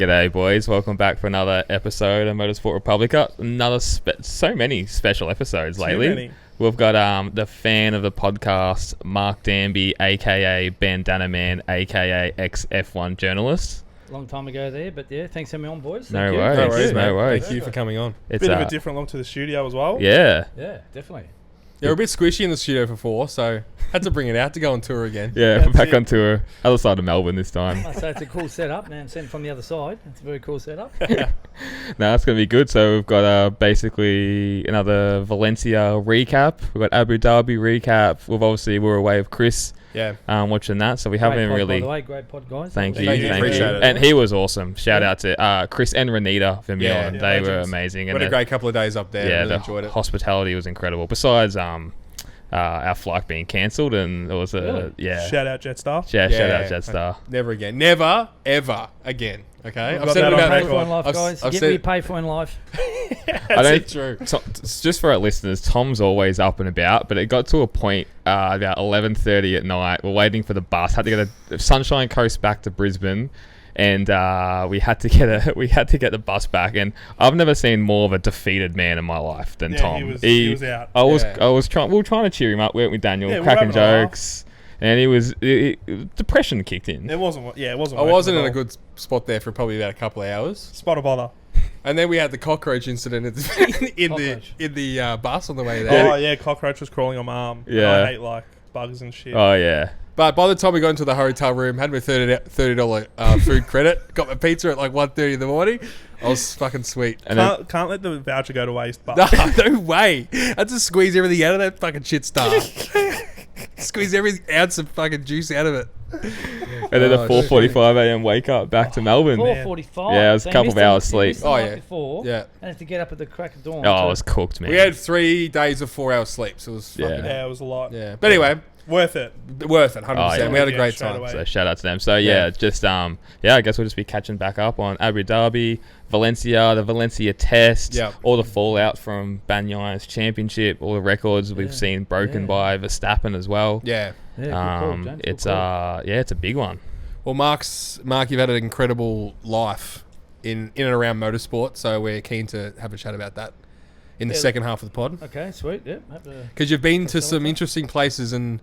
G'day, boys. Welcome back for another episode of Motorsport Republica. So many special episodes lately. We've got the fan of the podcast, Mark Danby, a.k.a. Bandana Man, a.k.a. ex-F1 journalist. Long time ago there, but yeah, thanks for having me on, boys. No worries. Thank you for coming on. It's bit of a different look to the studio as well. Yeah. Yeah, definitely. Yeah, we're a bit squishy in the studio for 4, so had to bring it out to go on tour again. Yeah, we're back on tour. Other side of Melbourne this time. I say it's a cool setup, man. Sent from the other side. It's a very cool setup. No, it's going to be good. So we've got basically another Valencia recap. We've got Abu Dhabi recap. We're away with Chris. Yeah. Watching that. So we Great haven't pod, really... By the way, great pod, guys. Thank you. Appreciate it. And he was awesome. Shout out to Chris and Renita Vermeulen. Yeah, they were amazing. What a great couple of days up there. Yeah, really enjoyed it. Hospitality was incredible. Besides our flight being cancelled, and it was Shout out Jetstar. Shout out Jetstar. Never again. Never, ever again. Okay? I've said it about Pay for in life, guys. Get what you pay for in life. That's true. Just for our listeners, Tom's always up and about, but it got to a point about 11:30 at night. We're waiting for the bus. Had to get a Sunshine Coast back to Brisbane, and we had to get the bus back. And I've never seen more of a defeated man in my life than Tom. He was out. We were trying to cheer him up, weren't we, Daniel? Yeah, cracking jokes. And depression kicked in. It wasn't. I wasn't in a good spot there for probably about a couple of hours. Spot of bother. And then we had the cockroach incident in the bus on the way there. Oh yeah, cockroach was crawling on my arm. Yeah. I hate like bugs and shit. Oh yeah. But by the time we got into the hotel room, had my $30 food credit, got my pizza at like 1:30 in the morning. I was fucking sweet. And can't let the voucher go to waste. But No way. I had to squeeze everything out of that fucking shit stuff. Squeeze every ounce of fucking juice out of it. And then a 4:45 a.m. wake up back to Melbourne. 4:45. Yeah, it was a couple of hours sleep. Before, yeah. And had to get up at the crack of dawn. Oh, I was cooked, man. We had 3 days of 4 hours sleep, so it was fucking... Yeah, it was a lot. Yeah. But anyway... Worth it, 100%. Yeah. We had a great time. So shout out to them. So I guess we'll just be catching back up on Abu Dhabi, Valencia, the Valencia test, all the fallout from Banyai's championship, all the records we've seen broken by Verstappen as well. Yeah. It's a big one. Well, Mark, you've had an incredible life in and around motorsport, so we're keen to have a chat about that in the second half of the pod. Okay, sweet. Yeah. Because you've been to some interesting places, and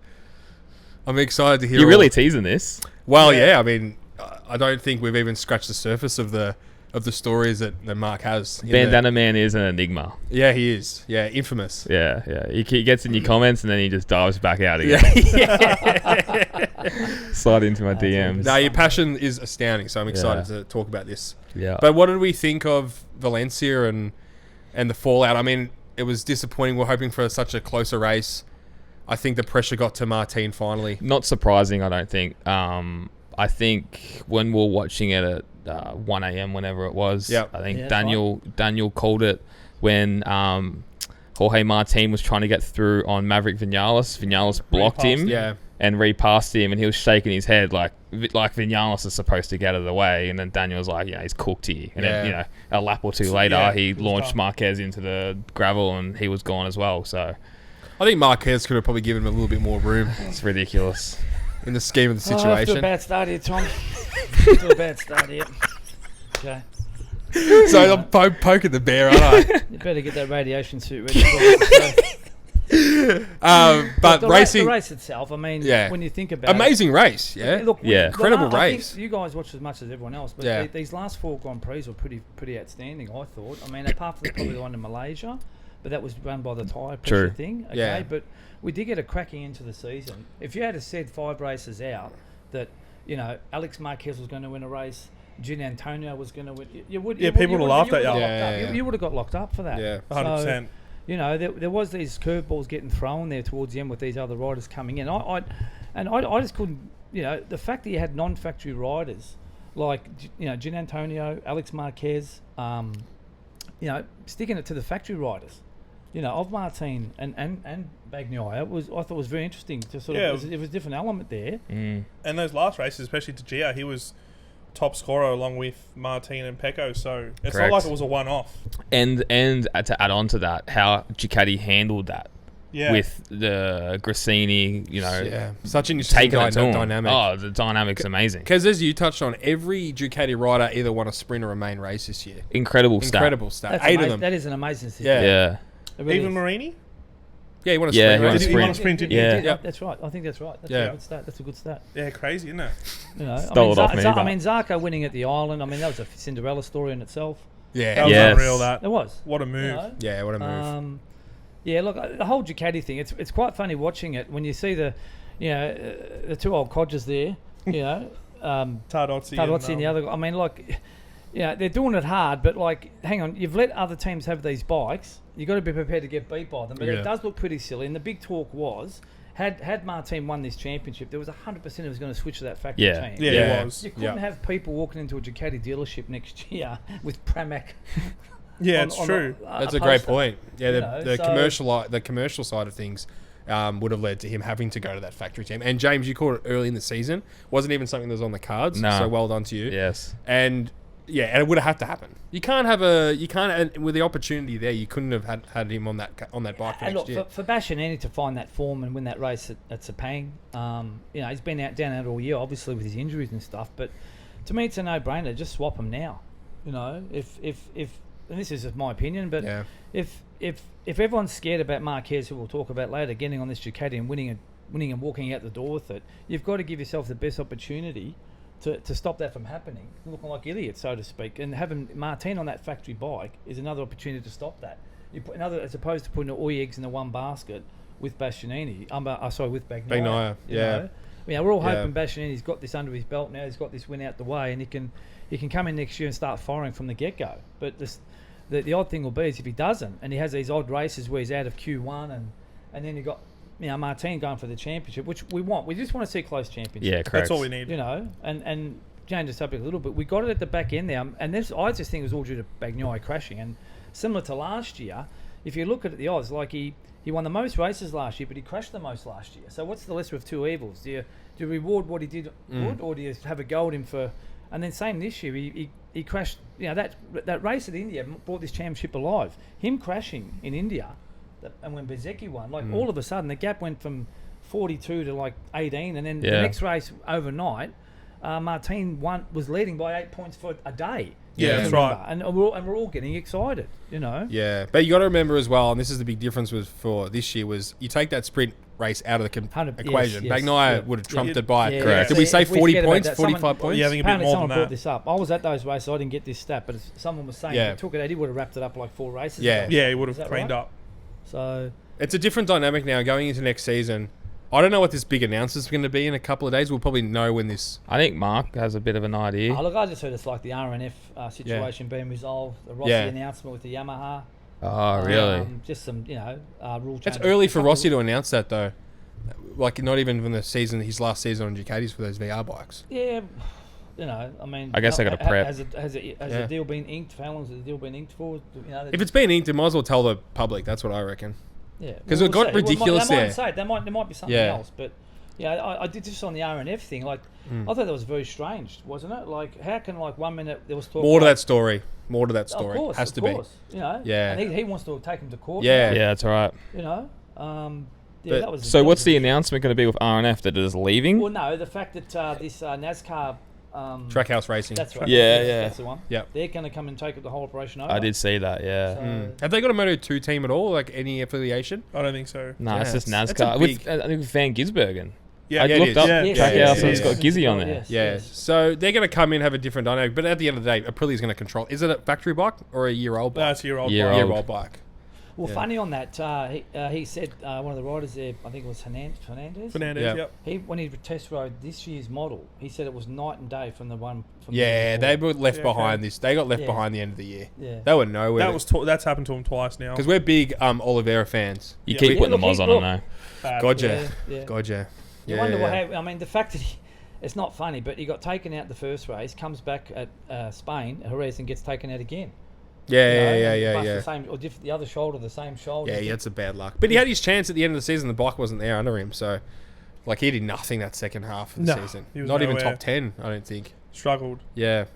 I'm excited to hear. You're really teasing this. Well, yeah. I mean, I don't think we've even scratched the surface of the stories that Mark has. Bandana Man is an enigma. Yeah, he is. Yeah, infamous. Yeah. He gets in your comments and then he just dives back out again. Slide into my DMs. No, your passion is astounding, so I'm excited to talk about this. Yeah. But what did we think of Valencia and the fallout? I mean, it was disappointing. We're hoping for such a closer race. I think the pressure got to Martin finally. Not surprising, I don't think. I think when we were watching it at 1 a.m, whenever it was, I think Daniel called it when Jorge Martin was trying to get through on Maverick Vinales. Vinales blocked him and repassed him, and he was shaking his head like Vinales is supposed to get out of the way. And then Daniel was like, he's cooked here. And then, a lap or two later, he launched Marquez into the gravel and he was gone as well. So I think Marquez could have probably given him a little bit more room. It's ridiculous. In the scheme of the situation. Off to a bad start here, Tom. Off to a bad start here. Okay. So I'm poking the bear, aren't I? You better get that radiation suit ready. But racing... The race itself, I mean, when you think about amazing race, yeah? Look, incredible race. I think you guys watched as much as everyone else, but these last 4 Grand Prix were pretty outstanding, I thought. I mean, apart from probably the one in Malaysia, but that was run by the tyre pressure thing. Okay, yeah. But we did get a cracking into the season. If you had said 5 races out that, Alex Marquez was going to win a race, Gin Antonio was going to win, you would have laughed at you. You would have got locked up for that. Yeah, 100%. So, there was these curveballs getting thrown there towards the end with these other riders coming in. I just couldn't, the fact that you had non-factory riders like, Gin Antonio, Alex Marquez, sticking it to the factory riders. Of Martin and Bagnaia, I thought was very interesting. To sort of, it was a different element there. Mm. And those last races, especially to Gia, he was top scorer along with Martin and Pecco. So it's not like it was a one-off. And to add on to that, how Ducati handled that. with the Grassini, such an interesting dynamic. Oh, the dynamic's amazing. Because as you touched on, every Ducati rider either won a sprint or a main race this year. Incredible stat. 8 of them. That is an amazing statistic. Yeah. Really Even Marini? Yeah, he won a sprint. He won a sprint. That's right. I think that's right. That's a good stat. That's a good stat. Yeah, crazy, isn't it? Zarka winning at the Island. I mean, that was a Cinderella story in itself. Yeah, that was unreal. That it was. What a move! What a move. Look, the whole Ducati thing. It's quite funny watching it when you see the two old codgers there. Tardozzi and the other guy. I mean, they're doing it hard, but hang on, you've let other teams have these bikes. You've got to be prepared to get beat by them. But it does look pretty silly. And the big talk was, had Martin won this championship, there was 100% he was going to switch to that factory team. Yeah, it was. You couldn't have people walking into a Ducati dealership next year with Pramac. Yeah, it's true. That's a great point. Yeah, the commercial side of things would have led to him having to go to that factory team. And James, you called it early in the season. Wasn't even something that was on the cards. No. So well done to you. Yes. And it would have had to happen. You can't with the opportunity there, you couldn't have had him on that bike next year. For Bastianini to find that form and win that race at Sepang, he's been down out all year, obviously with his injuries and stuff. But to me, it's a no-brainer. Just swap him now. If and this is just my opinion, but if everyone's scared about Marquez, who we'll talk about later, getting on this Ducati and winning and walking out the door with it, you've got to give yourself the best opportunity to stop that from happening, looking like idiots, so to speak. And having Martin on that factory bike is another opportunity to stop that. As opposed to putting all your eggs in the one basket with Bastianini. With Bagnaia. We're all hoping Bastianini's got this under his belt now. He's got this win out the way, and he can come in next year and start firing from the get-go. But the odd thing will be is if he doesn't, and he has these odd races where he's out of Q1, and then you got Martin going for the championship, which we want. We just want to see close championships. Yeah, correct. That's all we need. And change the subject a little bit. We got it at the back end there, and I just think it was all due to Bagnaia crashing. And similar to last year, if you look at the odds, he won the most races last year, but he crashed the most last year. So what's the lesser of two evils? Do you reward what he did good, or do you have a go at him for? And then same this year, he crashed. That race at India brought this championship alive. Him crashing in India. And when Bezzecchi won, all of a sudden the gap went from 42 to 18, and then the next race overnight, Martin was leading by 8 points for a day. Yeah, that's right. And we're all getting excited, Yeah, but you got to remember as well, and this is the big difference for this year, was you take that sprint race out of the equation. Bagnaia would have trumped it by it. Correct. Did we say 40 points, 45 points? Yeah, I think a bit more than someone that. brought this up. I was at those races. I didn't get this stat, but someone was saying if he took it out, he would have wrapped it up 4 races. Yeah, he would have cleaned up. So it's a different dynamic now going into next season. I don't know what this big announcement is going to be in a couple of days. We'll probably know when this... I think Mark has a bit of an idea. Look, I just heard it's like the RNF situation being resolved. The Rossi announcement with the Yamaha. Oh, really? Just some, rule changes. It's early for Rossi to announce that, though. Not even from his last season on Ducatis for those VR bikes. Yeah, I mean... I guess they got to prep. Has the deal been inked? For how long has the deal been inked for? If it's been inked, it might as well tell the public. That's what I reckon. Yeah, because it got ridiculous there. There might be something else, but I did this on the RNF thing. I thought that was very strange, wasn't it? How can 1 minute there was talk more to that story? Of course, has to be. And he wants to take him to court. Yeah, that's all right. That was. So what's the announcement going to be with RNF that it is leaving? Well, no, the fact that this NASCAR. Trackhouse Racing. That's right. Yeah. That's the one. Yeah. They're going to come and take the whole operation over. I did see that, yeah. So Have they got a Moto2 team at all? Any affiliation? I don't think so. No, it's just NASCAR. I think with Van Gisbergen. Yeah, I looked up Trackhouse and it's got Yes. Gizzy on there. Yes. So they're going to come in, have a different dynamic, but at the end of the day, Aprilia's going to control. Is it a factory bike or a year-old bike? No, it's a year-old bike. Well, funny on that, he said, one of the riders there, I think it was Fernandez. Yep. When he test rode this year's model, he said it was night and day from the one. They were left behind this. They got left behind the end of the year. Yeah. They were nowhere. That's happened to him twice now. Because we're big Oliveira fans. You keep putting the Moz on, I know. Gotcha. You wonder what happened. I mean, the fact that it's not funny, but he got taken out the first race, comes back at Spain, Jerez, and gets taken out again. Yeah. The same, or the other shoulder, the same shoulder. Yeah, that's a bad luck. But he had his chance at the end of the season. The bike wasn't there under him, so he did nothing that second half of the season. Not even top 10, I don't think. Struggled. Yeah.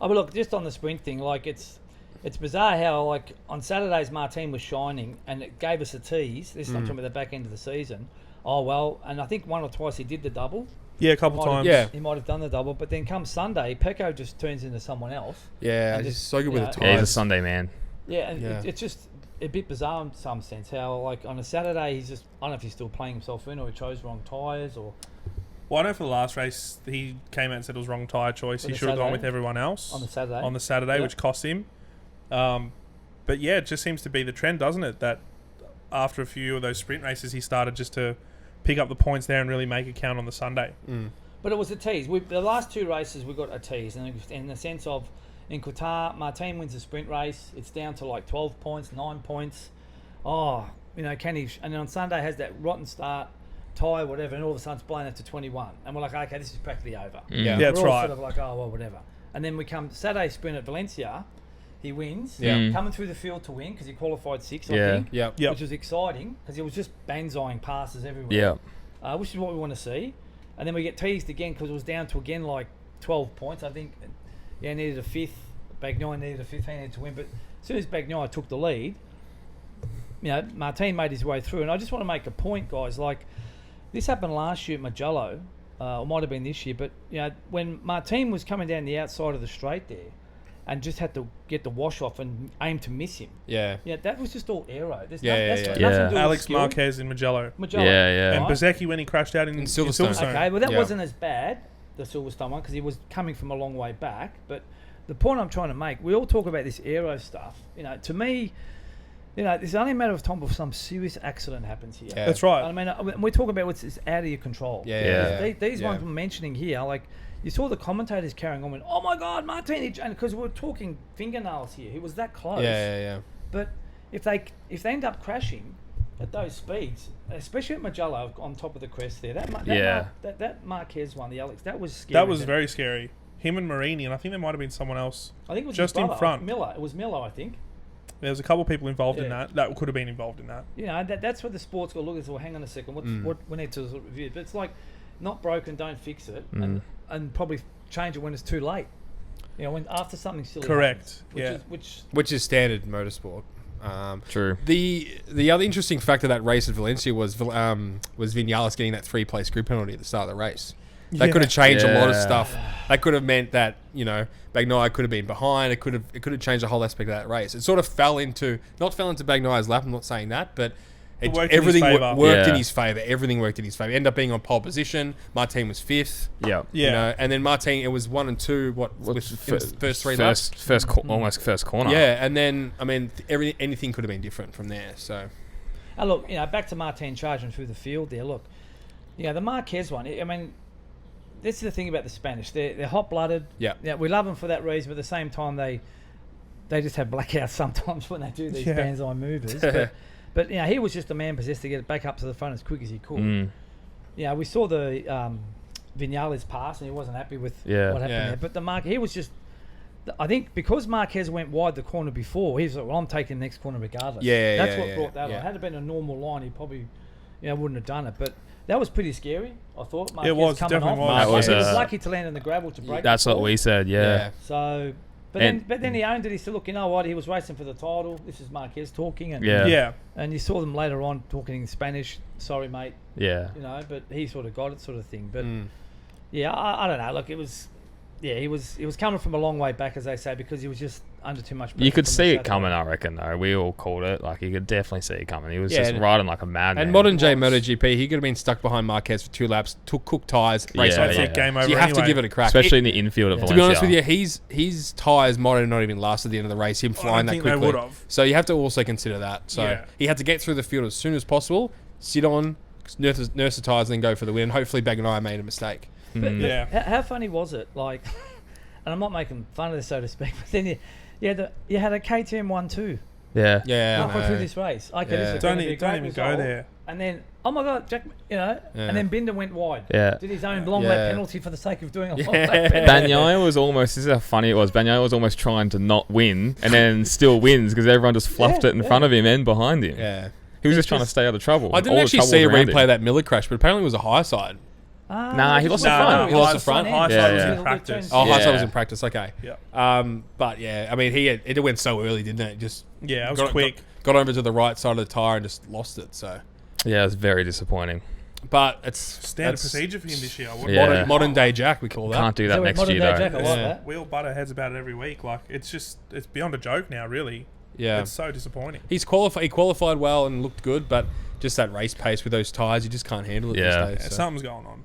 Oh, but look, just on the sprint thing, it's it's bizarre how, like, on Saturdays, Martin was shining, and it gave us a tease. This is I'm talking about the back end of the season. Oh, well, and I think one or twice he did the double. Yeah, a couple times. He might have done the double, but then come Sunday, Pecco just turns into someone else. Yeah, he's so good with the tyres. Yeah, he's a Sunday man. Yeah, and it's just a bit bizarre in some sense how, like, on a Saturday, he's just, I don't know if he's still playing himself in or he chose wrong tyres or... Well, I know for the last race, he came out and said it was wrong tyre choice. He should have gone with everyone else. On the Saturday. Which cost him. But yeah, it just seems to be the trend, doesn't it? That after a few of those sprint races, he started just to pick up the points there and really make it count on the Sunday. But it was a tease. The last 2 races, we got a tease. And in the sense of, in Qatar, Martin wins a sprint race. It's down to like 12 points, 9 points. Oh, can he... And then on Sunday, has that rotten start, tyre, whatever, and all of a sudden it's blown up to 21. And we're like, okay, this is practically over. Yeah, that's we're all right. sort of like, oh, well, whatever. And then we come Saturday sprint at Valencia. He wins. Coming through the field to win because he qualified 6th, I think. Which was exciting because he was just banzaiing passes everywhere. Which is what we want to see. And then we get teased again because it was down to, again, like 12 points. I think, needed a 5th. Bagnoy needed a 5th. He needed to win. But as soon as Bagnoy took the lead, Martin made his way through. And I just want to make a point, guys. Like, this happened last year at Mugello. Or might have been this year. But, when Martin was coming down the outside of the straight there, and just had to get the wash off and aim to miss him. Yeah, that was just all aero. There's nothing to do with Alex skill. Marquez in Mugello. Yeah. And Bezecchi when he crashed out in Silverstone. Okay, well, that wasn't as bad, the Silverstone one, because he was coming from a long way back. But the point I'm trying to make, we all talk about this aero stuff. To me, it's only a matter of time before some serious accident happens here. That's right. I mean, we're talking about what's out of your control. These ones we're mentioning here, like, you saw the commentators carrying on, oh my God, Martin, because we're talking fingernails here. He was that close. Yeah. But if they end up crashing at those speeds, especially at Mugello on top of the crest there, that Marquez one, the Alex, that was scary. That was very scary. Him and Marini, and I think there might have been someone else. I think it was just in front. Miller. It was Miller, I think. There was a couple of people involved in that. That could have been involved in that. That's what the sport's got to look at. Well, hang on a second. What we need to review. But it's like, not broken, don't fix it, and probably change it when it's too late. When after something silly. Correct. Happens, which is standard motorsport. True. The other interesting fact of that race at Valencia was Vinales getting that 3-place grid penalty at the start of the race. That could have changed a lot of stuff. That could have meant that Bagnaia could have been behind. It could have changed the whole aspect of that race. It sort of fell into Bagnaia's lap. I'm not saying that, but everything worked in his favour. Everything worked in his favour. Ended up being on pole position. Martin was 5th. And then Martin, it was 1 and 2. What was first 3 laps? Almost first corner. Yeah, and then anything could have been different from there. So, look, back to Martin charging through the field there. Look, the Marquez one. I mean, this is the thing about the Spanish. They're hot-blooded. Yeah, we love them for that reason. But at the same time, they just have blackouts sometimes when they do these banzai movers. But he was just a man possessed to get it back up to the front as quick as he could. We saw the Vinales pass, and he wasn't happy with what happened there. But he was just, I think, because Marquez went wide the corner before, he was like, well, I'm taking the next corner regardless. That's what brought that on. Had it been a normal line, he probably wouldn't have done it. But that was pretty scary, I thought. Marquez it was, coming definitely off. was. He was lucky to land in the gravel to break. That's what we said, So... But then he owned it. He said, look, you know what? He was racing for the title. This is Marquez talking. And and you saw them later on talking in Spanish. Sorry, mate. But he sort of got it, sort of thing. But, I don't know. Look, it was... he was coming from a long way back, as they say, because he was just under too much pressure. You could see it coming, I reckon, though. We all called it. Like, you could definitely see it coming. He was just riding like a madman. And modern day MotoGP, he could have been stuck behind Marquez for 2 laps, took cooked tyres, race over. Game over so you have to give it a crack. Especially in the infield of Valencia. To be honest with you, his tyres might have not even lasted the end of the race, him flying that quickly. They would have. So you have to also consider that. So he had to get through the field as soon as possible, sit on, nurse the tyres, and then go for the win. And hopefully Bagnaia made a mistake. But how funny was it? Like... And I'm not making fun of this, so to speak, but then you had a KTM 1-2. Halfway through this race. Okay, don't even go there. And then, oh my God, Jack, and then Binder went wide. Did his own long lap penalty for the sake of doing a long lap penalty. Bagnaia was almost, this is how funny it was, Bagnaia was almost trying to not win and then still wins because everyone just fluffed it in front of him and behind him. He was just trying to stay out of trouble. I didn't actually see a replay of that Miller crash, but apparently it was a high side. Nah, he lost the front. He lost the front. High side was in practice. Oh, high side was in practice. Okay. Yeah. But yeah, I mean, it went so early, didn't it? It was quick. Got over to the right side of the tire and just lost it. So. Yeah, it was very disappointing. But it's standard procedure for him this year. Modern day Jack, we call that. Can't do that next year, though. Jack, I like that. We all butt our heads about it every week. Like it's beyond a joke now, really. Yeah, it's so disappointing. He qualified well and looked good, but just that race pace with those tires, you just can't handle it these days. So. Something's going on.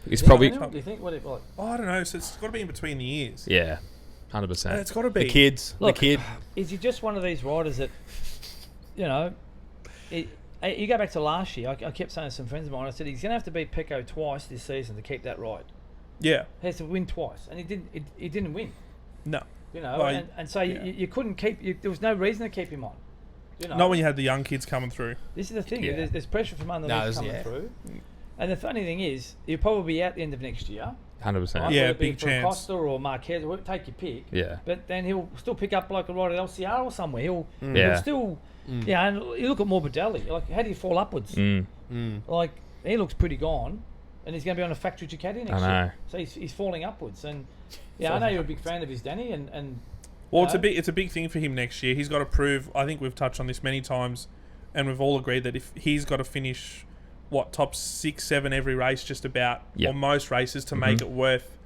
It's probably. Do you think? What it like? Oh, I don't know. So it's got to be in between the ears. Yeah, 100%. It's got to be the kids. Look, the kid. Is he just one of these riders that, you go back to last year. I kept saying to some friends of mine. I said he's going to have to beat Pecco twice this season to keep that right. Yeah, he has to win twice, and he didn't win. No, and so you couldn't keep. There was no reason to keep him on. Not when you had the young kids coming through. This is the thing. Yeah. There's pressure from underneath coming through. And the funny thing is, he'll probably be out at the end of next year. 100%. Right? Yeah, big chance. Costa or Marquez, take your pick. Yeah. But then he'll still pick up like a ride at LCR or somewhere. He'll still, and you look at Morbidelli. Like, how do you fall upwards? Like, he looks pretty gone, and he's going to be on a factory Ducati next year. So he's falling upwards. And I know you're a big fan of his, Danny, and well, it's a big thing for him next year. He's got to prove. I think we've touched on this many times, and we've all agreed that if he's got to finish top 6, 7 every race, just about, or most races, to make it worth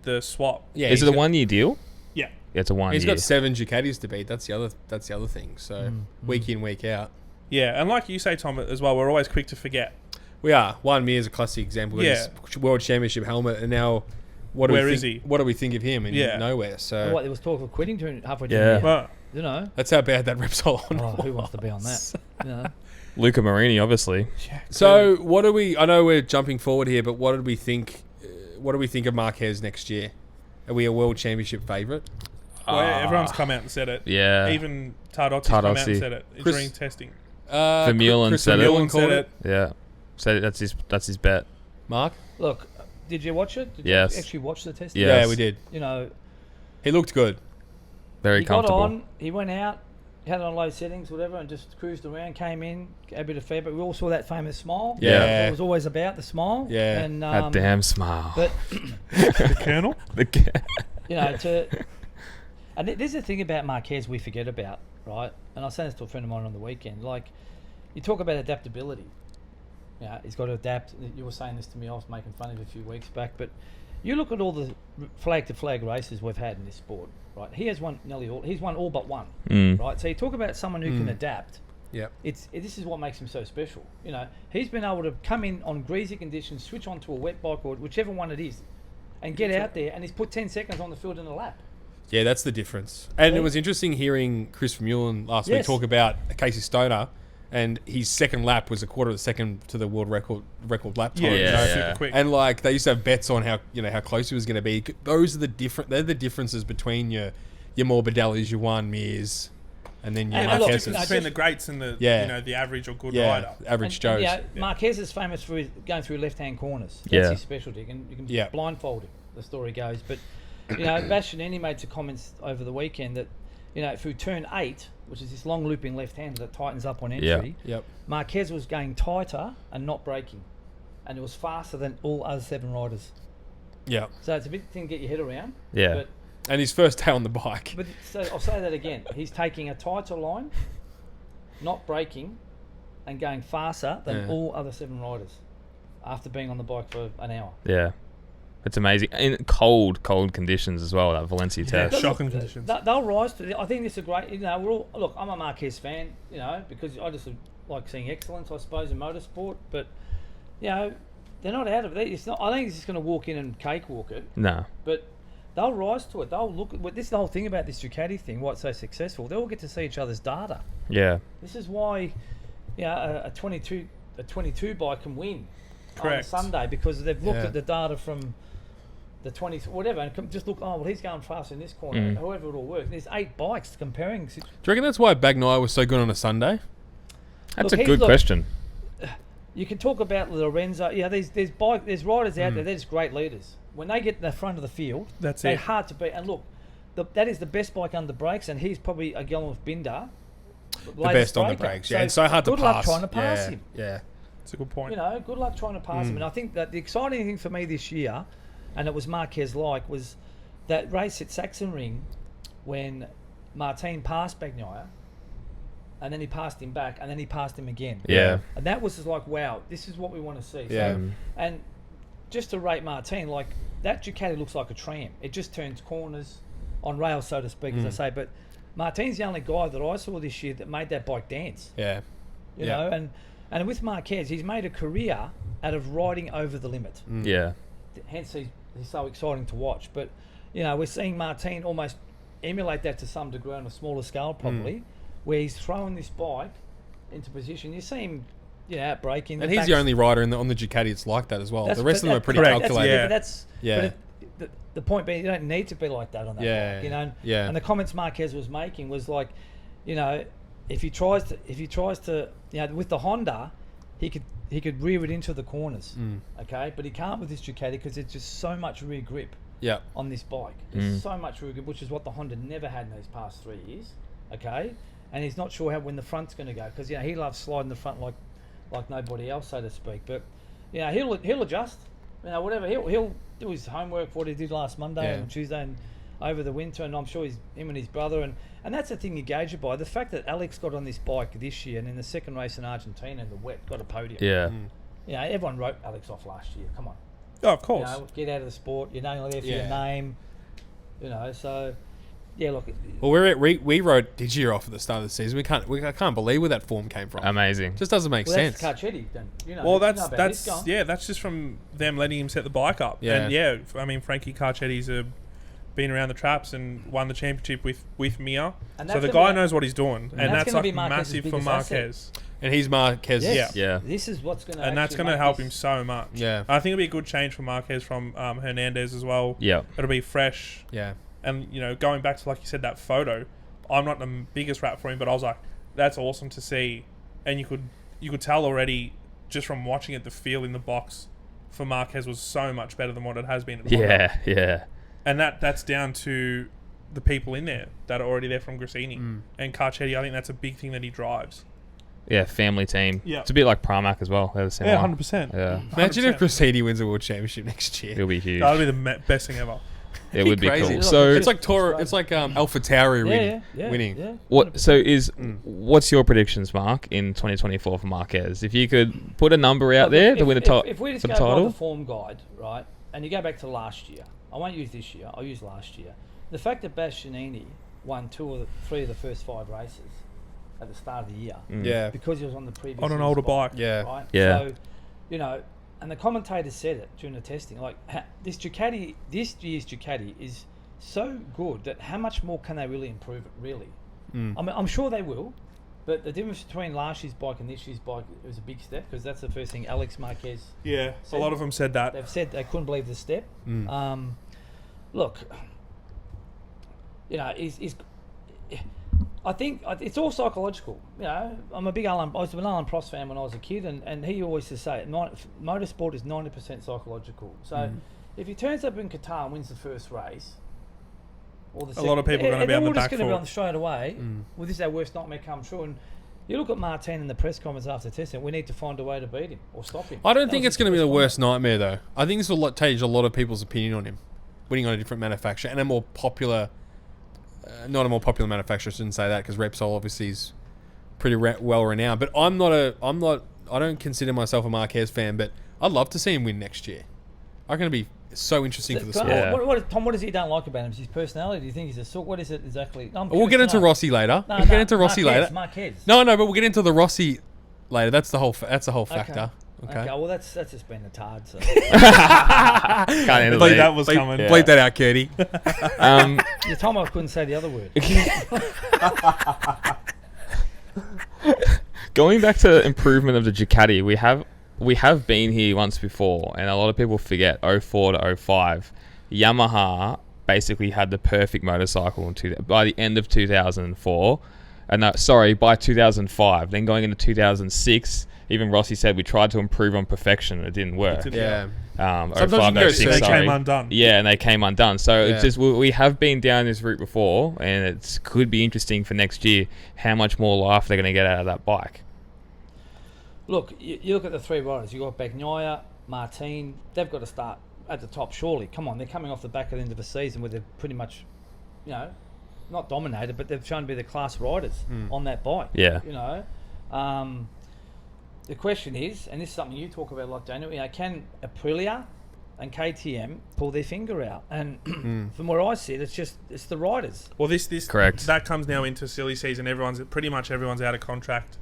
the swap. Yeah, is it a 1 year deal? Yeah, it's a 1 year. He's got 7 Ducatis to beat. That's the other thing. So week in, week out. Yeah, and like you say, Tom, as well, we're always quick to forget. We are. Juan Mir is a classic example. Yeah, his World Championship helmet, and now where is he? What do we think of him? And nowhere. So there was talk of quitting halfway through. Yeah, that's how bad that Repsol on. Oh, who wants to be on that? Luca Marini, obviously. So what do we? I know we're jumping forward here, but what did we think? What do we think of Marquez next year? Are we a World Championship favourite? Well, everyone's come out and said it. Yeah. Even Tardozzi's come out and said it during testing. Vermeulen said it. Yeah. So that's his bet. Mark? Look, did you watch it? Did you actually watch the testing? Yeah, we did. He looked good. Very comfortable. Got on. He went out. Had it on low settings, whatever, and just cruised around, came in, a bit of feedback. We all saw that famous smile. Yeah. It was always about the smile. Yeah. And, that damn smile. But the Colonel? And there's a thing about Marquez we forget about, right? And I was saying this to a friend of mine on the weekend. Like, you talk about adaptability. He's got to adapt. You were saying this to me, I was making fun of it a few weeks back, but you look at all the flag-to-flag races we've had in this sport. Right, he has won nearly all. He's won all but one. Right, so you talk about someone who can adapt. Yeah, this is what makes him so special. He's been able to come in on greasy conditions, switch onto a wet bike or whichever one it is, and get out there. And he's put 10 seconds on the field in a lap. Yeah, that's the difference. And it was interesting hearing Chris Vermeulen last week talk about Casey Stoner, and his second lap was a quarter of a second to the world record lap time. Super quick. And like they used to have bets on how close he was going to be. Those are they're the differences between your Morbidellis, your Juan Mirs, and then your Marquez's. Between the greats and the the average or good rider. Average Joes. Marquez is famous for going through left-hand corners. That's his specialty. You can blindfold him, the story goes. But Bastianini made some comments over the weekend that through turn 8, which is this long looping left hand that tightens up on entry, Marquez was going tighter and not braking, and it was faster than all other 7 riders. Yeah. So it's a big thing to get your head around. Yeah. And his first day on the bike. But so I'll say that again. He's taking a tighter line, not braking, and going faster than all other 7 riders after being on the bike for an hour. Yeah. It's amazing. In cold conditions as well, that Valencia test. Shocking conditions. They'll rise to I think this is a great, we're all, look, I'm a Marquez fan, because I just like seeing excellence, I suppose, in motorsport, but, they're not out of it. It's not. I think he's just going to walk in and cakewalk it. No. But they'll rise to it. They'll look at, this is the whole thing about this Ducati thing, why it's so successful. They'll get to see each other's data. Yeah. This is why, a 22 bike can win on Sunday, because they've looked at the data from the 20, whatever, and just look, he's going fast in this corner, however it all works. There's 8 bikes comparing. Do you reckon that's why Bagnaia was so good on a Sunday? That's a good question. You can talk about Lorenzo. There's riders out there, they're just great leaders. When they get in the front of the field, they're hard to beat. And look, that is the best bike under brakes, and he's probably, again with Binder, the best on the brakes. Yeah, it's so hard to pass. Good luck trying to pass him. Yeah. That's a good point. You know, good luck trying to pass him. And I think that the exciting thing for me this year, and it was Marquez was that race at Sachsenring when Martin passed Bagnaia, and then he passed him back, and then he passed him again. Yeah. And that was just like, wow, this is what we want to see. Yeah. So, and just to rate Martin, like, that Ducati looks like a tram. It just turns corners on rails, so to speak, as I say. But Martin's the only guy that I saw this year that made that bike dance. Yeah. You know, and with Marquez, he's made a career out of riding over the limit. Yeah. Hence, he's so exciting to watch. But, you know, we're seeing Martin almost emulate that to some degree on a smaller scale, probably, where he's throwing this bike into position. You see him, out braking. And he's the only rider on the Ducati that's like that as well. The rest of them are pretty correct. calculated. But the point being, you don't need to be like that on that bike, you know. And the comments Marquez was making was like, you know, if he tries to, you know, with the Honda, he could rear it into the corners, okay, but he can't with this Ducati because there's just so much rear grip. On this bike, there's so much rear grip, which is what the Honda never had in these past 3 years, okay. And he's not sure when the front's going to go because he loves sliding the front like nobody else, so to speak. But he'll adjust. You know, whatever he'll do his homework for what he did last Monday and Tuesday and over the winter, and I'm sure him and his brother and that's the thing you gauge it by. The fact that Alex got on this bike this year and in the second race in Argentina in the wet got a podium. Yeah. You know, everyone wrote Alex off last year. Come on. Oh, of course. You know, get out of the sport. You're not there for your name. You know, so look. Well, we wrote Digier off at the start of the season. I can't believe where that form came from. Amazing. Just doesn't make sense. That's Carcetti, then. You know, well, that's just from them letting him set the bike up. Yeah. And I mean, Frankie Carcetti's been around the traps and won the championship with Mia. So the guy knows what he's doing, and that's like massive for Marquez. And he's Marquez. Yeah. This is what's going to and that's going to help him so much. Yeah. I think it'll be a good change for Marquez from Hernandez as well. Yeah. It'll be fresh. Yeah. And, you know, going back to, like you said, that photo, I'm not the biggest rap for him, but I was like, that's awesome to see. And you could tell already, just from watching it, the feel in the box for Marquez was so much better than what it has been at the moment. Yeah. And that's down to the people in there that are already there from Grassini. And Carcetti, I think that's a big thing that he drives. Yeah, family team. Yeah. It's a bit like Pramac as well. 100%. Yeah. Imagine if Grassini wins a world championship next year. It'll be huge. That'll be the best thing ever. It would be crazy. cool. So it's like Alpha Tauri winning. Yeah. What's your predictions, Mark, in 2024 for Marquez? If you could put a number out there to win a title. If we just go by the form guide, right, and you go back to last year, I won't use this year. I'll use last year. The fact that Bastianini won 2 or 3 of the first 5 races at the start of the year, because he was on the previous on an older bike, right? So, you know, and the commentators said it during the testing, like this year's Ducati is so good that how much more can they really improve it? Really, I mean, I'm sure they will, but the difference between last year's bike and this year's bike was a big step because that's the first thing Alex Marquez. Yeah, a lot of them said that. They've said they couldn't believe the step. Look, you know, I think it's all psychological. You know, I was an Alan Prost fan when I was a kid, and he always used to say, motorsport is 90% psychological. So if he turns up in Qatar and wins the first race, or the second, a lot of people are going to be on the back foot. They're all just going to be on straight away. Well, this is our worst nightmare come true. And you look at Martin in the press conference after testing, we need to find a way to beat him or stop him. I don't think it's going to be the worst nightmare, though. I think this will change a lot of people's opinion on him, winning on a different manufacturer and a more popular... not a more popular manufacturer, I shouldn't say that because Repsol obviously is pretty well renowned. But I don't consider myself a Marquez fan, but I'd love to see him win next year. I reckon it'd be so interesting for the sport. Tom, what is it you don't like about him? Is his personality? Do you think he's a sort? What is it exactly? We'll get into Rossi later. We'll get into Rossi later. Marquez. No, but we'll get into the Rossi later. That's the whole factor. Okay. Well, that's just been a tard. So. Can't handle Bleep that was coming. Bleep that out, Curdy. You told me I couldn't say the other word. Going back to improvement of the Ducati, we have been here once before, and a lot of people forget 04 to 05. Yamaha basically had the perfect motorcycle by the end of 2004. By 2005. Then going into 2006, even Rossi said we tried to improve on perfection. It didn't work. Sometimes they came undone. Yeah, and they came undone. So it's just we have been down this route before, and it could be interesting for next year how much more life they're going to get out of that bike. Look, you look at the three riders. You got Bagnaia, Martin. They've got to start at the top, surely. Come on, they're coming off the back of the end of the season where they're pretty much, not dominated, but they've shown to be the class riders on that bike. Yeah. The question is, and this is something you talk about a lot, Daniel, can Aprilia and KTM pull their finger out? And from where I see it, it's the riders. Well, this correct. That comes now into silly season. Pretty much everyone's out of contract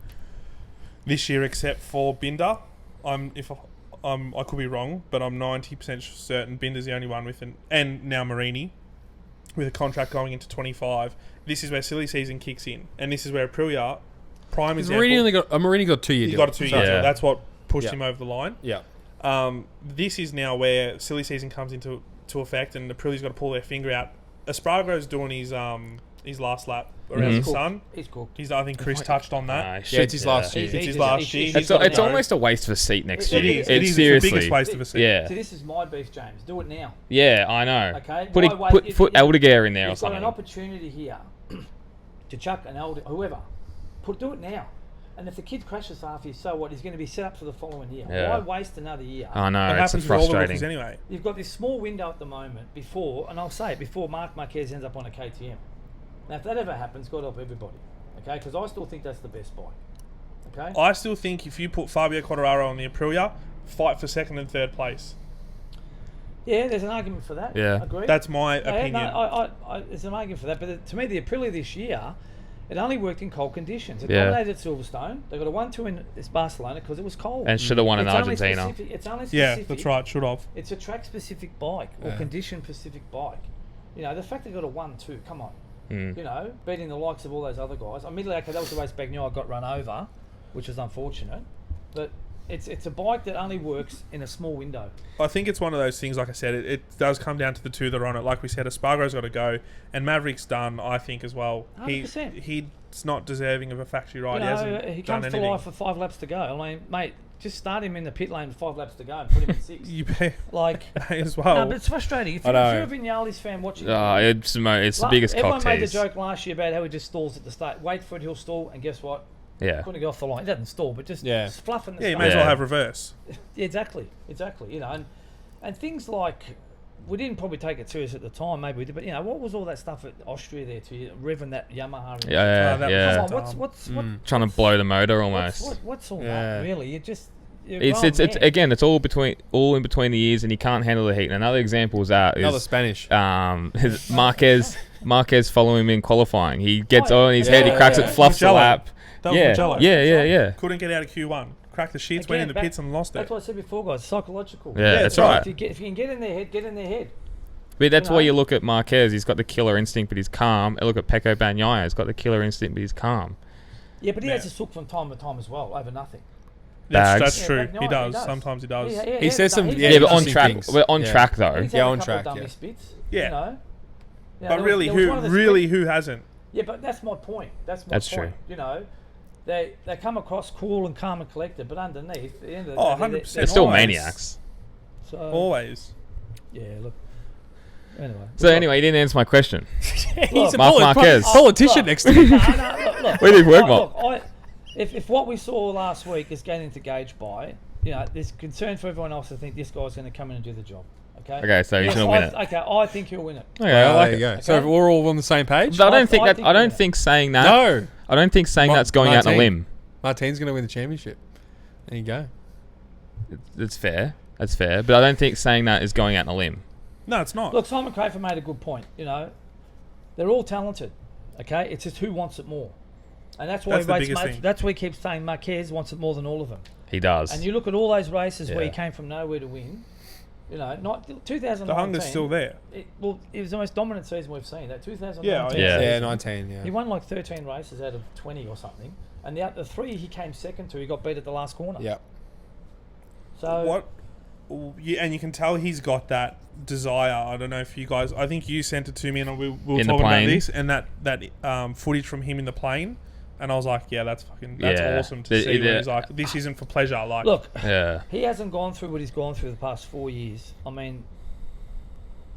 this year except for Binder. I could be wrong, but I'm 90% certain Binder's the only one and now Marini with a contract going into 25. This is where silly season kicks in, and this is where Aprilia, prime example. Marini got 2 years. He got a 2 year deal. That's what pushed him over the line. Yeah. This is now where silly season comes into effect, and Aprilia's got to pull their finger out. Espargaro's doing his last lap around the sun. He's cooked. I think Chris touched on that. It's his last year. It's his last year. It's almost a waste of a seat next year. It is seriously the biggest waste of a seat. Yeah. So this is my beef, James. Do it now. Yeah, I know. Okay. Put Aldeguer in there or something. You've got an opportunity here to chuck an whoever. Do it now. And if the kid crashes half year, so what? He's going to be set up for the following year. Yeah. Why waste another year? I know, it it's happens frustrating. with all the anyway. You've got this small window at the moment before Marc Marquez ends up on a KTM. Now, if that ever happens, God help everybody. Okay? Because I still think that's the best bike. Okay? I still think if you put Fabio Quartararo on the Aprilia, fight for second and third place. Yeah, there's an argument for that. Yeah. Agreed. That's my opinion. No, there's an argument for that. But to me, the Aprilia this year, it only worked in cold conditions. It dominated at Silverstone. They got a 1-2 in Barcelona because it was cold. And should have won in Argentina. It's only specific. Yeah, that's right. Should have. It's a track-specific bike or condition-specific bike. The fact they got a 1-2, come on. Beating the likes of all those other guys. Admittedly, okay, that was the race Bagnaia got run over, which was unfortunate. But it's a bike that only works in a small window. I think it's one of those things, like I said, it does come down to the two that are on it. Like we said, Espargaro's got to go, and Maverick's done, I think, as well. 100%. He's not deserving of a factory ride. He comes to life with 5 laps to go. I mean, mate, just start him in the pit lane with 5 laps to go and put him in 6. You bet. Like, as well. No, but it's frustrating. If you're a Vinales fan watching, it's the biggest cock everyone made the tease. joke last year about how he just stalls at the start. Wait for it, he'll stall, and guess what? Yeah. Couldn't go off the line. He doesn't stall, but just fluffing the you stuff. may as well have reverse. Yeah, exactly. And things like, we didn't probably take it serious at the time, maybe we did, but what was all that stuff at Austria there to revving that Yamaha? Yeah. What's trying to blow the motor almost. What's all that really? It's all in between the ears, and he can't handle the heat. And another example is another Spanish. Marquez following him in qualifying. He gets on his head, he cracks it, fluffs the lap. Yeah. Couldn't get out of Q1. Cracked the sheets, went in the pits and lost it. That's what I said before, guys. Psychological. Yeah, that's right. If you can get in their head, get in their head. But that's why you look at Marquez. He's got the killer instinct, but he's calm. And look at Pecco Bagnaia. He's got the killer instinct, but he's calm. Yeah, but he has a sook from time to time as well, over nothing. That's true. He does. Sometimes he does. He says some. But on track. We're on track though. On track. But really, who hasn't? Yeah, but that's my point. That's true. They come across cool and calm and collected, but underneath, at the end of the day, 100%. They're still maniacs. So, always. Yeah. Look. Anyway. So anyway, you didn't answer my question. He's a Marquez. politician next to me. Look, Where did he work, Mark? If what we saw last week is getting to gauge by, there's concern for everyone else to think this guy's going to come in and do the job. Okay, so he's going to win it. Okay, I think he'll win it. Okay, I like it. There you go. So we're all on the same page? But I don't think saying that. No. I don't think saying that's going out on a limb. Martin's going to win the championship. There you go. It's fair. That's fair. But I don't think saying that is going out on a limb. No, it's not. Look, Simon Crafer made a good point. They're all talented. Okay, it's just who wants it more. And that's why he keeps saying Marquez wants it more than all of them. He does. And you look at all those races where he came from nowhere to win. Not 2019. The hunger's still there. It was the most dominant season we've seen. That 2019. Yeah, 19. Yeah. He won like 13 races out of 20 or something, and the 3 he came second to. He got beat at the last corner. Yeah. So and you can tell he's got that desire. I don't know if you guys. I think you sent it to me, and we were talking about this, and that footage from him in the plane. And I was like, that's awesome to see. Where he's like, this isn't for pleasure. Like, look, he hasn't gone through what he's gone through the past 4 years. I mean,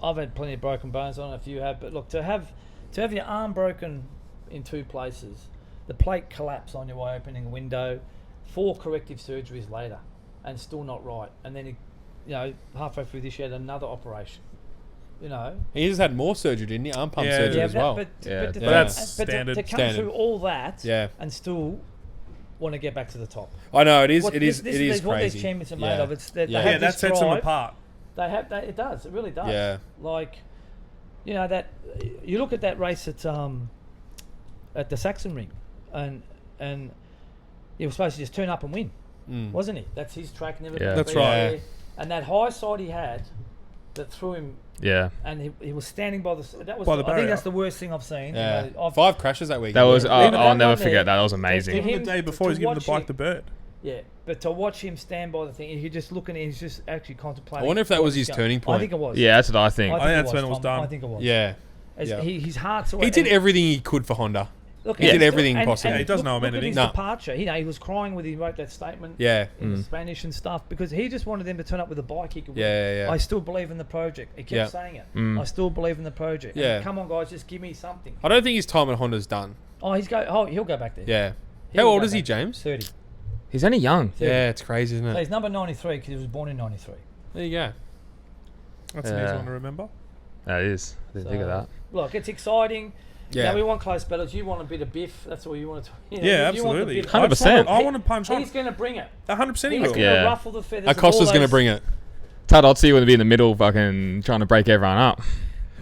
I've had plenty of broken bones. I don't know if you have, but look, to have your arm broken in 2 places, the plate collapse on your way opening a window, 4 corrective surgeries later, and still not right. And then he, halfway through this year, had another operation. He just had more surgery, didn't he? Arm pump surgery as well. But that's standard. To come through all that, Yeah. and still want to get back to the top. I know it is. What- It is. this It is what crazy. these champions are Yeah. made of. It's that they Yeah. have Yeah, this that sets them drive. apart. It does. It really does. Yeah. Like, that you look at that race at the Saxon Ring, and he was supposed to just turn up and win, wasn't he? That's his track. Never. Yeah. That's right. There. And that high side he had, that threw him. Yeah. And he was standing by the. That was. By the I think barrier. that's the worst thing I've seen. Yeah. You know, 5 crashes that week. That was. Even I'll that never one forget there, that. That was to amazing. him- Even the day before, to he's giving the watch bike him- the bird. Yeah, but to watch him stand by the thing, he just looking, he's just actually contemplating. I wonder if that what was he's his going. turning point. I think it was. Yeah, that's what I think. I think that's when it was Tom. done. I think it was. Yeah. Yeah. His heart's away. He did everything he could for Honda. Look, He did everything possible. Yeah, he doesn't know him look at anything. his No. departure. He was crying when he wrote that statement. Yeah. In Spanish and stuff, because he just wanted them to turn up with a bike he could win. Yeah. I still believe in the project. He kept Yeah. saying it. Mm. I still believe in the project. Yeah. And come on, guys, just give me something. I don't think his time at Honda's done. He'll go back there. Yeah. He'll How old go is he, back. James? 30. He's only young. 30. Yeah, it's crazy, isn't So it? he's number 93 because he was born in 93. There you go. That's an easy one to remember. That is. I didn't think of that. Look, it's exciting. Yeah. We want close battles. You want a bit of biff. That's all you want to. Yeah, you want the absolutely. biff. 100%. I want to punch on. He's going to bring it. 100% he He's will. going Yeah. to ruffle the feathers. Acosta's going to bring it. Tadotsi would be in the middle, fucking trying to break everyone up.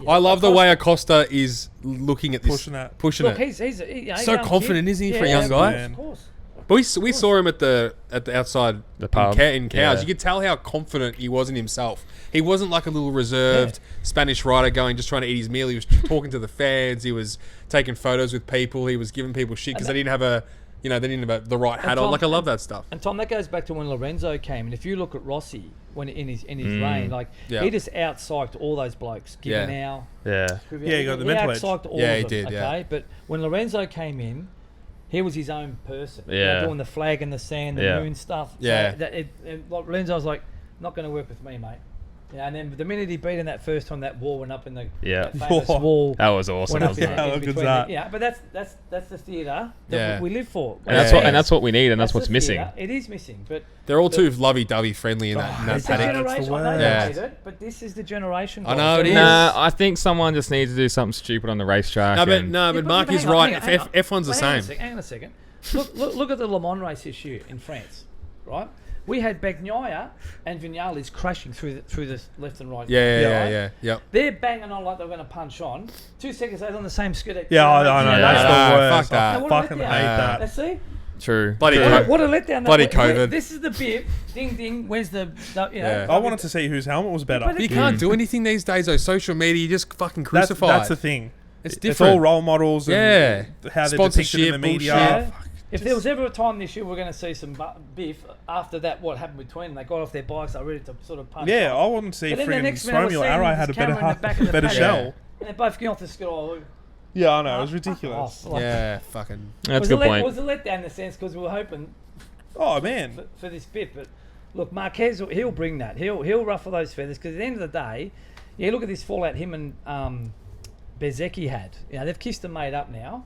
I love the way Acosta is looking at this. Pushing it. Look, he's So confident, isn't he, for a young guy? Of course. But we saw him at the outside The pub. in Cows. Yeah. You could tell how confident he was in himself. He wasn't like a little reserved Spanish rider going just trying to eat his meal. He was talking to the fans. He was taking photos with people. He was giving people shit because they didn't have the right hat on. Tom, Like, I love that stuff. And Tom, that goes back to when Lorenzo came. And if you look at Rossi when in his reign, like he just out-psyched all those blokes. Givenow. Yeah. Yeah, he got the mental edge. out-psyched all Yeah, of he them, did, okay? yeah. But when Lorenzo came in, he was his own person. Yeah. Doing the flag in the sand, the Yeah. moon stuff. Yeah. So Lorenzo was like, not going to work with me, mate. Yeah, and then the minute he beat in that first time, that wall went up in the Yeah. that famous wall. That was awesome. Went up Wasn't in it? How in good's between that? yeah, but that's the theatre that we live for. And that's what we need, and that's what's the missing. theatre. It is missing, but They're all too lovey-dovey friendly in that it's the paddock. generation. I know Yeah. you hate it, but this is the generation. I guys. know it So is. Nah, I think someone just needs to do something stupid on the racetrack. No, and- but Mark is right. F1's the same. Hang on a second. Look at the Le Mans race this year in France, right? We had Bagnaia and Vinales crashing through the left and right. Yeah. Yep. They're banging on like they're going to punch on. 2 seconds later on the same scooter. Yeah, I know. That's no, the worst. fuck that. I What a fucking letdown. hate that. Let's see. True. Bloody True. co- What a letdown. Bloody Wait, COVID. This is the bib. Ding, ding. Where's the... Yeah. I wanted to see whose helmet was better. But You can't do anything these days, though. Social media, you just fucking That's crucified. the thing. It's It's different. all role models and how they're depicted in the Sponsorship, media. bullshit. If there was ever a time this year we're going to see some beef after that, what happened between them, they got off their bikes, they were ready to sort of punch. Yeah, on. I wouldn't see But then the friggin' next minute I was Formula seeing Arrow this had a camera in the back of the better paddock. shell. And they're both getting off the scooter. Yeah, I know. It was ridiculous. Yeah, fucking. That's a good point. It was a letdown in the sense because we were hoping Oh, man. for this bit. But look, Marquez, he'll bring that. He'll ruffle those feathers because at the end of the day, yeah, look at this fallout him and Bezecchi had. You know, they've kissed and made up now.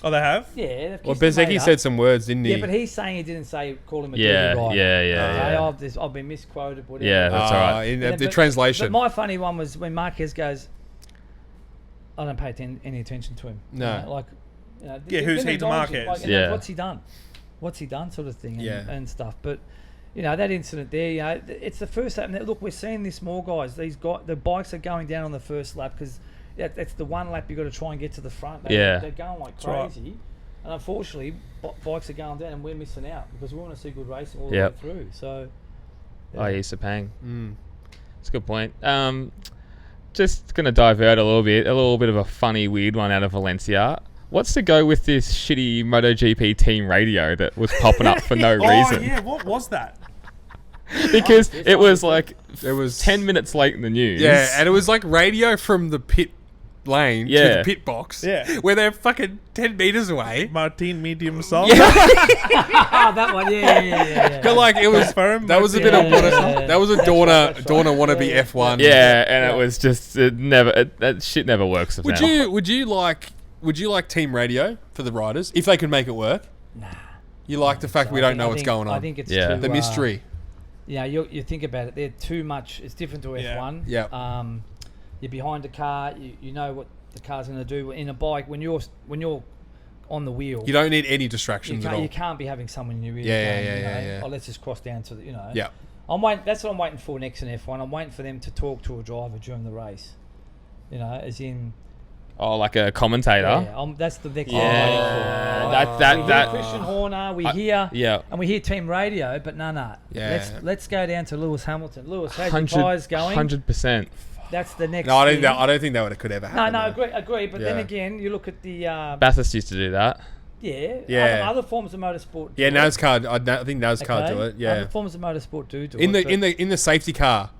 Oh, they have? Yeah, they've Well, kissed and made Bezecchi up. said some words, didn't he? Yeah, but he's saying he didn't call him a Yeah, dirty rider. yeah. Okay, I've been misquoted. Whatever. Yeah, that's all right. In Yeah, the but- translation. But my funny one was when Marquez goes, I don't pay any attention to him. No. You know, like, you know, Yeah, who's he to acknowledge him, Marquez? like, you know, Yeah. what's he done? What's he done, sort of thing, and, Yeah. and stuff. But you know that incident there. You know, it's the first lap. Look, we're seeing this more, guys. These guys, the bikes are going down on the first lap because that's the one lap you got to try and get to the front. They're going like That's right. crazy. And unfortunately, bikes are going down, and we're missing out because we want to see good racing all the Yep. way through. So, Oh, yeah, Sepang. Mm. That's a good point. Just going to divert a little bit of a funny, weird one out of Valencia. What's to go with this shitty MotoGP team radio that was popping up for no reason? Oh, yeah. What was that? Because it was like It was 10 minutes late in the news. Yeah, and it was like radio from the pit lane to Yeah. the pit box. Yeah. Where they're fucking 10 meters away. Martin medium salt. that one, yeah. But like it was, Confirm, that was a bit of Yeah, yeah, yeah. that was a That's Dorna right, that's right. wannabe Yeah. F1. Yeah, and it was just that shit never works. Would you like team radio for the riders if they could make it work? Nah. You like the fact we don't know what's going on. I think it's too, the mystery. You think about it. They're too much. It's different to F1. Yeah. You're behind a car. You know what the car's going to do. In a bike, when you're on the wheel, you don't need any distractions at all. You can't be having someone in your ear. Yeah. Oh, let's just cross down to the. Yeah. That's what I'm waiting for next in F1. I'm waiting for them to talk to a driver during the race. As in. Oh, like a commentator. Yeah, that's the next thing I'm waiting for. That Christian Horner, we hear, and we hear team radio, but no. Yeah. Let's go down to Lewis Hamilton. Lewis, how's your tyres going? 100%. That's the next. No, I don't think that could ever happen. No, agree. But then again, you look at the Bathurst used to do that. Yeah. Other forms of motorsport. Yeah, NASCAR. I think NASCAR do it. Yeah. Other forms of motorsport do it. In the safety car.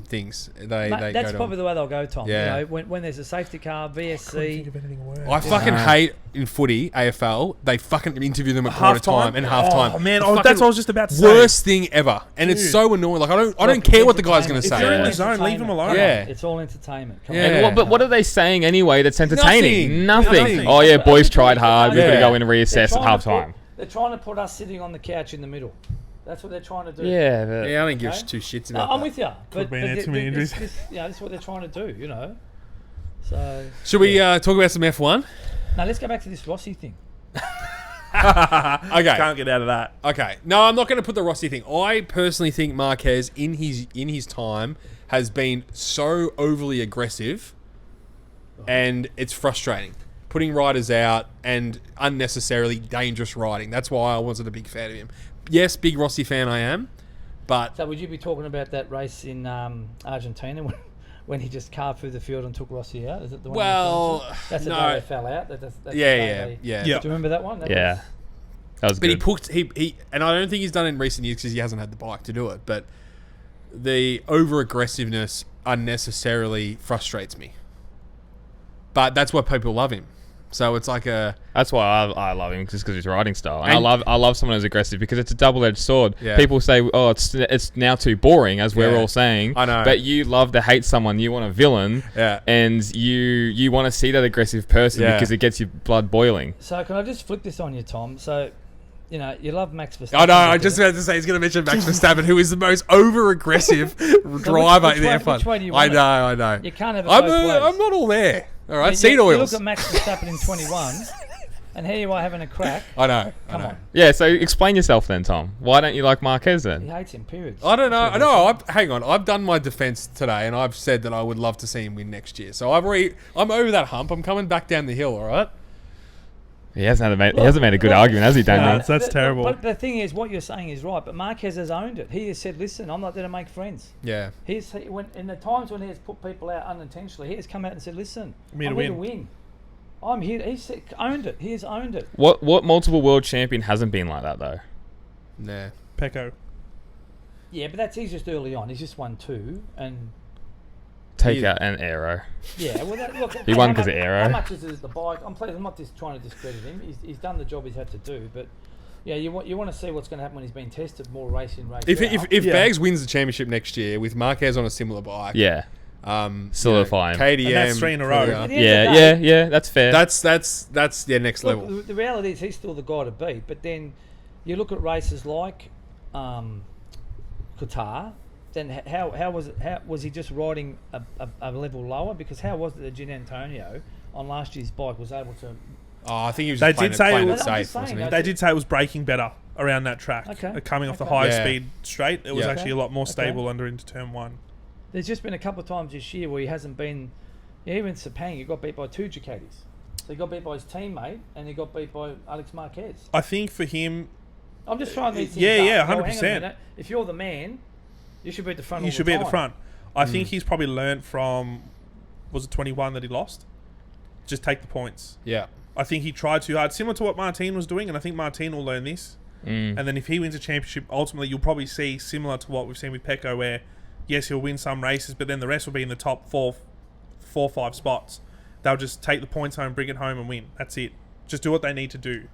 Things that's probably the way they'll go, Tom. Yeah. When there's a safety car, VSC. I fucking hate in footy AFL. They fucking interview them at quarter time and half time. Oh man, that's what I was just about to say. Worst thing ever, and it's so annoying. Like I don't care what the guy's going to say. If you're in the zone, leave him alone. Yeah, it's all entertainment. Come on. But what are they saying anyway that's entertaining? Nothing. Oh yeah, boys tried hard. We've got to go in and reassess at half time. They're trying to put us sitting on the couch in the middle. That's what they're trying to do. Yeah, I don't give two shits about that. I'm with you. But this is what they're trying to do, So should we talk about some F1? Now let's go back to this Rossi thing. Okay, can't get out of that. Okay, no, I'm not going to put the Rossi thing. I personally think Marquez in his time has been so overly aggressive, and it's frustrating. Putting riders out and unnecessarily dangerous riding. That's why I wasn't a big fan of him. Yes, big Rossi fan I am, but... So would you be talking about that race in Argentina when he just carved through the field and took Rossi out? Is it the one? Well, that's the day they fell out. That's yeah. Do you remember that one? That was good. But he and I don't think he's done it in recent years because he hasn't had the bike to do it, but the over-aggressiveness unnecessarily frustrates me. But that's why people love him. So it's like That's why I love him, just because his riding style. And I love someone who's aggressive because it's a double-edged sword. Yeah. People say, "Oh, it's now too boring," as we're all saying. I know. But you love to hate someone. You want a villain. Yeah. And you want to see that aggressive person because it gets your blood boiling. So can I just flick this on you, Tom? So, you love Max Verstappen. Oh no, I just about to say he's going to mention Max Verstappen, who is the most over-aggressive driver in the F1. Which way do you want I know. You can't have it both ways. I'm not all there. All right, seat oils. You look at Max Verstappen in 21, and here you are having a crack. I know. Come on. Yeah, so explain yourself then, Tom. Why don't you like Marquez then? He hates him, period. I don't know. No, hang on. I've done my defence today, and I've said that I would love to see him win next year. So I'm over that hump. I'm coming back down the hill, all right? He hasn't made a good argument, has he, Daniel? No, that's terrible. But the thing is, what you're saying is right. But Marquez has owned it. He has said, "Listen, I'm not there to make friends." Yeah. In the times when he has put people out unintentionally, he has come out and said, "Listen, I'm here to win. I'm here." He's owned it. He has owned it. What multiple world champion hasn't been like that though? Nah. Pecco. Yeah, but he's just early on. He's just won 2 and. Take out an aero. Yeah, well, look, he won because of aero. How much is it the bike? I'm not just trying to discredit him. He's done the job he's had to do, but yeah, you want to see what's going to happen when he's been tested more race in race. If Bags wins the championship next year with Marquez on a similar bike, solidify him. KDM, and that's 3 in a row. Yeah, that's fair. That's their next level. The reality is he's still the guy to beat, but then you look at races like Qatar. Then how was it? How was he just riding a level lower? Because how was it that Gin Antonio on last year's bike was able to? Oh, I think he was. They just did say playing it it safe. Wasn't he? They did say it was braking better around that track. Coming off the high speed straight, it was actually a lot more stable under into turn 1. There's just been a couple of times this year where he hasn't been. Yeah, even Sepang, he got beat by 2 Ducatis. So he got beat by his teammate, and he got beat by Alex Marquez. I think for him, I'm just trying these things. Yeah, 100%. If you're the man. You should be at the front. You should be at the front. I think he's probably learnt from, was it 21 that he lost? Just take the points. Yeah. I think he tried too hard, similar to what Martin was doing, and I think Martin will learn this. And then if he wins a championship, ultimately you'll probably see similar to what we've seen with Pecco, where yes, he'll win some races, but then the rest will be in the top 4 or 5 spots. They'll just take the points home, bring it home, and win. That's it. Just do what they need to do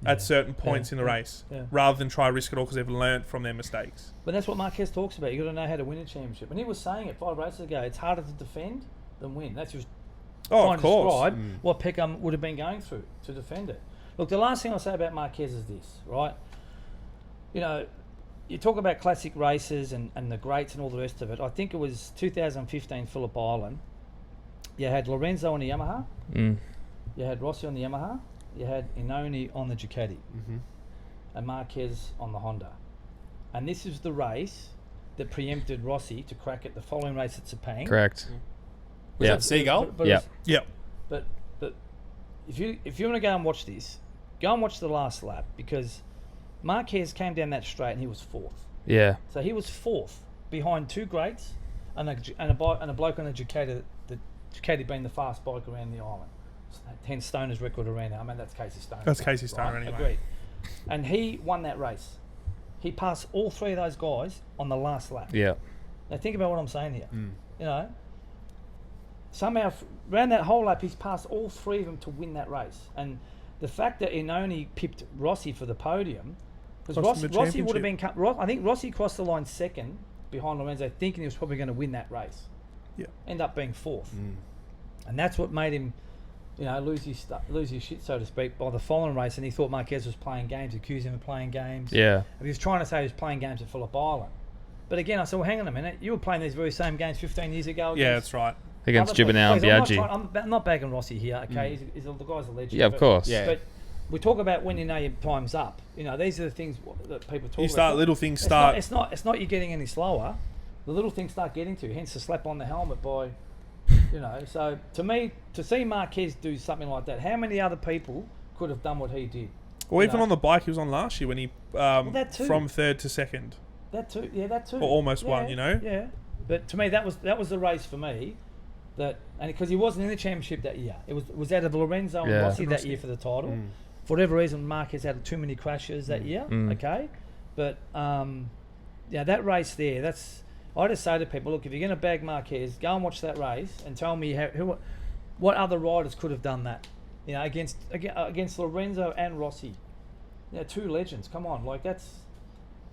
at certain points in the race, rather than try to risk it all because they've learnt from their mistakes. But that's what Marquez talks about. You've got to know how to win a championship. And he was saying it 5 races ago, it's harder to defend than win. That's just trying to describe what Peckham would have been going through to defend it. Look, the last thing I'll say about Marquez is this, right? You know, you talk about classic races and the greats and all the rest of it. I think it was 2015 Phillip Island. You had Lorenzo on the Yamaha. You had Rossi on the Yamaha. You had Inoni on the Ducati. And Marquez on the Honda. And this is the race that preempted Rossi to crack it the following race at Sepang. Correct. Was that Seagull? Yeah. But if you want to go and watch this, go and watch the last lap, because Marquez came down that straight and he was fourth. Yeah. So he was fourth behind two greats and a bloke on the Ducati. The Ducati being the fast bike around the island. Hence Stoner's record around there. I mean, that's Casey Stoner. That's Casey Stoner anyway. Agreed. And he won that race. He passed all three of those guys on the last lap. Yeah. Now think about what I'm saying here. You know, somehow around that whole lap, he's passed all three of them to win that race. And the fact that Inoni pipped Rossi for the podium, because Rossi would have been. I think Rossi crossed the line second behind Lorenzo, thinking he was probably going to win that race. Yeah. End up being fourth, and that's what made him, you know, lose his shit, so to speak, by the following race. And he thought Marquez was playing games, accused him of playing games. Yeah. And he was trying to say he was playing games at Phillip Island. But again, I said, well, hang on a minute. You were playing these very same games 15 years ago. Yeah, that's right. Against Gibernau and Biaggi. I'm not bagging Rossi here, okay? The guy's a legend. Yeah, of course. Yeah. But we talk about when you know your time's up. You know, these are the things that people talk about. You start, little things start. It's not you getting any slower. The little things start getting to you, hence the slap on the helmet by, you know. So to me, to see Marquez do something like that, how many other people could have done what he did? Or even on the bike he was on last year when he from third to second. That too, yeah, that too. Or almost won, you know. Yeah, but to me that was the race for me, and because he wasn't in the championship that year, it was out of Lorenzo and Rossi that year for the title. For whatever reason, Marquez had too many crashes that year. Okay, but yeah, that race there, that's. I just say to people, look, if you're going to bag Marquez, go and watch that race and tell me what other riders could have done that, you know, against Lorenzo and Rossi. You know, two legends. Come on, like that's,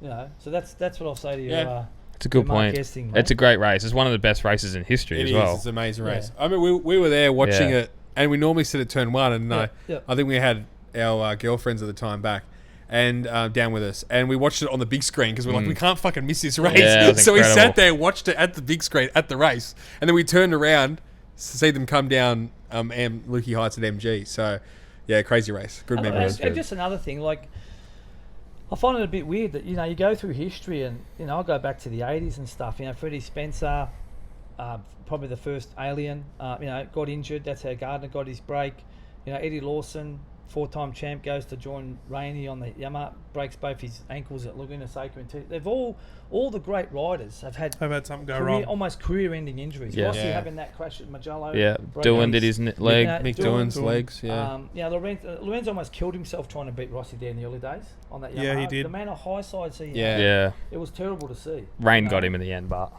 you know. So that's what I'll say to you. Yeah. It's a good point. Thing, it's a great race. It's one of the best races in history as well. It's an amazing race. I mean, we were there watching it, and we normally sit at turn one, and I think we had our girlfriends at the time back. And down with us, and we watched it on the big screen because we're like, we can't fucking miss this race. Yeah, so we sat there, watched it at the big screen at the race, and then we turned around to see them come down Lukey Heights at MG. So yeah, crazy race, good memories. And just another thing, like I find it a bit weird that, you know, you go through history, and you know, I go back to the 80s and stuff. You know, Freddie Spencer, probably the first alien, you know, got injured. That's how Gardner got his break. You know, Eddie Lawson, 4-time champ, goes to join Rainey on the Yamaha, breaks both his ankles at Laguna Seca. They've all the great riders have had something go wrong, almost career-ending injuries. Rossi having that crash at Magello. Yeah, Doohan did his leg. Mick Doohan's legs. Yeah. Yeah, Lorenzo almost killed himself trying to beat Rossi there in the early days on that Yamaha. Yeah, he did. The man of high sides he Yeah. It was terrible to see. Rain got him in the end, but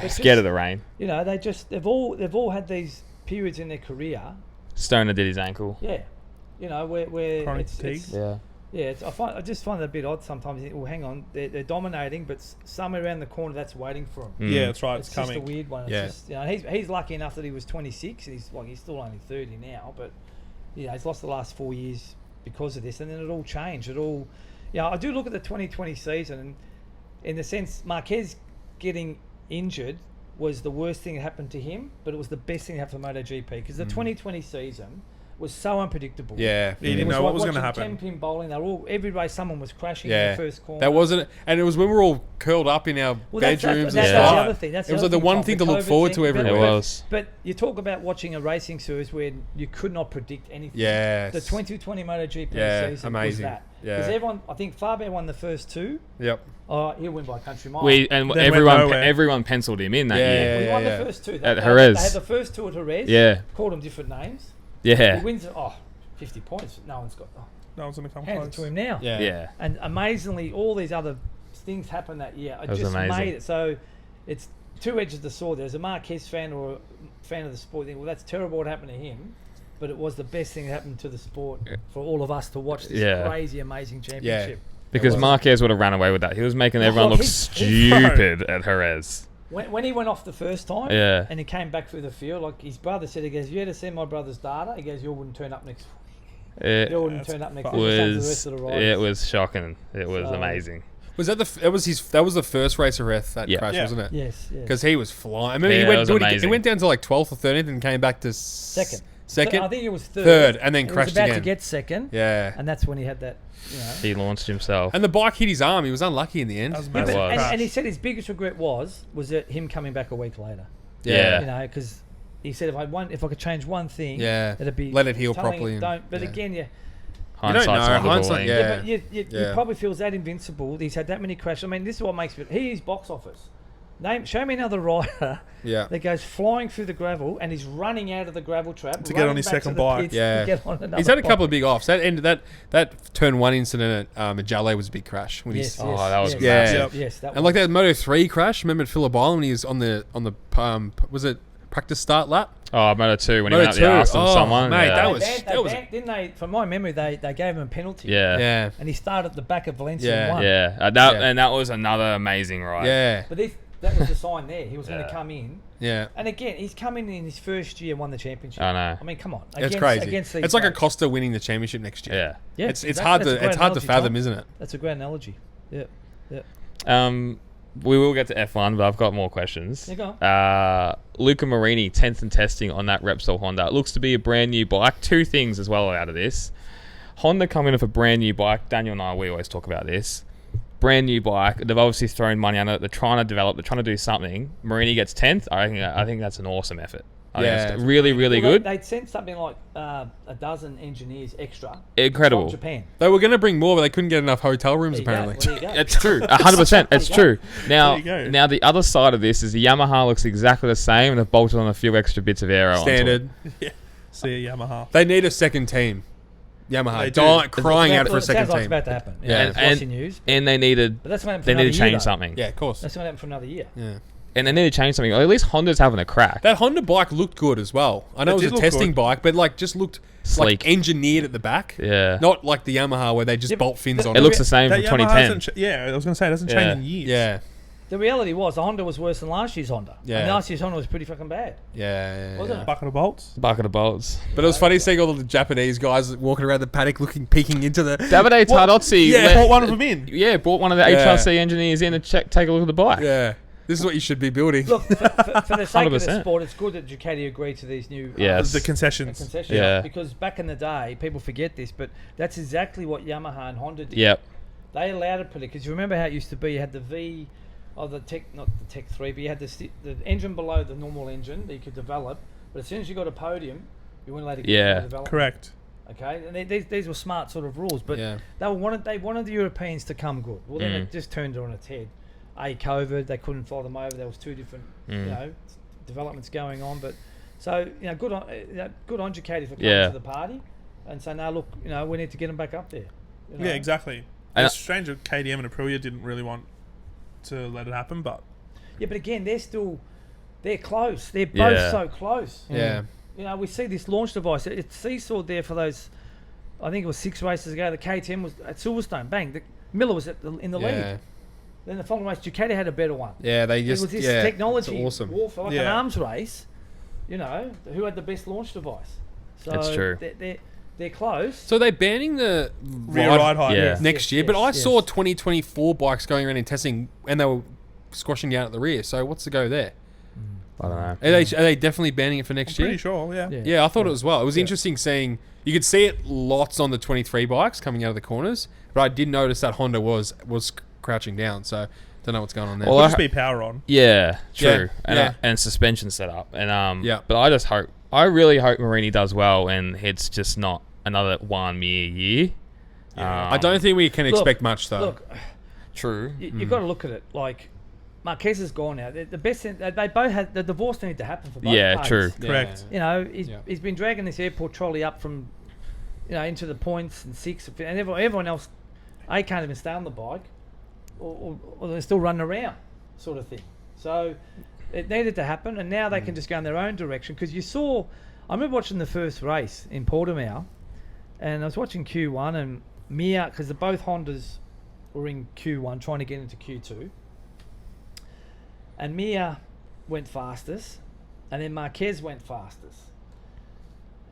scared of the rain. You know, they've all had these periods in their career. Stoner did his ankle. Yeah, you know where chronic it's fatigue. I just find it a bit odd sometimes. You think, well, hang on, they're dominating, but somewhere around the corner that's waiting for them. Yeah, that's right. It's coming. just a weird one. It's just, you know, he's lucky enough that he was 26. He's still only 30 now, but you know, he's lost the last 4 years because of this, and then it all changed. I do look at the 2020 season, and in the sense Marquez getting injured was the worst thing that happened to him, but it was the best thing that happened for MotoGP, because the 2020 season was so unpredictable. Yeah, you didn't know what was going to happen. 10-pin bowling, every race someone was crashing in the first corner. That wasn't, and it was when we were all curled up in our bedrooms. That's the other thing. It was like the one thing to look forward to every week. It was. But you talk about watching a racing series where you could not predict anything. Yes. The 2020 MotoGP season amazing. was that. Yeah. Because everyone, I think Faber won the first two. Yep. He'll win by a country mile. Everyone penciled him in that year. He won the first two. At Jerez. They had the first two at Jerez. Yeah. Called them different names. Yeah. He wins 50 points. No one's got. No one's going to come hand close. it to him now. Yeah. And amazingly, all these other things happened that year. It just amazing. made it so. It's two edges of the sword. There's a Marquez fan or a fan of the sport. You think, well, that's terrible what happened to him, but it was the best thing that happened to the sport for all of us to watch this crazy, amazing championship. Because Marquez would have run away with that. He was making everyone look stupid at Jerez. When he went off the first time, and he came back through the field, like his brother said, he goes, "You had to see my brother's data." He goes, "You wouldn't turn up next week." It Jordan turned up next to the rest of the riders. It was shocking. It was amazing. Was that that was the first race of Reth that crash, wasn't it? Yes. Because he was flying. I remember he went down to like 12th or 13th and came back to second. Second? I think it was third. And then crashed again. He was about to get second. Yeah. And that's when he had that, He launched himself. And the bike hit his arm. He was unlucky in the end. And he said his biggest regret was that him coming back a week later. Yeah. Because he said if I could change one thing, it'd be let it heal properly. Again, hindsight's hindsight, but you probably feels that invincible. He's had that many crashes. I mean, this is what makes me. He is box office. Show me another rider that goes flying through the gravel and he's running out of the gravel trap to get on his second bike. He's had a couple of big offs. That turn 1 incident at Majalle was a big crash. When that was massive. And like that Moto3 crash. Remember at Phillip Island when he was on the was it practice start lap? Oh, Moto2 when he went up the arse on someone. Mate, that was didn't they? From my memory, they gave him a penalty. Yeah. And he started at the back of Valencia and won. And that was another amazing ride. Yeah. But that was the sign there. He was going to come in. Yeah. And again, he's come in his first year and won the championship. I know. I mean, come on. It's crazy. It's like Acosta winning the championship next year. Yeah. It's hard to fathom, isn't it? That's a great analogy. Yeah. We will get to F1, but I've got more questions. Yeah, go on. Luca Marini, 10th in testing on that Repsol Honda. It looks to be a brand new bike. 2 things as well out of this. Honda coming with a brand new bike. Daniel and I, we always talk about this. Brand new bike. They've obviously thrown money on it. They're trying to develop. They're trying to do something. Marini gets 10th. I think that's an awesome effort. I think it's really, really good. They'd sent something like a dozen engineers extra. Incredible. From Japan. They were going to bring more, but they couldn't get enough hotel rooms, apparently. It's true. 100%. It's true. Now the other side of this is the Yamaha looks exactly the same and they've bolted on a few extra bits of aero. Standard. Yeah. See a Yamaha. They need a second team. Yamaha crying out for a second team. Sounds like it's about to happen. And they needed to change something. Yeah, of course. That's going to happen for another year. Yeah. And they need to change something. Or at least Honda's having a crack. That Honda bike looked good as well. I know it was a testing bike, but like just looked sleek, engineered at the back. Yeah. Not like the Yamaha where they just bolt fins on it. It looks the same from 2010. I was going to say it doesn't change in years. Yeah. The reality was the Honda was worse than last year's Honda. Yeah. And last year's Honda was pretty fucking bad. Yeah. Wasn't it? Bucket of bolts. But it was funny seeing all the Japanese guys walking around the paddock peeking into the... Davide Tardozzi brought one of them in. Yeah, brought one of the HRC engineers in to take a look at the bike. Yeah. This is what you should be building. Look, for the sake of the sport, it's good that Ducati agreed to these new... the concessions. Yeah. Because back in the day, people forget this, but that's exactly what Yamaha and Honda did. Yep. They allowed it, because you remember how it used to be, you had the V... not the Tech 3, but you had the engine below the normal engine that you could develop. But as soon as you got a podium, you weren't allowed to get develop. Correct. Okay, and these were smart sort of rules, but they wanted the Europeans to come good. Well, then it just turned it on its head. COVID, they couldn't fly them over. There was 2 different, developments going on. But so good on Ducati for coming to the party and saying, "No, look, we need to get them back up there." Yeah, exactly. It's strange that KTM and Aprilia didn't really want to let it happen, but but again, they're close. They're both so close. Yeah. We see this launch device. It's seesawed there for those. I think it was 6 races ago. The KTM was at Silverstone. Bang. Miller was in the lead. Then the following race, Ducati had a better one. Yeah, they just... It was this technology awesome. war for an arms race. Who had the best launch device. So it's true. They're close. So they're banning the rear ride height next year, but I saw 2024 bikes going around in testing and they were squashing down at the rear. So what's the go there? I don't know. Are they definitely banning it for next year? Pretty sure, yeah. Yeah, I thought it as well. It was interesting seeing... You could see it lots on the 23 bikes coming out of the corners, but I did notice that Honda was crouching down, so don't know what's going on there. Well, it'll just be power on. Yeah, true. And suspension setup. And but I really hope Marini does well and it's just not another 1 year. I don't think we can expect much though. Look, true. You've got to look at it like Marquez is gone now. The best thing, they both had the divorce needed to happen for both parties. True. Correct. He's been dragging this airport trolley up from into the points and 6, and everyone else can't even stay on the bike. Or they're still running around, sort of thing. So it needed to happen, and now they can just go in their own direction. Because I remember watching the first race in Portimao, and I was watching Q1, and Mir, because both Hondas were in Q1 trying to get into Q2, and Mir went fastest, and then Marquez went fastest.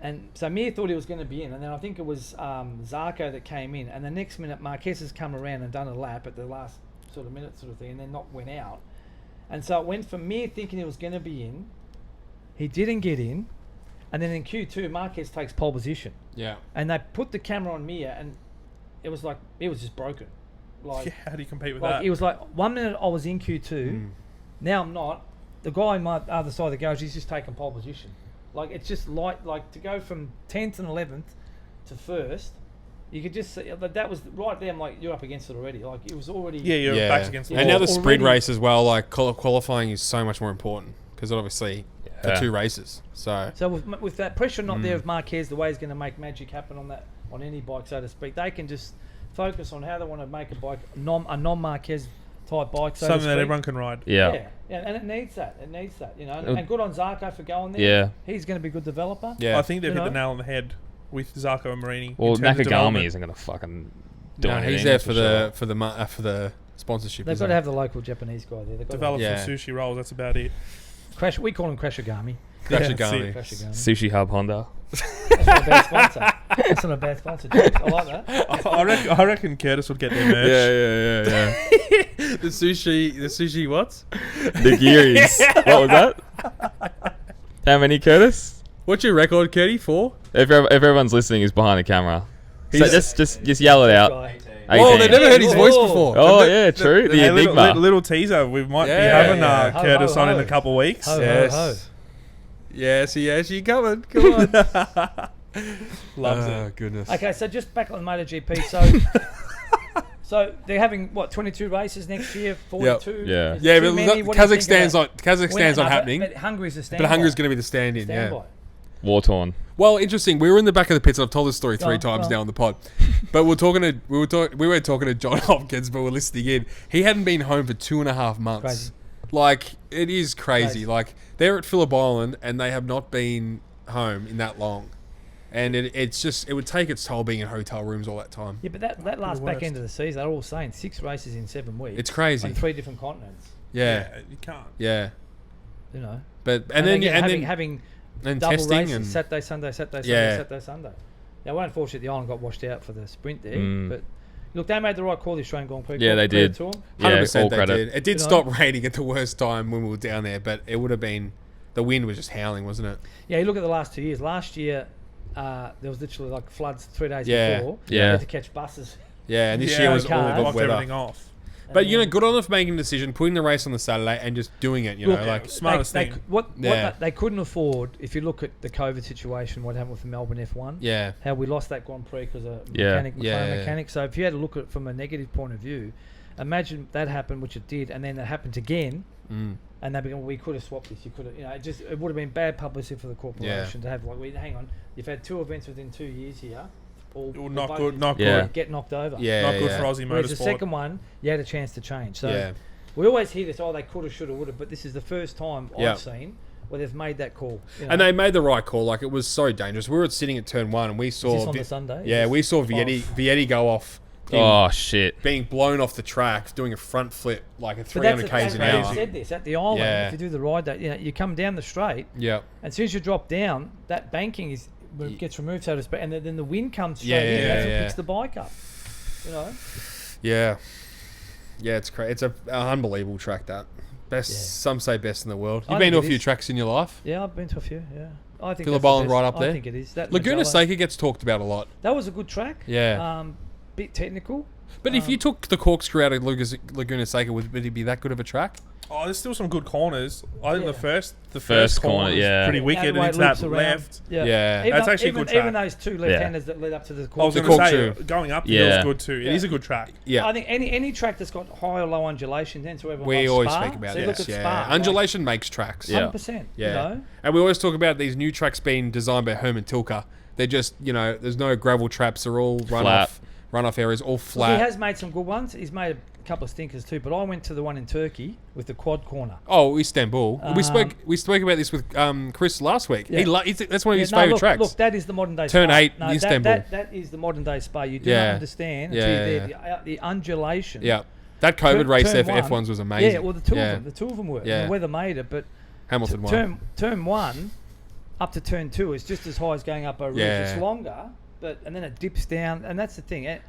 And so Mir thought he was going to be in, and then I think it was Zarco that came in, and the next minute Marquez has come around and done a lap at the last sort of minute sort of thing, and then not went out. And so it went from Mir thinking he was going to be in, he didn't get in, and then in Q2 Marquez takes pole position. Yeah. And they put the camera on Mir, and it was like, it was just broken. Like, how do you compete with like that? It was like 1 minute I was in Q2, now I'm not. The guy on my other side of the garage, he's just taking pole position. Like, it's just like to go from 10th and 11th to 1st, you could just see that was right there. I'm like, you're up against it already. Like, it was already. Yeah, you're backs against the wall. And now the sprint race as well, like qualifying is so much more important because obviously the 2 races. So with that pressure not there of Marquez, the way he's going to make magic happen on any bike, so to speak, they can just focus on how they want to make a bike, a non-Marquez type bike, so something that everyone can ride. Yeah, and it needs that. You know, and good on Zarco for going there. Yeah, he's going to be a good developer. Yeah, I think they've hit the nail on the head with Zarco and Marini. Well, Nakagami isn't going to fucking do anything. He's there for the sponsorship. They've got to have the local Japanese guy there. Develop some sushi rolls. That's about it. We call him Crashagami. Crashagami. Sushi Hub Honda. That's not a bad sponsor. That's not a bad sponsor, James. I like that. I reckon Curtis would get their merch. Yeah. the sushi what? Nigiris. What was that? How many, Curtis? What's your record, Curdy, for? If everyone's listening, is behind the camera. So just yell it out. 18. Whoa, they've never heard his voice before. Oh, yeah, true. The Enigma. Little teaser. We might be having Curtis on in a couple of weeks. Yes, you coming. Come on. Loves it. Goodness. Okay, so just back on MotoGP. So they're having 22 races next year, 42. Yeah. Yeah, but Kazakhstan's not happening. But Hungary's a standby. But Hungary's going to be the stand-in. Yeah. War torn. Well, interesting. We were in the back of the pits, and I've told this story 3 times now on the pod. But we weren't talking to John Hopkins, but we're listening in. He hadn't been home for 2.5 months. Crazy. Like, it is crazy. Like, they're at Phillip Island, and they have not been home in that long. And it would take its toll being in hotel rooms all that time. Yeah, but that last back end of the season, they're all saying 6 races in 7 weeks. It's crazy. On 3 different continents. Yeah. You can't. Yeah. You know. But having and double testing races, and Saturday, Sunday. Now, unfortunately, the island got washed out for the sprint there. But look, they made the right call, the Australian Grand Prix. Yeah, they did. 100% they did. It did stop raining at the worst time when we were down there, but it would have been... The wind was just howling, wasn't it? Yeah, you look at the last 2 years. Last year, there was literally like floods 3 days before. Yeah. You had to catch buses. Yeah, and this year was all good weather. Everything off. But, good on them for making a decision, putting the race on the Saturday and just doing it, smartest thing. They couldn't afford, if you look at the COVID situation, what happened with the Melbourne F1. Yeah. How we lost that Grand Prix because of mechanic. So if you had to look at it from a negative point of view, imagine that happened, which it did, and then it happened again. And we could have swapped this. You could have, it would have been bad publicity for the corporation to have hang on, you've had 2 events within 2 years here. Not good. Get knocked over. Not good for Aussie motorsport. Whereas the second one, you had a chance to change. So we always hear this, they could have, should have, would have, but this is the first time I've seen where they've made that call. And they made the right call. Like, it was so dangerous. We were sitting at turn 1 and we saw... Was this on the Sunday? Yeah, we saw Vietti go off. Oh, shit. Being blown off the track, doing a front flip like at 300 k's an hour. They said this at the island. If you do the ride, you come down the straight. Yeah. And as soon as you drop down, that banking gets removed, so to speak, and then the wind comes straight in. That's what picks the bike up. Yeah. Yeah, it's crazy. It's an unbelievable track, that. Best. Some say best in the world. You've been to a few tracks in your life? Yeah, I've been to a few, yeah. I think Phillip Island right up there? I think it is. Laguna Seca gets talked about a lot. That was a good track. Yeah. Bit technical. But if you took the corkscrew out of Laguna Seca, would it be that good of a track? Oh, there's still some good corners. I think the first corner is pretty wicked, and it's that left. Yeah. That's actually a good track. Even those 2 left-handers that led up to the corkscrew. I was going to say, going up the hill is good too. It is a good track. Yeah. I think any track that's got high or low undulation tends to everyone We likes always Spa. speak about so this. Undulation makes tracks. 100%. Yeah. And we always talk about these new tracks being designed by Herman Tilke. They're just, there's no gravel traps. They're all runoff areas, all flat. Well, he has made some good ones. He's made a couple of stinkers too. But I went to the one in Turkey with the quad corner. Oh, Istanbul. We spoke about this with Chris last week. Yeah. That's one of his favourite tracks. Look, that is the modern day Turn Spa. 8, Istanbul. That is the modern day Spa. You do not understand until you're there. The undulation. Yeah. That COVID race there for F1s was amazing. Yeah, well, the two of them were. Yeah. And the weather made it, but Hamilton won. Turn 1, up to turn 2 is just as high as going up a ridge. It's longer, and then it dips down, and that's the thing. And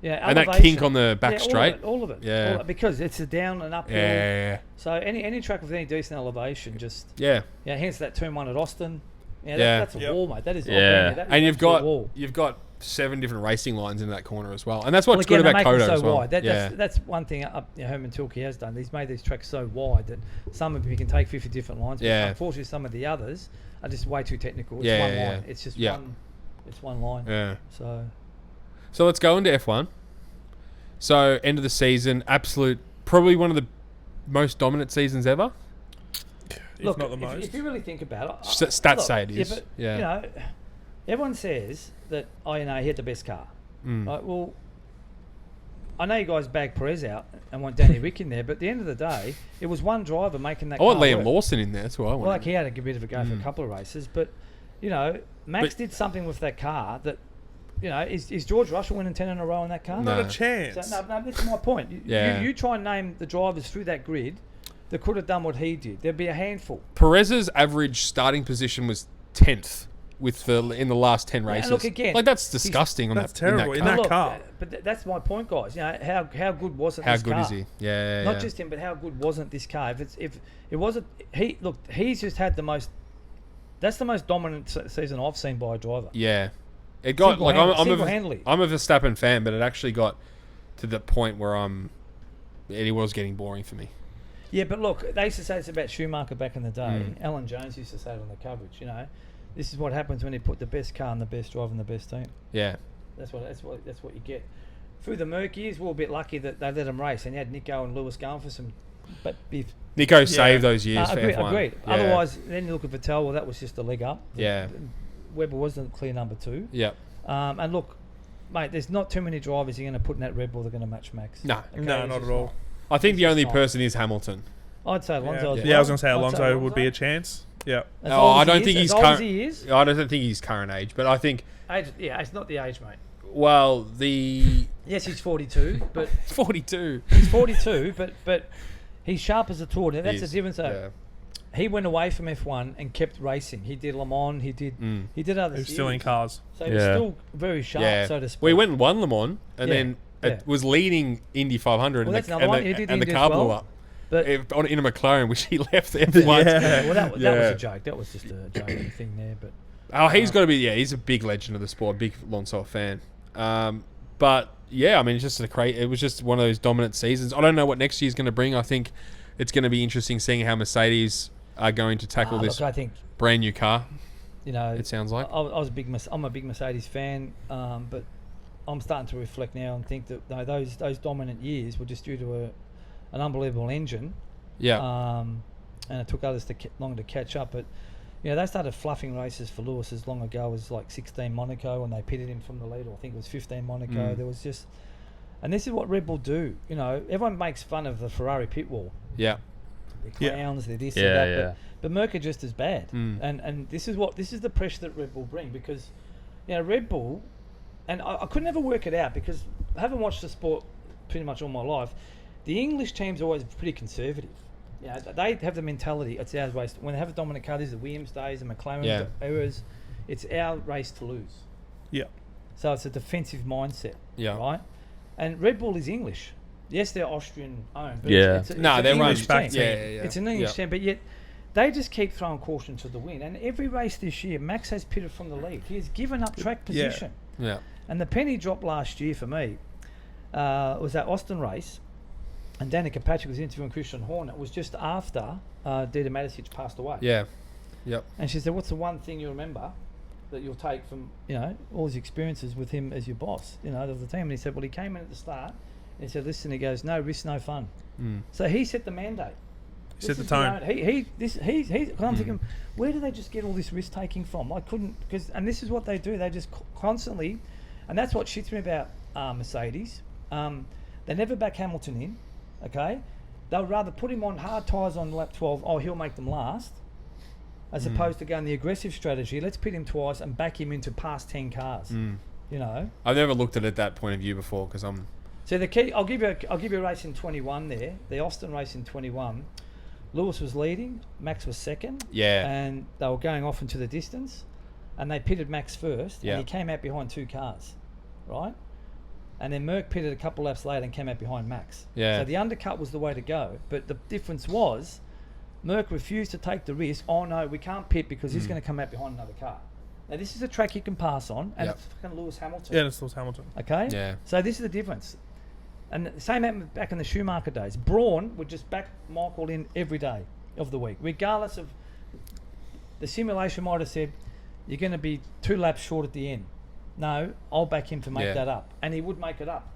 that kink on the back straight. All of it. Because it's a down and uphill. Yeah. So any track with any decent elevation, just hence that turn 1 at Austin. That's a wall, mate. That is and you've got 7 different racing lines in that corner as well, and that's what's good about Kodo as well. Wide. That's one thing Herman Tilke has done. He's made these tracks so wide that some of you can take 50 different lines. But unfortunately, some of the others are just way too technical. It's one line. It's just one. It's one line. Yeah. So let's go into F1. So end of the season, probably one of the most dominant seasons ever. Look, not the most. If you really think about it, stats say it is. Everyone says that he had the best car. Right? Well, I know you guys bag Perez out and want Danny Rick in there, but at the end of the day, it was one driver making that car. I want Liam Lawson in there as well. He had a bit of a go for a couple of races, but Max did something with that car that. Is George Russell winning 10 in a row in that car? Not a chance. So, no, this is my point. You try and name the drivers through that grid that could have done what he did. There'd be a handful. Perez's average starting position was 10th in the last 10 races. Look again, that's disgusting. That's terrible in that car. But that's my point, guys. How good wasn't this car? How good is he? Yeah. Not just him, but how good wasn't this car? If it wasn't, he's just had the most. That's the most dominant season I've seen by a driver. Yeah. It got I'm a Verstappen fan, but it actually got to the point where it was getting boring for me. Yeah, but look, they used to say it's about Schumacher back in the day. Alan Jones used to say it on the coverage. This is what happens when you put the best car and the best driver and the best team. Yeah, that's what you get. Through the Merc years, we were a bit lucky that they let them race, and you had Nico and Lewis going for some. But Nico saved those years for F1. Agreed. Yeah. Otherwise, then you look at Vettel. Well, that was just a leg up. Yeah. Webber was the clear number 2. Yeah. And look, mate, there's not too many drivers you're going to put in that Red Bull that are going to match Max. No, not at all. I think the only person is Hamilton. I'd say Alonso. Yeah, I was going to say Alonso would be a chance. Yeah. I don't think he's current. I don't think he's current age, but I think. It's not the age, mate. Well, yes, he's 42, but 42. He's 42, but he's sharp as a tool. That's the difference. He went away from F1 and kept racing. He did Le Mans. He did other. He was still in cars, so he was still very sharp, so to speak. Well, he went and won Le Mans, and then it was leading Indy 500, and the car blew up. But in a McLaren, which he left F1. Well, that was a joke. That was just a joking thing there. But he's got to be. He's a big legend of the sport, big Alonso fan. But it's just it was just one of those dominant seasons. I don't know what next year's going to bring. I think it's going to be interesting seeing how Mercedes are going to tackle this brand new car. It sounds like I'm a big Mercedes fan, but I'm starting to reflect now and think that those dominant years were just due to an unbelievable engine. Yeah. And it took others long to catch up, but they started fluffing races for Lewis as long ago as like 16 Monaco, and they pitted him from the lead, or I think it was 15 Monaco. There was just, and this is what Red Bull do. Everyone makes fun of the Ferrari pit wall. Yeah. They're clowns, they're this, they're that. But Merc are just as bad. And this is the pressure that Red Bull bring, because Red Bull, and I could never work it out because I haven't watched the sport pretty much all my life. The English team's always pretty conservative. They have the mentality, it's our race. When they have a dominant car, this is the Williams days, the McLaren eras, it's our race to lose. Yeah. So it's a defensive mindset. Yeah. Right? And Red Bull is English. Yes, they're Austrian owned, but they're English back. Yeah. It's an English team, but yet they just keep throwing caution to the wind. And every race this year, Max has pitted from the lead. He has given up track position. Yeah. And the penny drop last year for me was that Austin race, and Danica Patrick was interviewing Christian Horner. It was just after Dieter Mateschitz passed away. Yeah. Yep. And she said, "What's the one thing you remember that you'll take from all his experiences with him as your boss, of the team?" And he said, "Well, he came in at the start." He said, "Listen," he goes, "no risk, no fun." So he set the mandate. He set the tone. I'm thinking, where do they just get all this risk taking from? I couldn't, and this is what they do. They just constantly, and that's what shits me about Mercedes. They never back Hamilton in. Okay, they'll rather put him on hard tyres on lap 12. Oh, he'll make them last, as opposed to going the aggressive strategy. Let's pit him twice and back him into past 10 cars. I've never looked at it that point of view before because I'm. So the key, I'll give you a race in 21 there. The Austin race in 21 Lewis was leading, Max was second. Yeah. And they were going off into the distance, and they pitted Max first, Yeah. and he came out behind 2 cars, right? And then Merck pitted a couple laps later and came out behind Max. Yeah. So the undercut was the way to go. But the difference was Merck refused to take the risk. Oh, no, we can't pit because he's going to come out behind another car. Now, this is a track you can pass on, and it's fucking Lewis Hamilton. Yeah, it's Lewis Hamilton. Okay? Yeah. So this is the difference. And the same happened back in the Schumacher days. Braun would just back Michael in every day of the week, regardless of... The simulation might have said, you're going to be 2 laps short at the end. No, I'll back him to make that up. And he would make it up.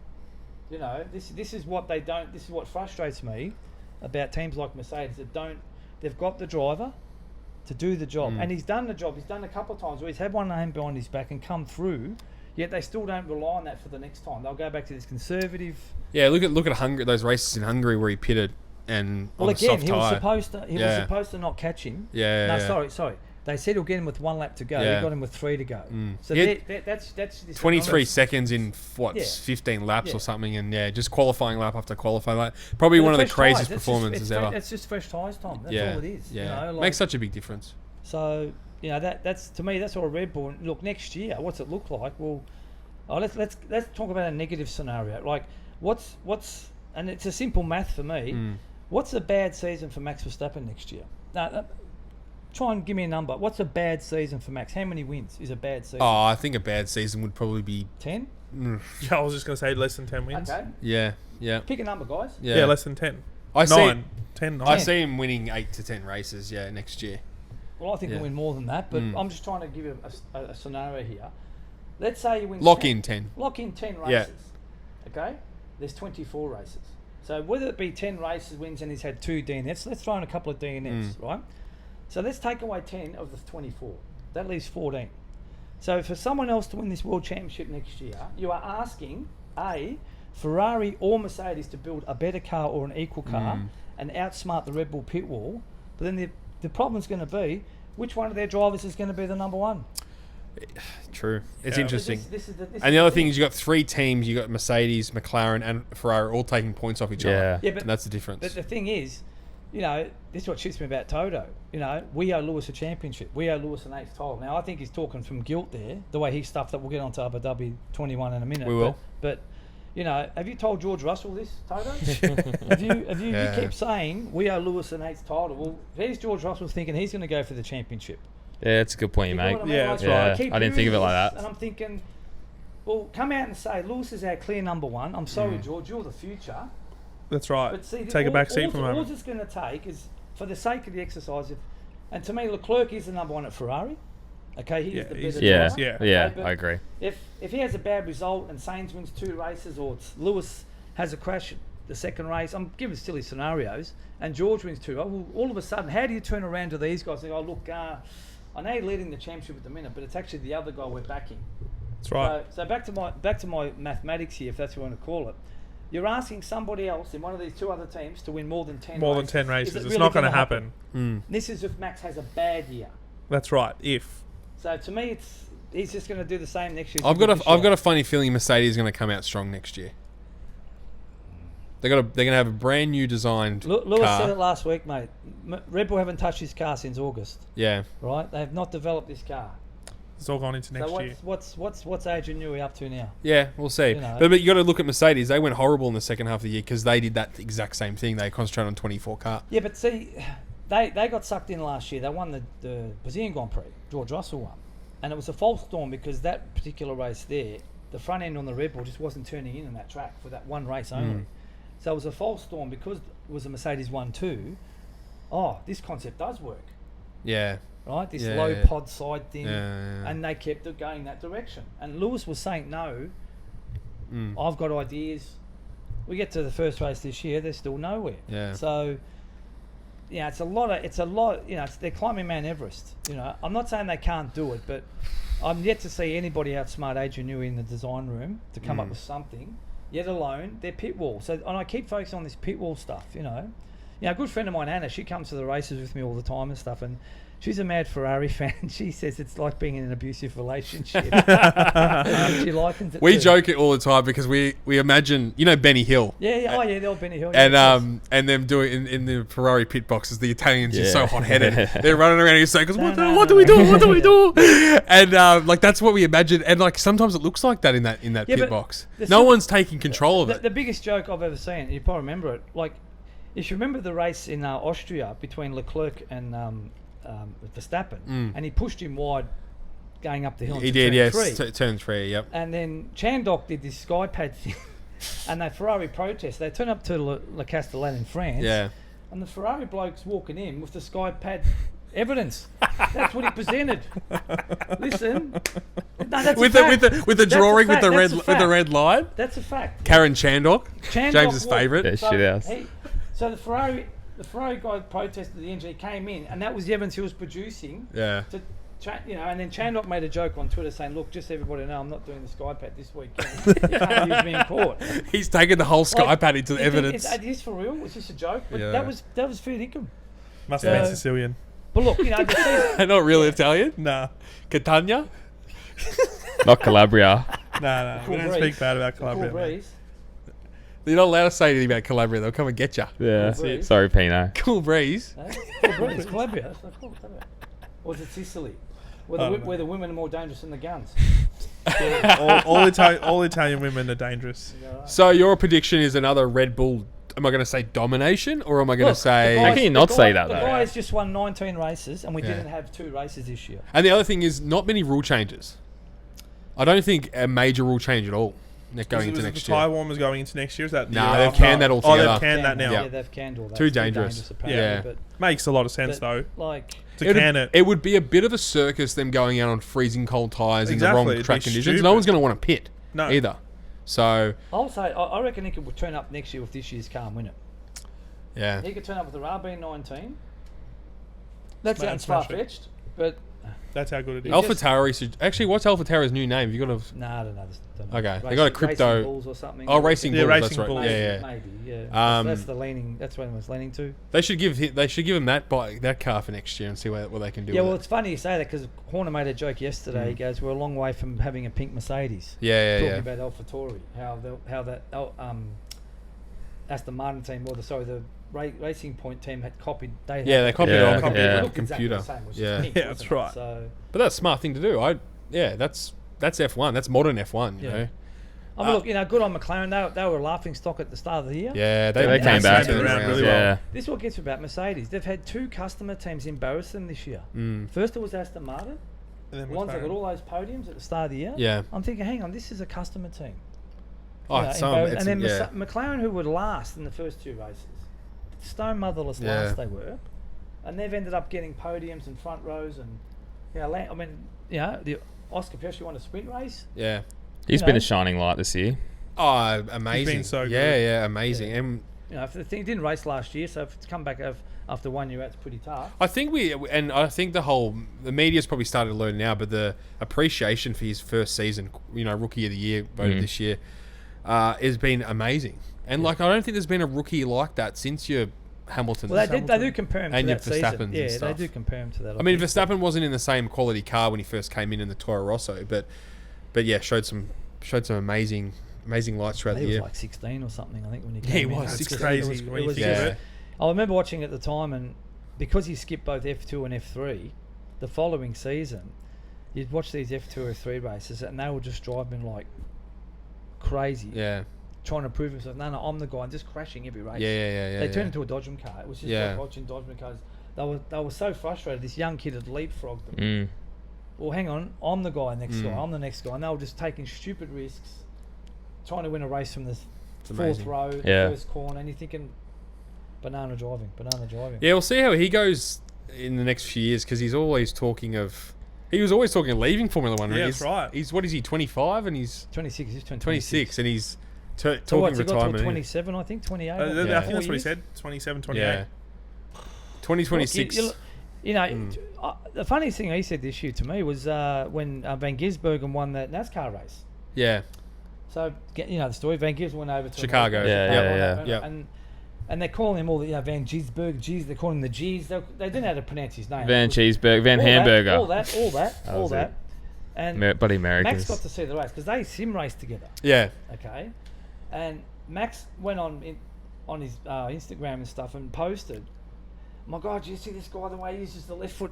You know, this is what they don't... This is what frustrates me about teams like Mercedes that don't... They've got the driver to do the job. And he's done the job. He's done a couple of times where he's had one hand behind his back and come through, yet they still don't rely on that for the next time. They'll go back to this conservative... Yeah, look at Hungary, those races in Hungary where he pitted and Well, on again, a soft he was tyre. supposed to not catch him. Sorry. They said he'll get him with 1 lap to go. Yeah. They got him with 3 to go. So that's 23 seconds in 15 laps or something, and just qualifying lap after qualifying lap. Probably one of the craziest performances ever. It's just fresh tyres, Tom. That's all it is. Yeah, you know, makes such a big difference. So that's to me, that's all Red Bull. Look, next year, what's it look like? Well, let's talk about a negative scenario. Like what's and it's a simple math for me. What's a bad season for Max Verstappen next year? Now, try and give me a number. What's a bad season for Max? How many wins is a bad season? Oh, I think a bad season would probably be 10. Yeah, I was just going to say less than 10 wins. Okay. Yeah. Pick a number, guys. Yeah, less than 10. I see him winning 8 to 10 races. Yeah, next year. Well, I think he'll win more than that, but I'm just trying to give you a scenario here. Let's say you win. Lock in 10 races. Yeah. Okay. There's 24 races. So whether it be 10 races wins and he's had 2 DNFs, let's throw in a couple of DNFs, right? So let's take away 10 of the 24. That leaves 14. So for someone else to win this World Championship next year, you are asking, A, Ferrari or Mercedes to build a better car or an equal car and outsmart the Red Bull pit wall. But then the problem's going to be, which one of their drivers is going to be the number one? True. It's interesting. This is and the other thing is you've got 3 teams. You've got Mercedes, McLaren and Ferrari all taking points off each other. Yeah, but and that's the difference. But the thing is, you know, this is what shits me about Toto. You know, we owe Lewis a championship. We owe Lewis an 8th title. Now, I think he's talking from guilt there, the way he stuffed up. We'll get on to Abu Dhabi 21 in a minute. We will. But you know, have you told George Russell this, Toto? You keep saying we owe Lewis an 8th title. Well, here's George Russell thinking he's going to go for the championship. Yeah, it's a good point, mate. I mean? Yeah, like, that's right. I didn't think of it like that. And I'm thinking, well, come out and say Lewis is our clear number one. I'm sorry, George, you're the future. That's right. But see, take a back seat for a moment. All it's going to take is, for the sake of the exercise, and to me, Leclerc is the number one at Ferrari. Okay, he's the better driver. Yeah, okay, I agree. If he has a bad result and Sainz wins 2 races, or Lewis has a crash the second race, I'm giving silly scenarios, and George wins 2, well, all of a sudden, how do you turn around to these guys and go, look, I know you're leading the championship at the minute, but it's actually the other guy we're backing. That's right. So back to my mathematics here, if that's what you want to call it. You're asking somebody else in one of these 2 other teams to win more than 10 races. More than 10 races. It's really not going to happen. This is if Max has a bad year. That's right. If. So to me, he's just going to do the same next year. I've got a funny feeling Mercedes is going to come out strong next year. They're going to have a brand new designed Lewis car. said it last week, mate. Red Bull haven't touched his car since August. Yeah. Right? They have not developed this car. It's all gone into next year. What's Adrian Newey up to now? Yeah, we'll see. You know. But you got to look at Mercedes. They went horrible in the second half of the year because they did that exact same thing. They concentrated on 24 car. Yeah, but see, they got sucked in last year. They won the Brazilian Grand Prix. George Russell won. And it was a false storm because that particular race there, the front end on the Red Bull just wasn't turning in on that track for that one race only. So it was a false storm because it was a Mercedes 1-2. Oh, this concept does work. Yeah. Right? This Yeah, low pod side thing. Yeah. And they kept it going that direction. And Lewis was saying, no, I've got ideas. We get to the first race this year, they're still nowhere. Yeah. So, yeah, it's a lot, you know, they're climbing Mount Everest. You know, I'm not saying they can't do it, but I'm yet to see anybody outsmart Adrian Newey in the design room to come up with something, yet alone their pit wall. So, and I keep focusing on this pit wall stuff, you know. a good friend of mine, Anna, she comes to the races with me all the time and stuff, and she's a mad Ferrari fan. She says it's like being in an abusive relationship. She likens it. We joke it all the time because we imagine, Benny Hill. Yeah. Oh, yeah, the old Benny Hill. And them doing in the Ferrari pit boxes, the Italians are so hot-headed. They're running around in circles. What do we do? What do we do? And that's what we imagine. And sometimes it looks like that in that pit box. No one's taking control of it. The biggest joke I've ever seen, you probably remember it. If you remember the race in Austria between Leclerc and Verstappen, and he pushed him wide going up the hill. He did, yes. Turn 3, yep. And then Chandok did this sky pad thing, and they Ferrari protest. They turn up to Le Castellane in France, and the Ferrari bloke's walking in with the sky pad evidence. That's what he presented. Listen, no, that's with the drawing with the red line. That's a fact. Karen Chandok, James's favourite. Yeah, shit house. So the Ferrari guy protested the engine. He came in, and that was the evidence he was producing. Yeah. And then Chandok made a joke on Twitter saying, "Look, just so everybody know, I'm not doing the Skypad this week. You can't use me in court." He's taken the whole Skypad into evidence. It is for real. It's just a joke, but that was fair dinkum. Must have been Sicilian. But look, not really Italian. Nah. Catania. Not Calabria. No. We don't speak bad about Calabria. Cool breeze. You're not allowed to say anything about Calabria. They'll come and get you. Yeah. Sorry, Pino. Cool breeze. Cool breeze. Calabria. That's not cool. Or is it Sicily? Where the women are more dangerous than the guns. all Italian women are dangerous. So your prediction is another Red Bull. Am I going to say domination, or am I going to say? How can you not say that? The guys just won 19 races, and we didn't have 2 races this year. And the other thing is, not many rule changes. I don't think a major rule change at all. Going into next year. The tyre warmers going into next year? Is that? No, they've canned that altogether. Oh, they've canned that now. Yeah, they've canned all that. Too dangerous. But makes a lot of sense though. To can it. It would be a bit of a circus them going out on freezing cold tyres in the wrong track conditions. Stupid. No one's going to want to pit either. So I'll say I reckon he could turn up next year with this year's car and win it. Yeah. He could turn up with the RB19. That sounds far-fetched, but that's how good it is. AlphaTauri. Actually, what's AlphaTauri's new name? You got to. No, I don't know. Okay, they got a crypto. Racing Bulls or something. Oh, Racing Bulls. Racing that's right. Bulls. Yeah. Maybe. Yeah. That's the leaning. That's what I was leaning to. They should give him that car for next year and see what they can do. Yeah, with well, it's funny you say that because Horner made a joke yesterday. He goes, "We're a long way from having a pink Mercedes." Talking about AlphaTauri, how that Aston Martin team, the Racing Point team had copied. They copied it on the computer. Exactly pink, that's right. So, but that's a smart thing to do. That's F1. That's modern F1. You know. I mean, look, good on McLaren. They were a laughing stock at the start of the year. Yeah, they came back around really well. This is what gets about Mercedes. They've had 2 customer teams embarrass them this year. First it was Aston Martin. And then ones that got all those podiums at the start of the year. Yeah. I'm thinking, hang on, this is a customer team. And then McLaren, who were last in the first 2 races, stone motherless last they were, and they've ended up getting podiums and front rows, and the Oscar Piastri won a sprint race. Yeah, he's been a shining light this year. Oh, amazing! He's been so good. Yeah, amazing. Yeah. And if the thing didn't race last year, so if it's come back after 1 year, it's pretty tough. I think the media's probably started to learn now, but the appreciation for his first season, Rookie of the Year voted this year, has been amazing. And I don't think there's been a rookie like that since your Hamilton. Well, they do compare him to that season. Yeah, they do compare him to that. I mean, Verstappen wasn't in the same quality car when he first came in the Toro Rosso, but yeah, showed some amazing lights throughout the year. He was like 16 or something, I think, when he came in. He was. It's crazy when you think of it. I remember watching at the time, and because he skipped both F2 and F3, the following season, you'd watch these F2 or F3 races, and they would just drive him like crazy. Yeah. Trying to prove himself. No, I'm the guy. I'm just crashing every race. Yeah. They turned into a Dodgem car. It was just like watching Dodgem cars. They were so frustrated. This young kid had leapfrogged them. Well, hang on. I'm the guy next guy. I'm the next guy. And they were just taking stupid risks, trying to win a race from the fourth row, the first corner, and you're thinking, banana driving. Yeah, we'll see how he goes in the next few years, because he was always talking of leaving Formula One. Yeah, that's right. He's what is he, 25, and he's 26. He's 26, and he's talking retirement. retirement. Got 27, I think, 28. I think that's what he said. 27, 28. Yeah. 2026. Look, the funniest thing he said this year to me was when Van Gisbergen won that NASCAR race. Yeah. So the story. Van Gisbergen went over to Chicago. America, Yeah. and And they're calling him all the Van Gisberg, they call him the G's. They didn't know how to pronounce his name. Van Cheeseburg, Van Hamburger. All that. And Buddy Americans. Max got to see the race because they sim raced together. Yeah. Okay. And Max went on his Instagram and stuff and posted, my God, do you see this guy, the way he uses the left foot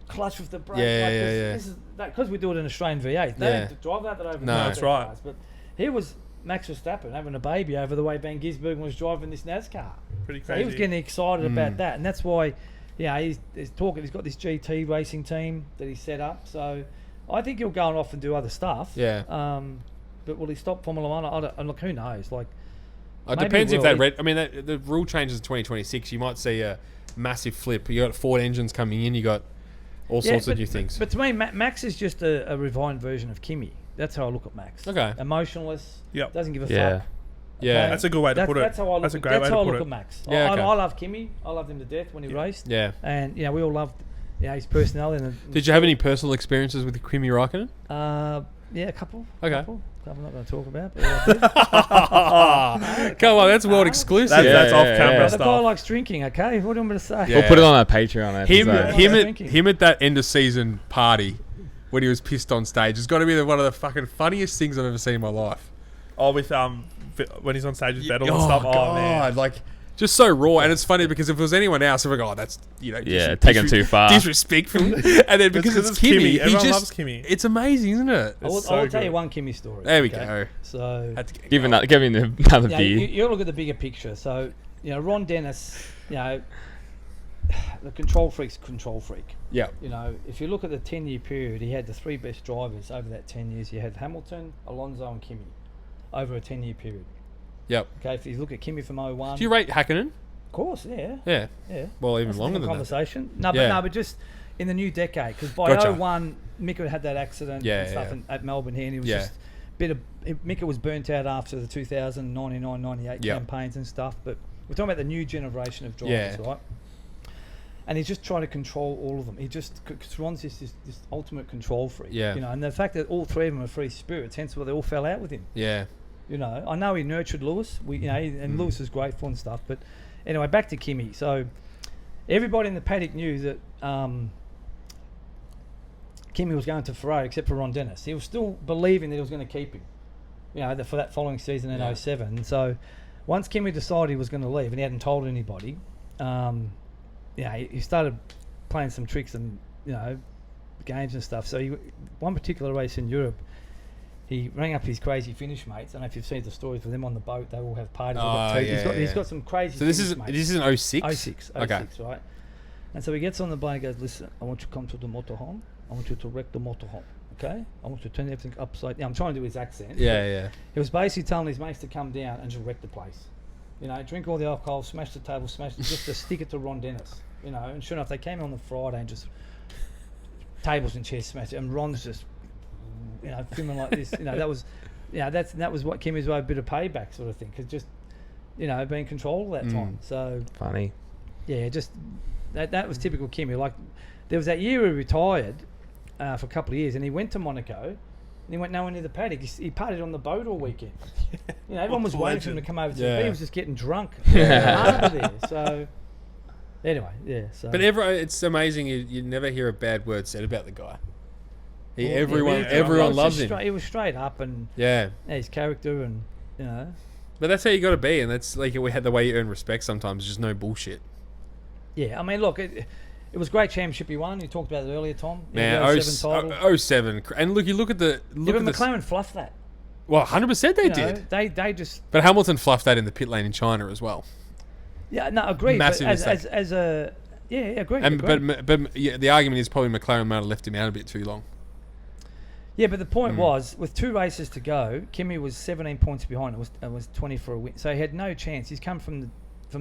clutch with the brake? This is that because we do it in Australian V8. They don't drive that over. No, that's right. Cars, but here was Max Verstappen having a baby over the way Van Gisbergen was driving this NASCAR. Pretty crazy. So he was getting excited about that, and that's why, he's talking. He's got this GT racing team that he set up. So I think he'll go off and do other stuff. Yeah. But will he stop Formula One? And look, who knows? Like, it depends if the rule changes in 2026. You might see a massive flip. You got Ford engines coming in. You got all sorts of new things. But to me, Max is just a refined version of Kimi. That's how I look at Max. Okay. Emotionless. Yep. Doesn't give a fuck. Yeah. Okay? That's a good way to put it. That's how I look. That's a great way to put it. At Max. Yeah, I love Kimi. I loved him to death when he raced. Yeah. And we all loved his personality. Did you have any personal experiences with Kimi Räikkönen? A couple. Okay. I'm not going to talk about, but I did. Come on, that's world exclusive. That's off camera stuff. The guy likes drinking. Okay, what do you want me to say? We'll put it on our Patreon. Him at that end of season party when he was pissed on stage has got to be one of the fucking funniest things I've ever seen in my life. Oh, with when he's on stage with Vettel and stuff. God, oh man, like. Just so raw, and it's funny because if it was anyone else, I'm like, that's taken too far, disrespectful. And then because it's Kimi, everyone loves Kimi. It's amazing, isn't it? I'll tell you one Kimi story. There we go. So give me another beer. You look at the bigger picture. So Ron Dennis, the control freak. Yeah. If you look at the 10-year period, he had the three best drivers over that 10 years. You had Hamilton, Alonso, and Kimi over a 10-year period. Yep. Okay, if you look at Kimi from 01. Do you rate Häkkinen? Of course, yeah. Yeah. Well, even that's longer than conversation. that. But just in the new decade, because by 01, Mika had that accident and stuff at Melbourne here, and he was just Mika was burnt out after the 2099-98 campaigns and stuff. But we're talking about the new generation of drivers, right? And he's just trying to control all of them. Cause Ron's this ultimate control freak. Yeah. And the fact that all three of them are free spirits, hence why they all fell out with him. Yeah. I know he nurtured Lewis. And Lewis is grateful and stuff. But anyway, back to Kimi. So everybody in the paddock knew that Kimi was going to Ferrari, except for Ron Dennis. He was still believing that he was going to keep him. For that following season in 07. And so once Kimi decided he was going to leave, and he hadn't told anybody, he started playing some tricks and games and stuff. So one particular race in Europe, he rang up his crazy Finnish mates. I don't know if you've seen the stories with them on the boat. They all have parties. He's got some crazy. So this is an 06? 06, right? And so he gets on the boat and goes, "Listen, I want you to come to the motorhome. I want you to wreck the motorhome. Okay? I want you to turn everything upside down." I'm trying to do his accent. Yeah. He was basically telling his mates to come down and just wreck the place. Drink all the alcohol, smash the table, just to stick it to Ron Dennis. And sure enough, they came on the Friday and just tables and chairs smashed, and Ron's just. Filming like this, that was what Kimi's way, a bit of payback sort of thing, because just, being in control all that time. So funny. Yeah, just that was typical Kimi. Like there was that year he retired for a couple of years, and he went to Monaco, and he went nowhere near the paddock. He partied on the boat all weekend. Everyone was waiting for him to come over to the beach. He was just getting drunk over there. So anyway, So but it's amazing. You never hear a bad word said about the guy. Everyone loves him. He was straight up and his character and But that's how you got to be, and that's like we had the way you earn respect. Sometimes just no bullshit. Yeah, I mean, look, it was a great championship he won. You talked about it earlier, Tom. Man, 07, and look at the but McLaren fluffed that. Well, 100% they did. They just. But Hamilton fluffed that in the pit lane in China as well. Yeah, no, agreed. Massive as agreed. But the argument is probably McLaren might have left him out a bit too long. Yeah, but the point was, with 2 races to go, Kimi was 17 points behind. It was 20 for a win, so he had no chance. He's come from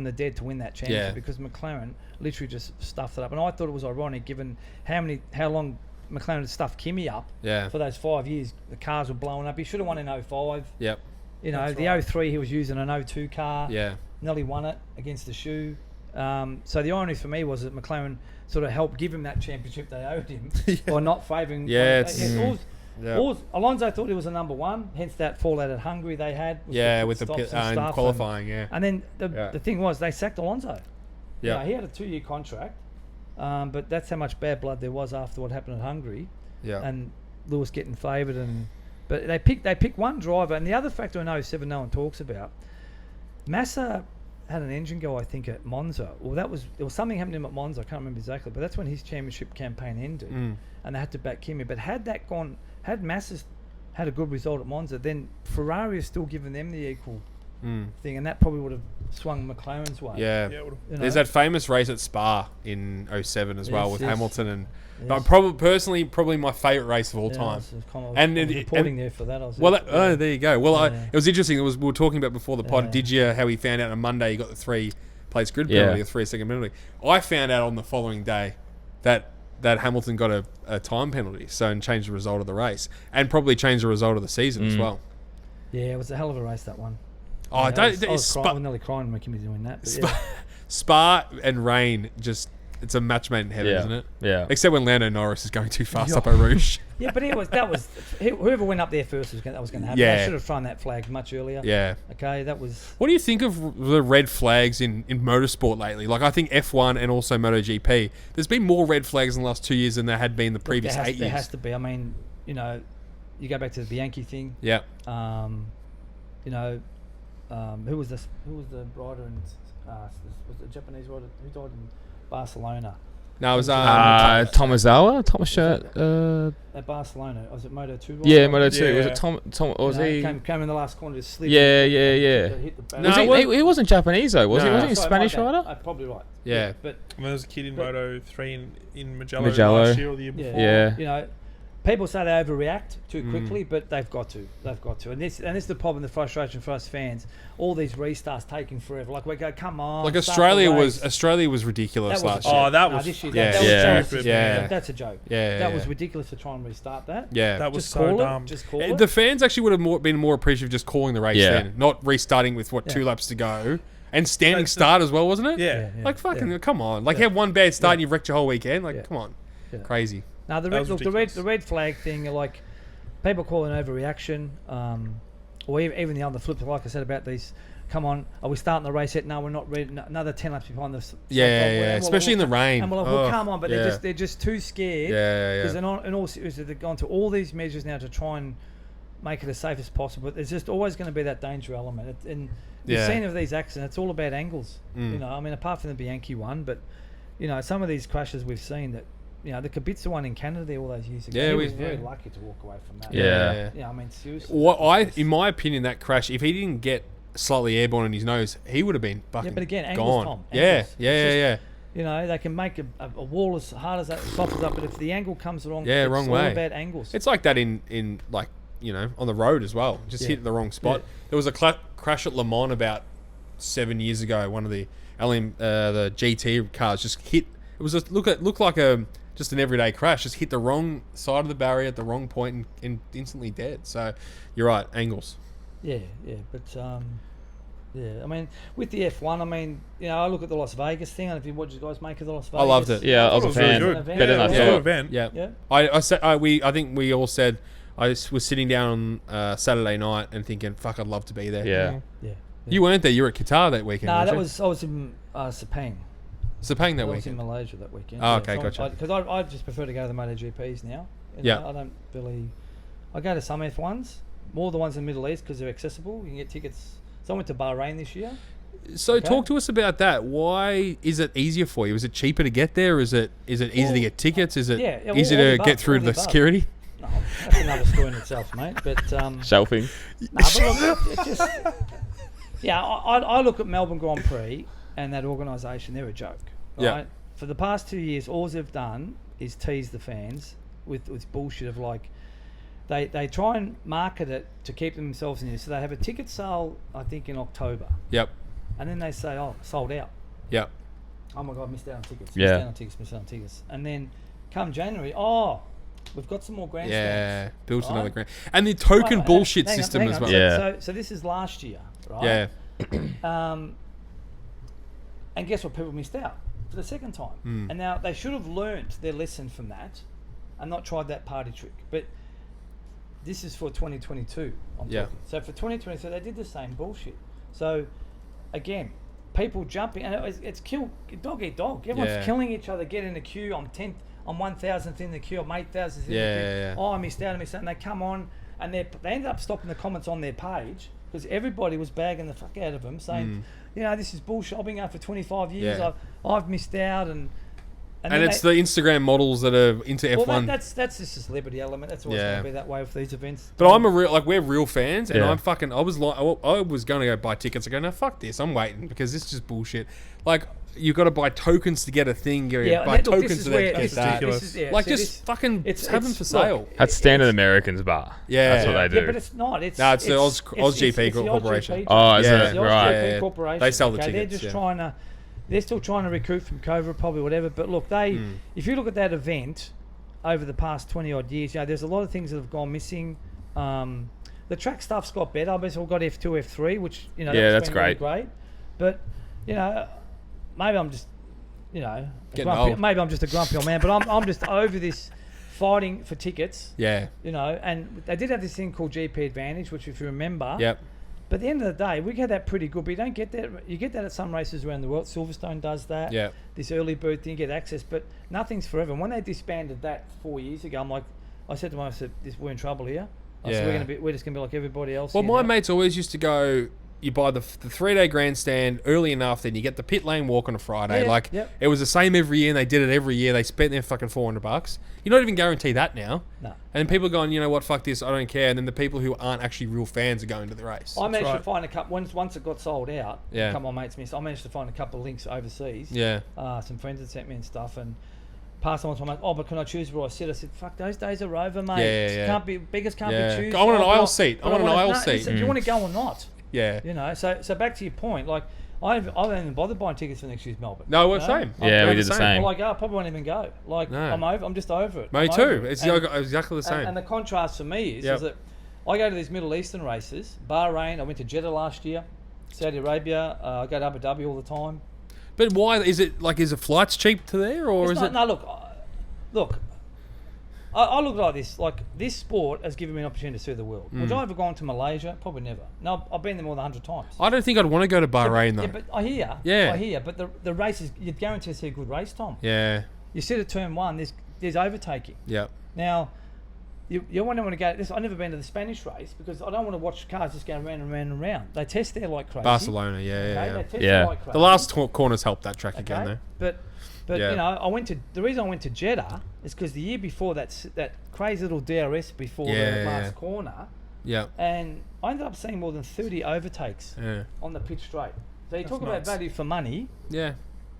the dead to win that championship because McLaren literally just stuffed it up. And I thought it was ironic, given how long McLaren had stuffed Kimi up for those 5 years. The cars were blowing up. He should have won in 05. Yep. The 03 he was using an 02 car. Yeah. Nearly won it against the shoe. So the irony for me was that McLaren sort of helped give him that championship they owed him by not favouring. Alonso thought he was a number one, hence that fallout at Hungary they had. With the qualifying, And then the thing was, they sacked Alonso. Yeah. He had a 2-year contract, but that's how much bad blood there was after what happened at Hungary. Yeah. And Lewis getting favoured, but they picked one driver, and the other factor in 07 no one talks about. Massa had an engine go, I think, at Monza. Well, there was something happening at Monza. I can't remember exactly, but that's when his championship campaign ended, and they had to back Kimi. But had Massa had a good result at Monza, then Ferrari is still giving them the equal thing, and that probably would have swung McLaren's way. Yeah, there's that famous race at Spa in 07 as well with Hamilton and. But probably my favourite race of all time. I was reporting there for that. There you go. Well, it was interesting. We were talking about before the pod. Did you how he found out on Monday he got the 3-place grid penalty, a 3-second penalty? I found out on the following day that Hamilton got a time penalty, and changed the result of the race, and probably changed the result of the season as well. Yeah, it was a hell of a race, that one. I was nearly crying when Kimi was doing that. Spa and rain just. It's a match made in heaven, isn't it? Yeah. Except when Lando Norris is going too fast up Eau Rouge. Yeah, but whoever went up there first was going to happen. Yeah. They should have thrown that flag much earlier. Yeah. Okay, that was. What do you think of the red flags in motorsport lately? Like, I think F1 and also MotoGP, there's been more red flags in the last 2 years than there had been the previous 8 years. There has to be. I mean, you go back to the Bianchi thing. Yeah. Who was the rider in? Was the Japanese rider who died in Barcelona? No, it was Tomazawa. At Barcelona, was it Moto2? Yeah, Moto2. Yeah. Was it Tom? Or was he came in the last corner to slip? Yeah. He No, wasn't Japanese though, was he? Wasn't he a Spanish rider? Probably right. Yeah, but there was a kid in Moto3 in Mugello last year or the year before. Yeah. People say they overreact too quickly, but they've got to. And this is the problem, the frustration for us fans. All these restarts taking forever. Like, we go, come on. Like Australia was ridiculous last year. Oh, that was this year. That's a joke. That was ridiculous to try and restart that. Yeah, that was so dumb. Just call it. The fans actually would have been more appreciative just calling the race then, not restarting with 2 laps to go. And standing start as well, wasn't it? Yeah. Like, fucking, come on. Like, you have one bad start and you've wrecked your whole weekend. Like, come on. Yeah. Crazy. Now, the red flag thing, like, people call it an overreaction, or even the other flip, like I said about these, come on, are we starting the race yet? No, we're not ready. Another 10 laps behind us. Especially in the rain. And come on, but they're just too scared. Because in all seriousness, they've gone to all these measures now to try and make it as safe as possible. But there's just always going to be that danger element. And the scene of these accidents, it's all about angles. I mean, apart from the Bianchi one, but, some of these crashes we've seen that, the Kubica one in Canada there all those years ago. Yeah, he was very lucky to walk away from that. Yeah. I mean, seriously. In my opinion, that crash, if he didn't get slightly airborne in his nose, he would have been fucking but again, gone. angles, Tom. Angles. Yeah. They can make a wall as hard as that softens up, but if the angle comes wrong, wrong it's way. all about angles. It's like that in like, on the road as well. Just hit the wrong spot. Yeah. There was a crash at Le Mans about 7 years ago. One of the the GT cars just hit. It was looked like just an everyday crash. Just hit the wrong side of the barrier at the wrong point and instantly dead. So you're right, angles. But I mean, with the F1, I mean, I look at the Las Vegas thing. I don't know what you guys make of the Las Vegas. I loved it. Yeah, I was a fan. Better than I thought. Event. Yeah. I think we all said I was sitting down on Saturday night and thinking, fuck, I'd love to be there. Yeah. You weren't there. You were at Qatar that weekend. No, I was in Sepang. Sepang that weekend. I was in Malaysia that weekend. Oh, okay, gotcha. Because I just prefer to go to the MotoGPs now. I don't really. I go to some F1s, more the ones in the Middle East because they're accessible. You can get tickets. So I went to Bahrain this year. So talk to us about that. Why is it easier for you? Is it cheaper to get there? Is it easy to get tickets? Is it easy to get through the security? No, that's another story in itself, mate. But shelving. I look at Melbourne Grand Prix and that organisation. They're a joke, right? Yeah. For the past 2 years, all they've done is tease the fans with bullshit of like. They try and market it to keep themselves in there. So they have a ticket sale, I think, in October. Yep. And then they say, sold out. Yep. Oh my God, missed out on tickets. Yeah. Missed out on tickets. And then come January, we've got some more grandstands. Yeah, built another grand. And the token bullshit system as well. Yeah. So this is last year, right? Yeah. And guess what? People missed out for the second time. And now they should have learnt their lesson from that and not tried that party trick. But this is for 2022. I'm talking. So for 2022, they did the same bullshit. So again, people jumping, and it's kill dog eat dog. Everyone's killing each other. Get in the queue. I'm 10th. I'm 1,000th in the queue. I'm 8,000th in the queue. Yeah. Oh, I missed out. And they come on, and they ended up stopping the comments on their page because everybody was bagging the fuck out of them, saying, this is bullshit. I've been going for 25 years. I've missed out, and it's the Instagram models that are into F1. Well, that's just a celebrity element. That's always going to be that way with these events. But I'm we're real fans, and I'm fucking. I was going to go buy tickets. I go, no, fuck this. I'm waiting because this is just bullshit. Like, you've got to buy tokens to get a thing. Buy tokens to get that. Just fucking have them for sale. That's standard Americans bar. Yeah, that's what they do. Yeah, but it's not. It's the OzGP Corporation. Oh, is it? The Right. Corporation. They sell the tickets. They're just trying to. They're still trying to recruit from COVID, probably whatever. But look, if you look at that event over the past 20 odd years, there's a lot of things that have gone missing. The track stuff's got better. Obviously, we've got F2, F3, which that's great. Really great. But maybe I'm just maybe I'm just a grumpy old man. But I'm just over this fighting for tickets. Yeah. And they did have this thing called GP Advantage, which if you remember. Yep. But at the end of the day, we get that pretty good, but you don't get that. You get that at some races around the world. Silverstone does that. Yeah. This early bird thing, you get access, but nothing's forever. And when they disbanded that 4 years ago, I said to myself, we're in trouble here. We're just gonna be like everybody else. Well, my mates always used to go. You buy the 3-day grandstand early enough, then you get the pit lane walk on a Friday. It was the same every year, and they did it every year. They spent their fucking $400. You're not even guaranteed that now. No. And people are going, you know what, fuck this, I don't care. And then the people who aren't actually real fans are going to the race. I managed to find a couple, once it got sold out, a couple of my mates missed, I managed to find a couple of links overseas. Yeah. Some friends had sent me and stuff, and passed on to my mate, but can I choose where I sit? I said, fuck, those days are over, mate. Beggars can't be choosers. I want an aisle seat. I want an aisle seat. Do you want to go or not? Yeah. So back to your point, like, I haven't even bothered buying tickets for next year's Melbourne. No, we're the same. Yeah, we did the same. I probably won't even go. Like, no. I'm just over it. Me too. It's exactly the same. And the contrast for me is that I go to these Middle Eastern races. Bahrain, I went to Jeddah last year. Saudi Arabia, I go to Abu Dhabi all the time. But why? Is it flights cheap to there, or is it? No, look. I look like this. Like, this sport has given me an opportunity to see the world. Would I ever gone to Malaysia? Probably never. No, I've been there more than 100 times. I don't think I'd want to go to Bahrain, though. Yeah, but I hear. But the races, you'd guarantee to see a good race, Tom. Yeah. You sit at turn one, there's overtaking. Yeah. Now, you won't want to go. I've never been to the Spanish race because I don't want to watch cars just going round and round and round. They test there like crazy. Barcelona, They test there like crazy. The last corners helped that track again, though. But the reason I went to Jeddah is because the year before that crazy little DRS before the last corner. Yeah. And I ended up seeing more than 30 overtakes on the pitch straight. So you talk about value for money. Yeah.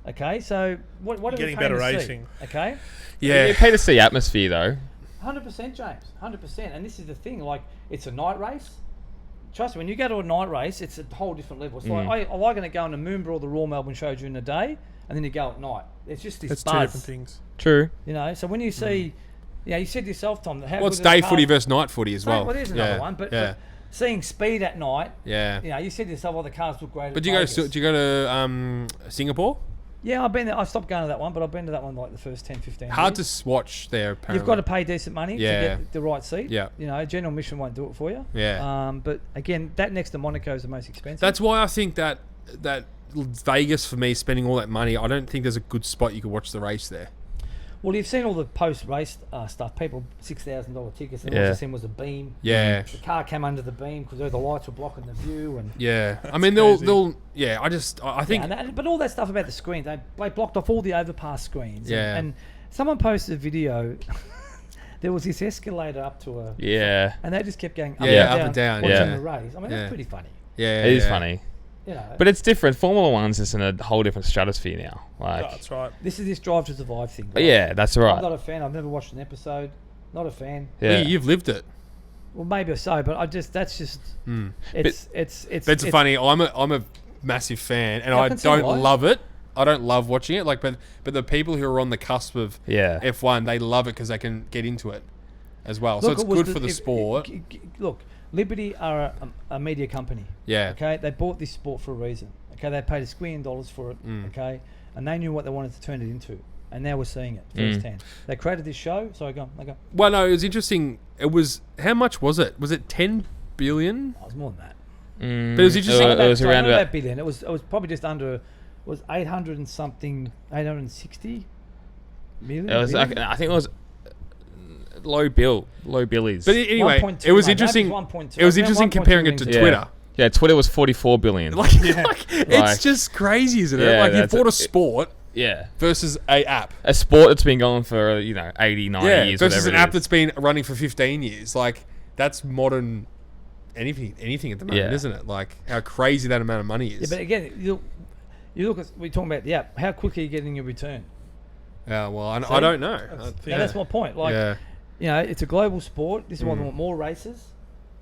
Okay, so what are we getting better racing? Okay. Yeah. You pay to see atmosphere though. 100%, James. 100%. And this is the thing. Like, it's a night race. Trust me, when you go to a night race, it's a whole different level. It's like, I'm going to go on a Moonborough or the Royal Melbourne show during the day, and then you go at night. It's just this buzz. Two different things. True. So when you see, you said to yourself, Tom, it's day footy versus night footy as well. Well, there's another one, but seeing speed at night. Yeah. You said to yourself, the cars look great. But do you go to Singapore? Yeah, I've been there. I stopped going to that one, but I've been to that one like the first 10, 15 Hard years. to watch there, apparently. You've got to pay decent money to get the right seat. Yeah. General admission won't do it for you. Yeah. But again, that next to Monaco is the most expensive. That's why I think that Vegas, for me, spending all that money, I don't think there's a good spot you could watch the race there. Well, you've seen all the post-race stuff. People, $6,000 tickets, and all you seen was a beam. Yeah. The car came under the beam because the lights were blocking the view. And I mean, they'll. Yeah, I think. But all that stuff about the screens, they blocked off all the overpass screens. Yeah. And someone posted a video. There was this escalator up to a. Yeah. And they just kept going up and down. Watching the race. I mean, that's pretty funny. Yeah. It is funny. But it's different. Formula One's just in a whole different stratosphere now. That's right. This is this Drive to Survive thing. Right? Yeah, that's right. I'm not a fan. I've never watched an episode. Not a fan. Yeah. Well, you've lived it. Well, maybe so, but that's just. It's funny. I'm a massive fan, and I don't love it. I don't love watching it. But the people who are on the cusp of F1, they love it because they can get into it as well. So it's good for the sport. Look. Liberty are a media company. Yeah. Okay. They bought this sport for a reason. Okay. They paid $1 squillion for it. Okay. And they knew what they wanted to turn it into. And now we're seeing it firsthand. They created this show. Sorry, go on. Well, no, it was interesting. It was, how much was it? Was it 10 billion? Oh, it was more than that. But it was interesting. It was around about billion. It was probably just under. It was 800 and something. 860 million. It was. I think it was low billies. But anyway, it was interesting. It was interesting comparing it to Twitter. Yeah, Twitter was 44 billion. It's just crazy, isn't it? Yeah, like you bought a sport. Yeah. Versus a app. A sport that's been going for 80, 90 years. Versus an app that's been running for 15 years. Like that's modern. Anything at the moment, isn't it? Like how crazy that amount of money is. Yeah, but again, you look at, we're talking about the app. How quickly are you getting your return? Yeah, well, I don't know. That's my point. Like, it's a global sport. This is why we want more races.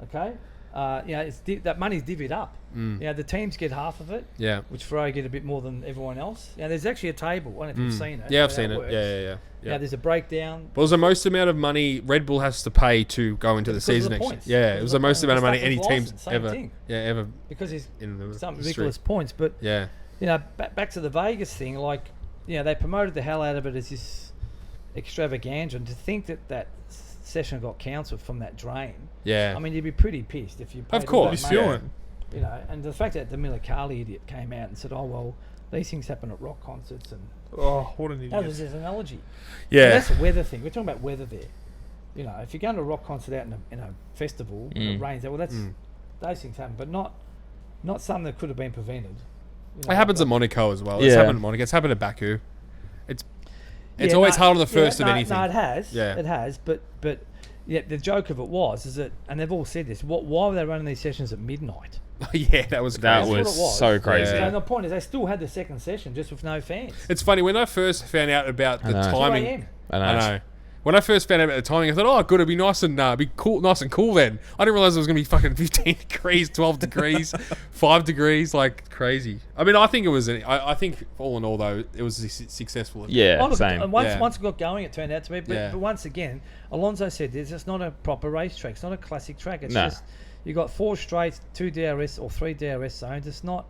Okay, that money's divvied up. The teams get half of it. Yeah, which Ferrari get a bit more than everyone else. There's actually a table. I don't know if you've seen it. Yeah, I've seen it. Works. Yeah. Yeah, there's a breakdown. Well, it was the most amount of money Red Bull has to pay to go into the season next year. Yeah, it was the most amount of money any team's ever. Ever. Because it's in some ridiculous points, but back to the Vegas thing. Like, they promoted the hell out of it as this extravaganza, and to think that session got cancelled from that drain. Yeah, I mean, you'd be pretty pissed if you. Paid of course, and the fact that the Milikali idiot came out and said, "Oh well, these things happen at rock concerts," and what an idiot! That was his analogy. Yeah, and that's a weather thing. We're talking about weather there. If you're going to a rock concert out in a festival and it rains, well, that's those things happen, but not something that could have been prevented. It happens at Monaco as well. It's happened at Monaco. It's happened at Baku. It's always hard on the first of anything. No, it has. Yeah, it has. But the joke of it is that, and they've all said this. Why were they running these sessions at midnight? That was crazy. That was so crazy. Yeah. And the point is, they still had the second session just with no fans. It's funny when I first found out about the timing. I know. When I first found out about the timing, I thought, "Oh, good, it'd be nice and be cool, nice and cool." Then I didn't realize it was going to be fucking 15 degrees, 12 degrees, 5 degrees, like crazy. I mean, I think it was. I think all in all, though, it was successful. Yeah, same. And once it got going, it turned out to be. But once again, Alonso said this: it's not a proper racetrack. It's not a classic track. It's just you got 4 straights, 2 DRS or 3 DRS zones. It's not.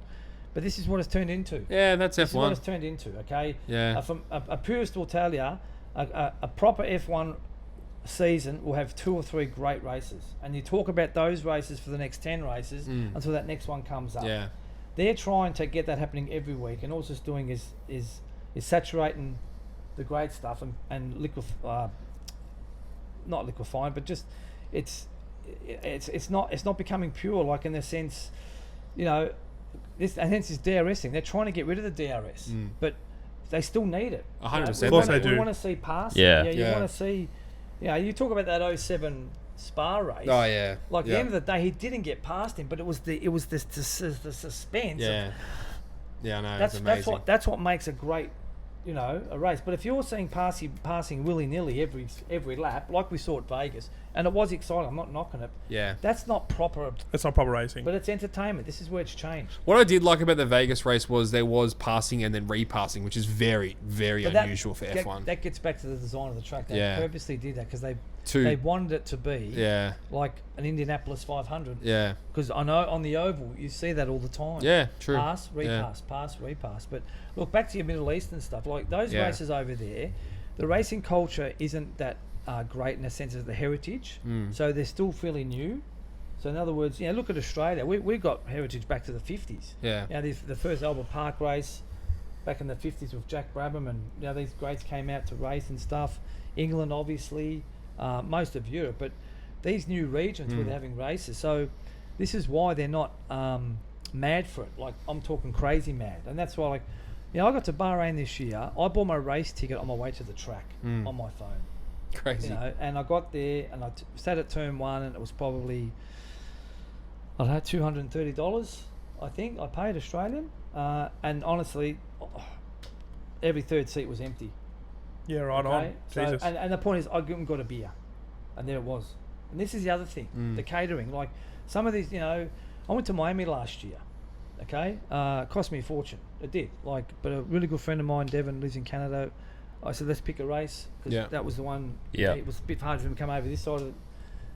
But this is what it's turned into. Yeah, that's F1. This is what it's turned into. Okay. Yeah. From a purist will tell you. A proper F1 season will have 2 or 3 great races, and you talk about those races for the next 10 races until that next one comes up. Yeah, they're trying to get that happening every week, and all it's just doing is saturating the great stuff and not liquefying, but just it's not becoming pure, like in the sense, this and hence this DRS thing. They're trying to get rid of the DRS, but they still need it. 100%. Of course they do. We want to see passing. Yeah. You want to see. You talk about that 07 Spa race. Oh yeah. Like at the end of the day, he didn't get past him, but it was the suspense. Yeah. I know. That's what makes a great, a race. But if you're seeing passing willy nilly every lap, like we saw at Vegas, and it was exciting. I'm not knocking it. Yeah. That's not proper. That's not proper racing. But it's entertainment. This is where it's changed. What I did like about the Vegas race was there was passing and then repassing, which is very, very unusual for F1. That gets back to the design of the track. They purposely did that because they wanted it to be like an Indianapolis 500. Yeah. Because I know on the oval you see that all the time. Yeah, true. Pass, repass, pass, repass. But look, back to your Middle Eastern stuff. Like those races over there, the racing culture isn't that great in the sense of the heritage. So they're still fairly new. So in other words, look at Australia. We got heritage back to the 50s. Yeah. The first Albert Park race back in the 50s with Jack Brabham, and these greats came out to race and stuff. England, obviously, most of Europe, but these new regions where they're having races. So this is why they're not mad for it. Like I'm talking crazy mad, and that's why I got to Bahrain this year. I bought my race ticket on my way to the track on my phone. Crazy. And I got there and I sat at turn 1, and it was probably $230. I think I paid Australian, and honestly, every third seat was empty. Yeah, right on. So, and the point is, I got a beer, and there it was. And this is the other thing, the catering. Like some of these, I went to Miami last year. Okay, cost me a fortune. It did. But a really good friend of mine, Devin, lives in Canada. I said, let's pick a race because that was the one. Yeah, it was a bit hard for him to come over this side of it,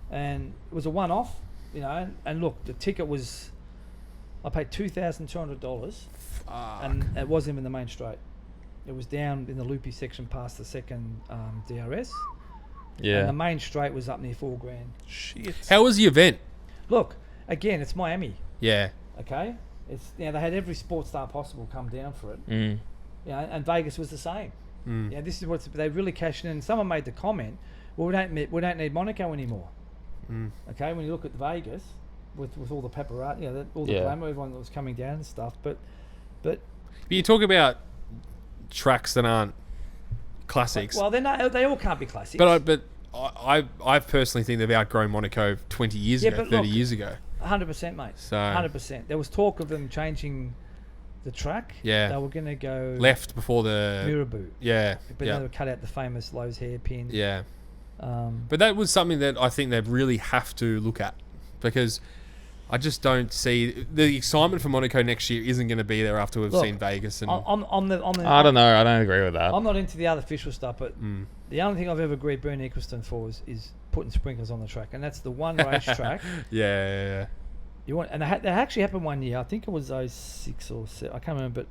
and it was a one-off. And look, the ticket was, I paid $2,200, and it wasn't even the main straight. It was down in the loopy section past the second DRS. Yeah. And the main straight was up near $4,000. Shit. How was the event? Look, again, it's Miami. Yeah. Okay? It's they had every sports star possible come down for it. Mm. And Vegas was the same. Mm. Yeah, this is what they really cashed in. Someone made the comment, well, we don't need Monaco anymore. Mm. Okay, when you look at Vegas with all the paparazzi, all the glamour, everyone that was coming down and stuff, but you talk about tracks that aren't classics. Well, they all can't be classics. But I personally think they've outgrown Monaco 20 years ago, 30 years ago. 100%, mate. So 100%. There was talk of them changing the track. Yeah. They were going to go left before the Mirabu. Yeah. But they would cut out the famous Lowe's hairpin. Yeah. But that was something that I think they really have to look at, because I just don't see the excitement for Monaco next year isn't going to be there after we've seen Vegas. And I don't know. I don't agree with that. I'm not into the artificial stuff, but the only thing I've ever agreed Bernie Eccleston for is putting sprinklers on the track, and that's the one racetrack. Yeah. You want, and that actually happened one year. I think it was 06 or 07, I can't remember, but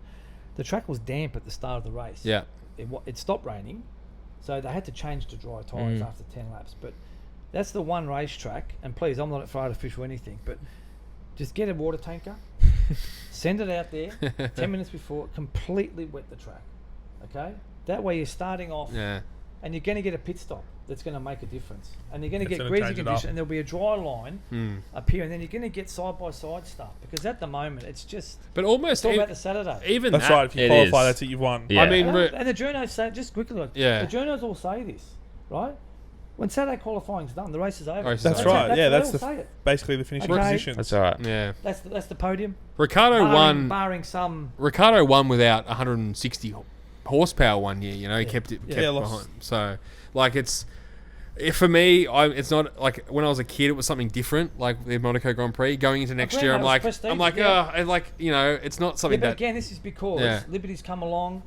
the track was damp at the start of the race. Yeah. It stopped raining, so they had to change to dry tyres after 10 laps. But that's the one racetrack, and please, I'm not for artificial anything, but just get a water tanker, send it out there 10 minutes before, completely wet the track. Okay? That way you're starting off, and you're going to get a pit stop that's going to make a difference. And you're going to get greasy conditions, and there'll be a dry line up here, and then you're going to get side-by-side stuff. Because at the moment, it's just... But almost... It's all about the Saturday. Even that's right. If you qualify, that's it, you've won. Yeah. I mean... And the journos say... Just quickly, the journos all say this, right? When Saturday qualifying's done, the race is over. That's right. That's basically the finishing position. That's right. Yeah. That's the podium. Ricardo won... Barring some... Ricardo won without 160 horsepower one year, you know, he kept behind. So, like, it's... For me, it's not like when I was a kid. It was something different, like the Monaco Grand Prix. Going into next year, I'm like, you know, it's not something. But again, this is because Liberty's come along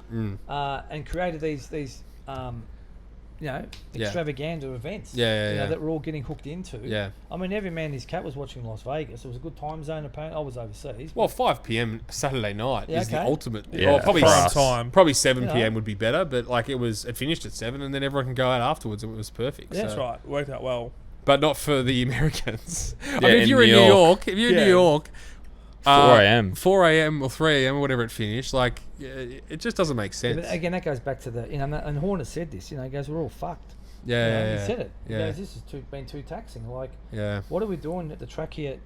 and created these extravaganza events. That we're all getting hooked into. Yeah. I mean, every man his cat was watching Las Vegas. It was a good time zone. Apparently, I was overseas. Well, 5 p.m. Saturday night is the ultimate. Yeah, probably prime time. Probably 7 p.m. would be better, but like it finished at 7, and then everyone can go out afterwards. It was perfect. That's right. It worked out well. But not for the Americans. Yeah, I mean, if you're in New York, 4 a.m. 4 a.m. or 3 a.m. or whatever it finished, like it just doesn't make sense. But again, that goes back to the and Horner said this. He goes, we're all fucked. He said it. He goes, this has been too taxing. Like, what are we doing at the track here?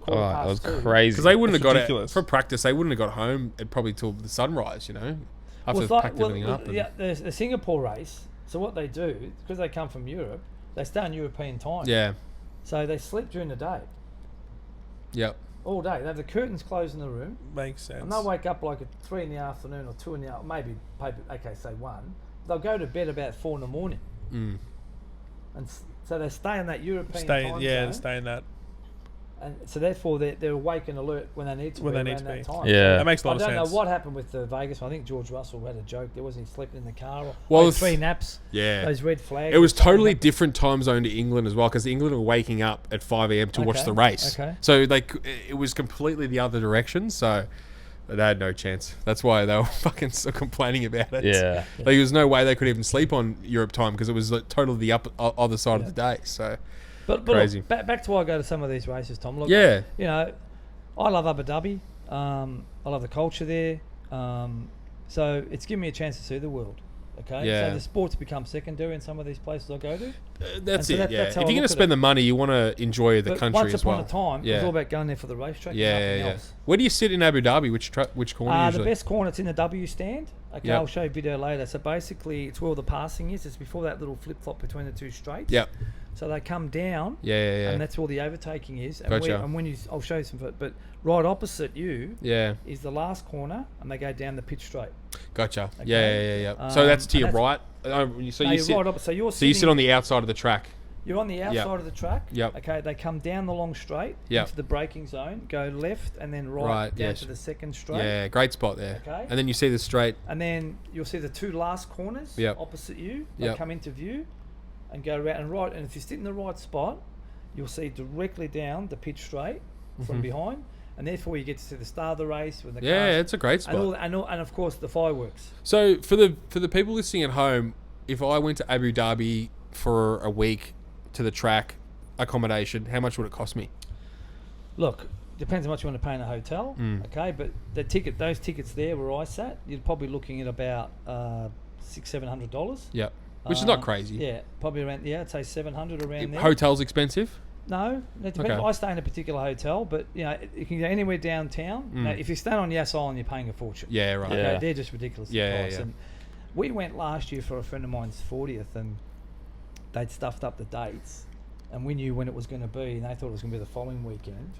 It was crazy. Because they wouldn't have got it for practice. They wouldn't have got home probably till the sunrise. You know, after they've packed everything up. The Singapore race. So what they do, because they come from Europe, they stay on European time. Yeah. So they sleep during the day. Yep. All day. They have the curtains closed in the room. Makes sense. And they'll wake up like at 3 in the afternoon or 2 in the maybe say 1. They'll go to bed about 4 in the morning. And so they stay in that European time zone. Stay in that. And so therefore they're awake and alert when they need to be around that time. Yeah. That makes a lot of sense. I don't know what happened with the Vegas. I think George Russell had a joke. There wasn't he sleeping in the car or 3 naps. Yeah. Those red flags. It was totally different time zone to England as well, because England were waking up at 5 a.m. to watch the race. Okay. So it was completely the other direction. So they had no chance. That's why they were fucking so complaining about it. Yeah. There was no way they could even sleep on Europe time, because it was totally the other side of the day. So but crazy. Look, back to why I go to some of these races, Tom. Look, yeah. I love Abu Dhabi. I love the culture there. So it's given me a chance to see the world. Okay. Yeah. So the sports become secondary in some of these places I go to. That's it. If you're going to spend the money, you want to enjoy the country as well. Once upon a time, it was all about going there for the racetrack. and nothing else. Where do you sit in Abu Dhabi? Which corner usually? The best corner, it's in the W stand. Okay, I'll show you a video later. So basically, it's where all the passing is. It's before that little flip-flop between the two straights. Yep. So they come down. And that's where the overtaking is. And gotcha. I'll show you some. But right opposite you. Yeah. Is the last corner, and they go down the pitch straight. Gotcha. Okay. Yeah. So that's to your right. You sit on the outside of the track. You're on the outside of the track. Yep. Okay, they come down the long straight into the braking zone, go left and then right down to the second straight. Yeah, great spot there. Okay. And then you see the straight. And then you'll see the 2 last corners opposite you. They come into view and go around and if you sit in the right spot, you'll see directly down the pitch straight from behind. and therefore you get to see the start of the race with the cars. Yeah, it's a great spot. And of course the fireworks. So for the people listening at home, if I went to Abu Dhabi for a week to the track, accommodation, how much would it cost me? Look, depends how much you want to pay in a hotel. Okay, but those tickets there where I sat, you're probably looking at about $600-700. Yep. Which is not crazy. Yeah, probably around. Yeah, I'd say 700 around there. Hotel's expensive? No, it depends. Okay. I stay in a particular hotel, but you can go anywhere downtown. Now, if you stay on Yas Island, you're paying a fortune. Yeah, right. Okay, they're just ridiculous. Yeah. And we went last year for a friend of mine's 40th, and they'd stuffed up the dates, and we knew when it was going to be, and they thought it was going to be the following weekend.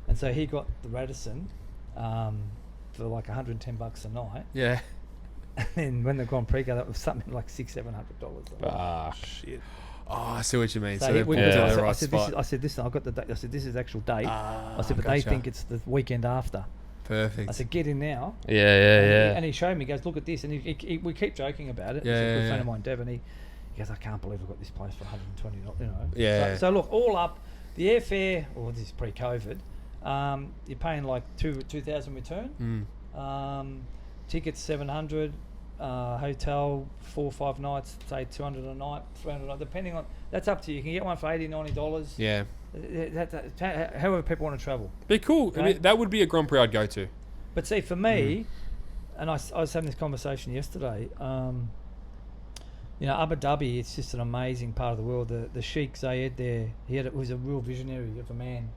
And so he got the Radisson for like $110 a night. Yeah. And then when the Grand Prix got, that was something like $600-700. Ah, shit. Oh, I see what you mean. So I said, listen, I've got the date. I said, this is the actual date. I said, but they think it's the weekend after. Perfect. I said, get in now. Yeah. And he showed me, he goes, look at this. And we keep joking about it. Yeah. He's a good friend of mine, Devon. He goes, I can't believe I've got this place for $120, you know. Yeah. So look, all up, the airfare, this is pre-COVID, you're paying like $2,000 return. Tickets $700. Hotel 4 or 5 nights, say $200 a night, $300, depending on. That's up to you. You can get one for $80-90. Yeah. However people want to travel. Be cool. Okay? I mean, that would be a Grand Prix I'd go to. But see, for me, and I was having this conversation yesterday. Abu Dhabi, it's just an amazing part of the world. The Sheikh Zayed there, he was a real visionary of a man.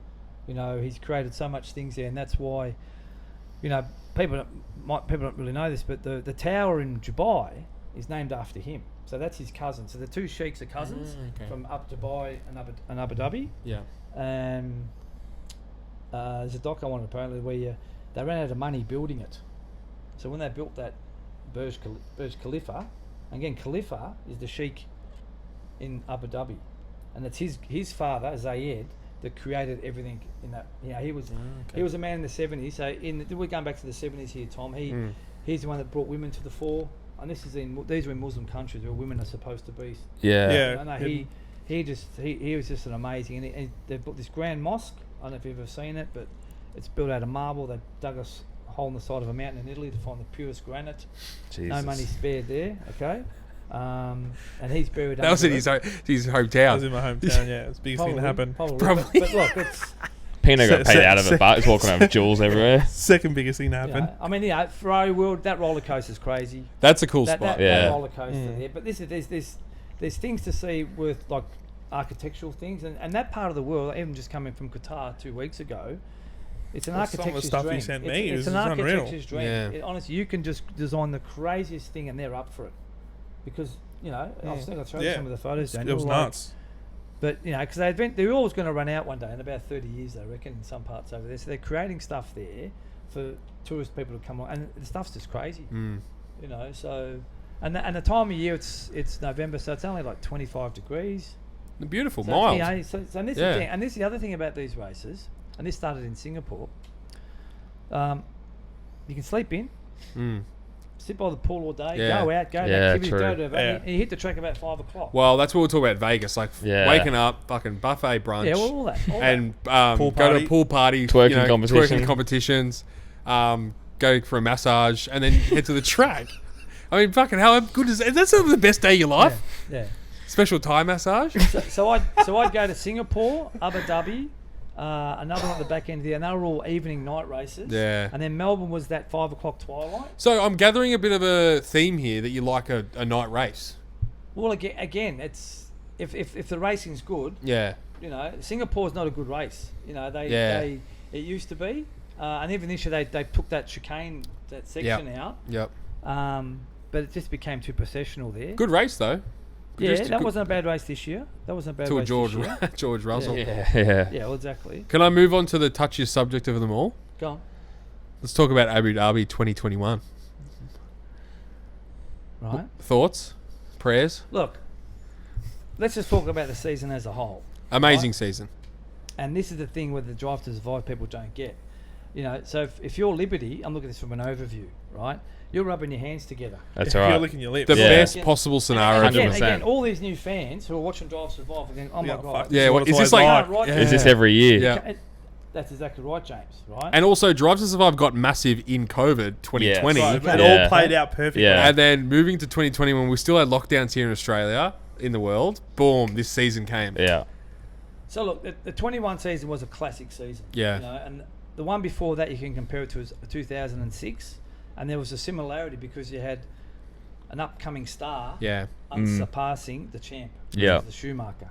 He's created so much things there, and that's why, people don't really know this, but the tower in Dubai is named after him. So that's his cousin. So the two sheikhs are cousins from Dubai and Abu Dhabi. Yeah. And there's a doc I wanted apparently where they ran out of money building it. So when they built that Burj Khalifa, again Khalifa is the sheikh in Abu Dhabi, and it's his father Zayed that created everything in that. He was a man in the 70s. So we're going back to the 70s here, Tom. He's the one that brought women to the fore, and these are in Muslim countries where women are supposed to be. He was just an amazing, and they built this grand mosque. I don't know if you've ever seen it, but it's built out of marble. They dug a hole in the side of a mountain in Italy to find the purest granite. Jesus. No money spared there. Okay. And he's buried. That was in his hometown. That was in my hometown. Yeah, it's the biggest thing to happen. Probably. But look, it's. Pino got paid out of it, but he's walking around with jewels everywhere. Second biggest thing to happen. I mean, Ferrari World, that roller coaster is crazy. That's a cool spot. That roller coaster there. But there's things to see with like architectural things, and that part of the world, even just coming from Qatar 2 weeks ago. It's an architecture's some of the stuff dream. he sent me it's an architecture's dream. Yeah. Honestly, you can just design the craziest thing, and they're up for it, because I've seen some of the photos. Daniel, it was nuts. But because they're always going to run out one day in about 30 years, they reckon, in some parts over there. So they're creating stuff there for tourist people to come on, and the stuff's just crazy. So and the time of year it's November, so it's only like 25 degrees. Beautiful, mild. And this is the thing, and this is the other thing about these races. And this started in Singapore. You can sleep in, sit by the pool all day, go out, go to activities, go to and you hit the track about 5 o'clock. Well, that's what we'll talk about Vegas, like waking up, fucking buffet brunch, all that. And go to a pool party, twerking competitions, go for a massage, and then head to the track. I mean, fucking how good is that? That's the best day of your life. Yeah. Special Thai massage. So I'd go to Singapore, Abu Dhabi. Another one at the back end there, and they were all evening night races. Yeah. And then Melbourne was that 5 o'clock twilight. So I'm gathering a bit of a theme here that you like a night race. Well, again, it's if the racing's good. Yeah. Singapore's not a good race. It used to be, and even this year they took that chicane, that section out. Yep. But it just became too processional there. Good race though. That wasn't a bad race this year. George Russell. Yeah, well, exactly. Can I move on to the touchiest subject of them all? Go on. Let's talk about Abu Dhabi 2021. Right. Thoughts? Prayers? Look, let's just talk about the season as a whole. Amazing season. And this is the thing where the Drive to Survive people don't get. So if you're Liberty, I'm looking at this from an overview, right? You're rubbing your hands together. That's right. You're licking your lips. The best possible scenario. Again, all these new fans who are watching Drive to Survive are going, oh my God. Yeah, is this like... Is this every year? Yeah. That's exactly right, James. Right. And also, Drive to Survive got massive in COVID 2020. Right, it all played out perfectly. Yeah. And then moving to 2020, when we still had lockdowns here in Australia, in the world, boom, this season came. Yeah. So look, the 21 season was a classic season. Yeah. You know, and the one before that you can compare it to is 2006, and there was a similarity because you had an upcoming star. Yeah. Unsurpassing the champ. Yeah. The Schumacher.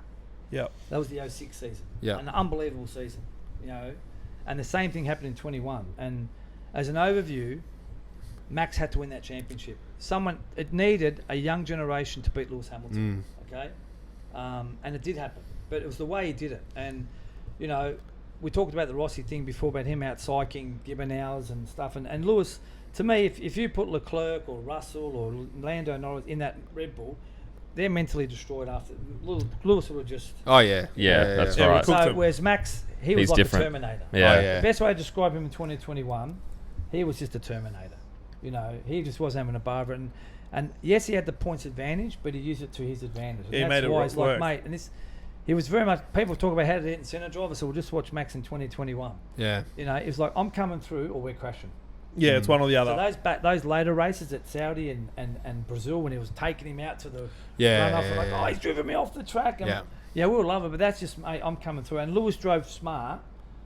Yep. That was the 06 season. Yeah. An unbelievable season, you know. And the same thing happened in 21. And as an overview, Max had to win that championship. It needed a young generation to beat Lewis Hamilton. Okay. And it did happen. But it was the way he did it. And, you know, we talked about the Rossi thing before about him out psyching Gibbon hours and stuff. And Lewis, to me, if you put Leclerc or Russell or Lando Norris in that Red Bull, they're mentally destroyed after. Lewis would have just... Oh, yeah. Yeah, that's right. So, whereas Max, he's like different. a Terminator. Yeah. Oh, yeah. The best way to describe him in 2021, he was just a Terminator. You know, he just wasn't having a bar of it. And yes, he had the points advantage, but he used it to his advantage. And He that's made it why he's work. like, mate, and this... He was very much... People talk about how to hit and center driver, so we'll just watch Max in 2021. Yeah. You know, it was like, I'm coming through or we're crashing. Yeah, it's one or the So other. those later races at Saudi and Brazil when he was taking him out to the Yeah, runoff, and yeah, like, yeah. oh, he's driven me off the track. And Yeah. we'll love it, but that's just, mate, I'm coming through. And Lewis drove smart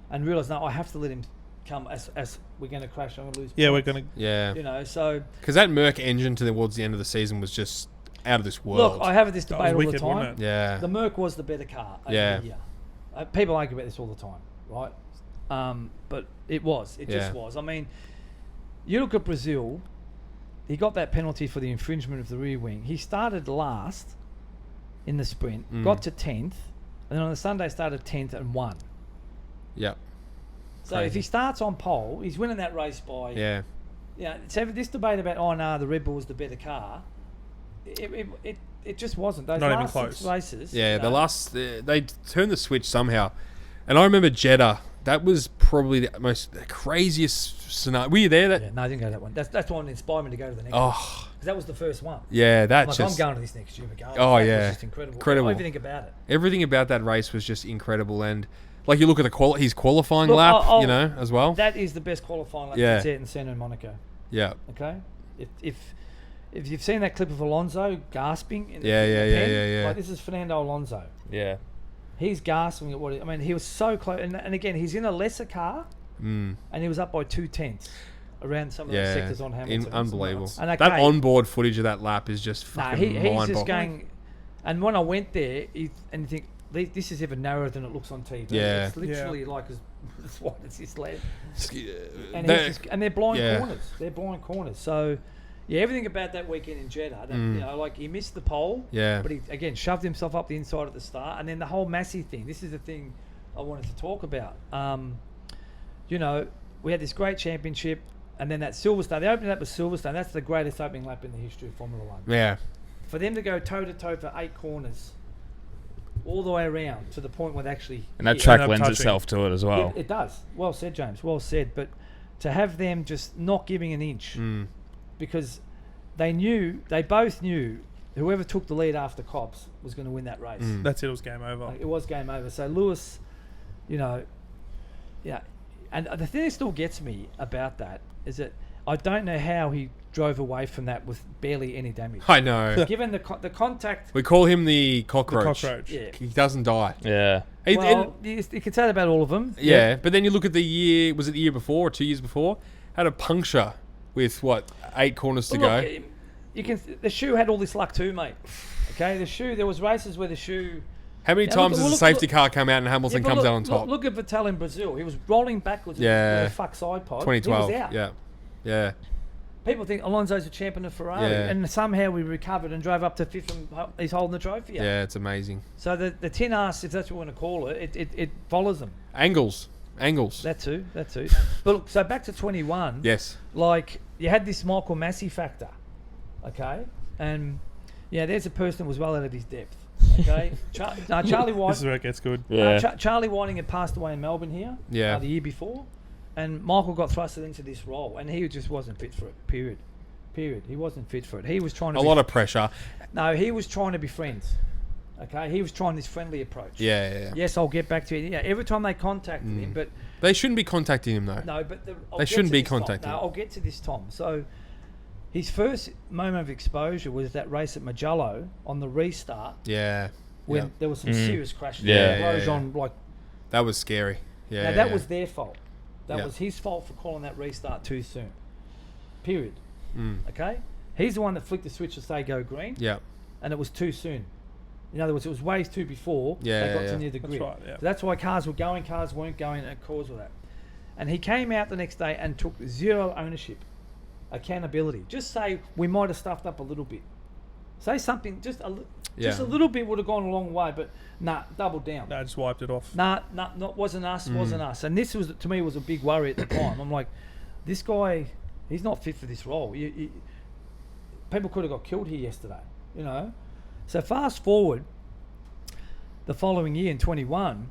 and realised, no, I have to let him come as we're going to crash. I'm going to lose Yeah, points. we're going to... Yeah. You know, so... Because that Merc engine towards the end of the season was just out of this world. Look, I have this debate all the wicked, time. wasn't it? Yeah. The Merc was the better car over Yeah. the year. People argue about this all the time, right? But it was. It just was. I mean... You look at Brazil, he got that penalty for the infringement of the rear wing. He started last in the sprint, got to 10th, and then on the Sunday started 10th and won. Yeah. So Crazy. if he starts on pole, he's winning that race by... Yeah. So this debate about, oh, no, the Red Bull was the better car, it just wasn't. Those Not even last close. 6 races... Yeah, you the know, last... they turned the switch somehow. And I remember Jeddah. That was probably the craziest scenario. Were you there? Yeah, no, I didn't go to that one. That's the one that inspired me to go to the next one. Oh, Because that was the first one. yeah, that I'm like, just... I'm going to this next year. Regardless. Oh, That was yeah. just incredible. Incredible. Everything about it. Everything about that race was just incredible. And like you look at his qualifying Look, lap, I'll- you know, as well. That is the best qualifying lap Yeah. that's in Senna and Monaco. Yeah. Okay, if you've seen that clip of Alonso gasping, in Yeah, the yeah, pen, yeah, yeah. Like this is Fernando Alonso. Yeah. He's gasping at I mean, he was so close, and again, he's in a lesser car, and he was up by 2/10 around some of those sectors on Hamilton. Unbelievable. And okay, that onboard footage of that lap is just nah, fucking he's mind-boggling. just going. And when I went there, you think this is even narrower than it looks on TV. Yeah. It's literally like as wide as his leg. And, That- and they're blind yeah. corners. They're blind corners. So, yeah, everything about that weekend in Jeddah, that, you know, like he missed the pole, Yeah. but he again shoved himself up the inside at the start, and then the whole Massey thing. This is the thing I wanted to talk about. You know, we had this great championship, and then that Silverstone. They opened up with Silverstone. That's the greatest opening lap in the history of Formula One. Yeah. For them to go toe to toe for 8 corners, all the way around to the point where they actually And that hit. track End up lends touching. itself to it as well. It does. Well said, James. Well said. But to have them just not giving an inch, because they both knew whoever took the lead after Cops was going to win that race. That's it. It was game over. Like, it was game over. So Lewis, you know, yeah. And the thing that still gets me about that is that I don't know how he drove away from that with barely any damage. I know. Given the contact. We call him the cockroach. Yeah. He doesn't die. Yeah. Well, you can say that about all of them. Yeah, but then you look at the year, was it the year before or 2 years before? Had a puncture with, 8 corners to Well, go? look, the shoe had all this luck too, mate. Okay, the shoe, there was races where the shoe... How many Yeah, times look- does a look- safety car come out and Hamilton but comes look- out on top? Look at Vettel in Brazil. He was rolling backwards with a fuck side pod. 2012. He was out. Yeah. Yeah. People think Alonso's a champion of Ferrari, Yeah. and somehow we recovered and drove up to 5th and he's holding the trophy. Yeah, it's amazing. So the tin ass, if that's what we want to call it, it follows them. Angles. That too. But look, so back to 21. Yes. Like, you had this Michael Massey factor, okay? And, yeah, there's a person that was well out of his depth, okay? Charlie White... This is where it gets good. Yeah. Charlie Whiting had passed away in Melbourne here the year before, and Michael got thrusted into this role, and he just wasn't fit for it, period. He wasn't fit for it. He was trying to A lot of pressure. No, he was trying to be friends. Okay, he was trying this friendly approach. Yeah. Yes, I'll get back to you. Yeah, every time they contacted him, but they shouldn't be contacting him though. No, but they shouldn't be contacting him. No, I'll get to this, Tom. So his first moment of exposure was that race at Mugello on the restart. Yeah. When there was some serious crashes. That was scary. Yeah. Now that was their fault. That was his fault for calling that restart too soon. Period. Okay? He's the one that flicked the switch to say go green. Yeah. And it was too soon. In other words, it was ways too before they got to near the grid. That's right, So that's why cars were going, cars weren't going, and it caused all that. And he came out the next day and took zero ownership, accountability. Just say, we might have stuffed up a little bit. Say something, just a little bit would have gone a long way, but double down. No, just wiped it off. Wasn't us. And this was, to me, was a big worry at the time. I'm like, this guy, he's not fit for this role. People could have got killed here yesterday, you know. So fast forward, the following year in 21,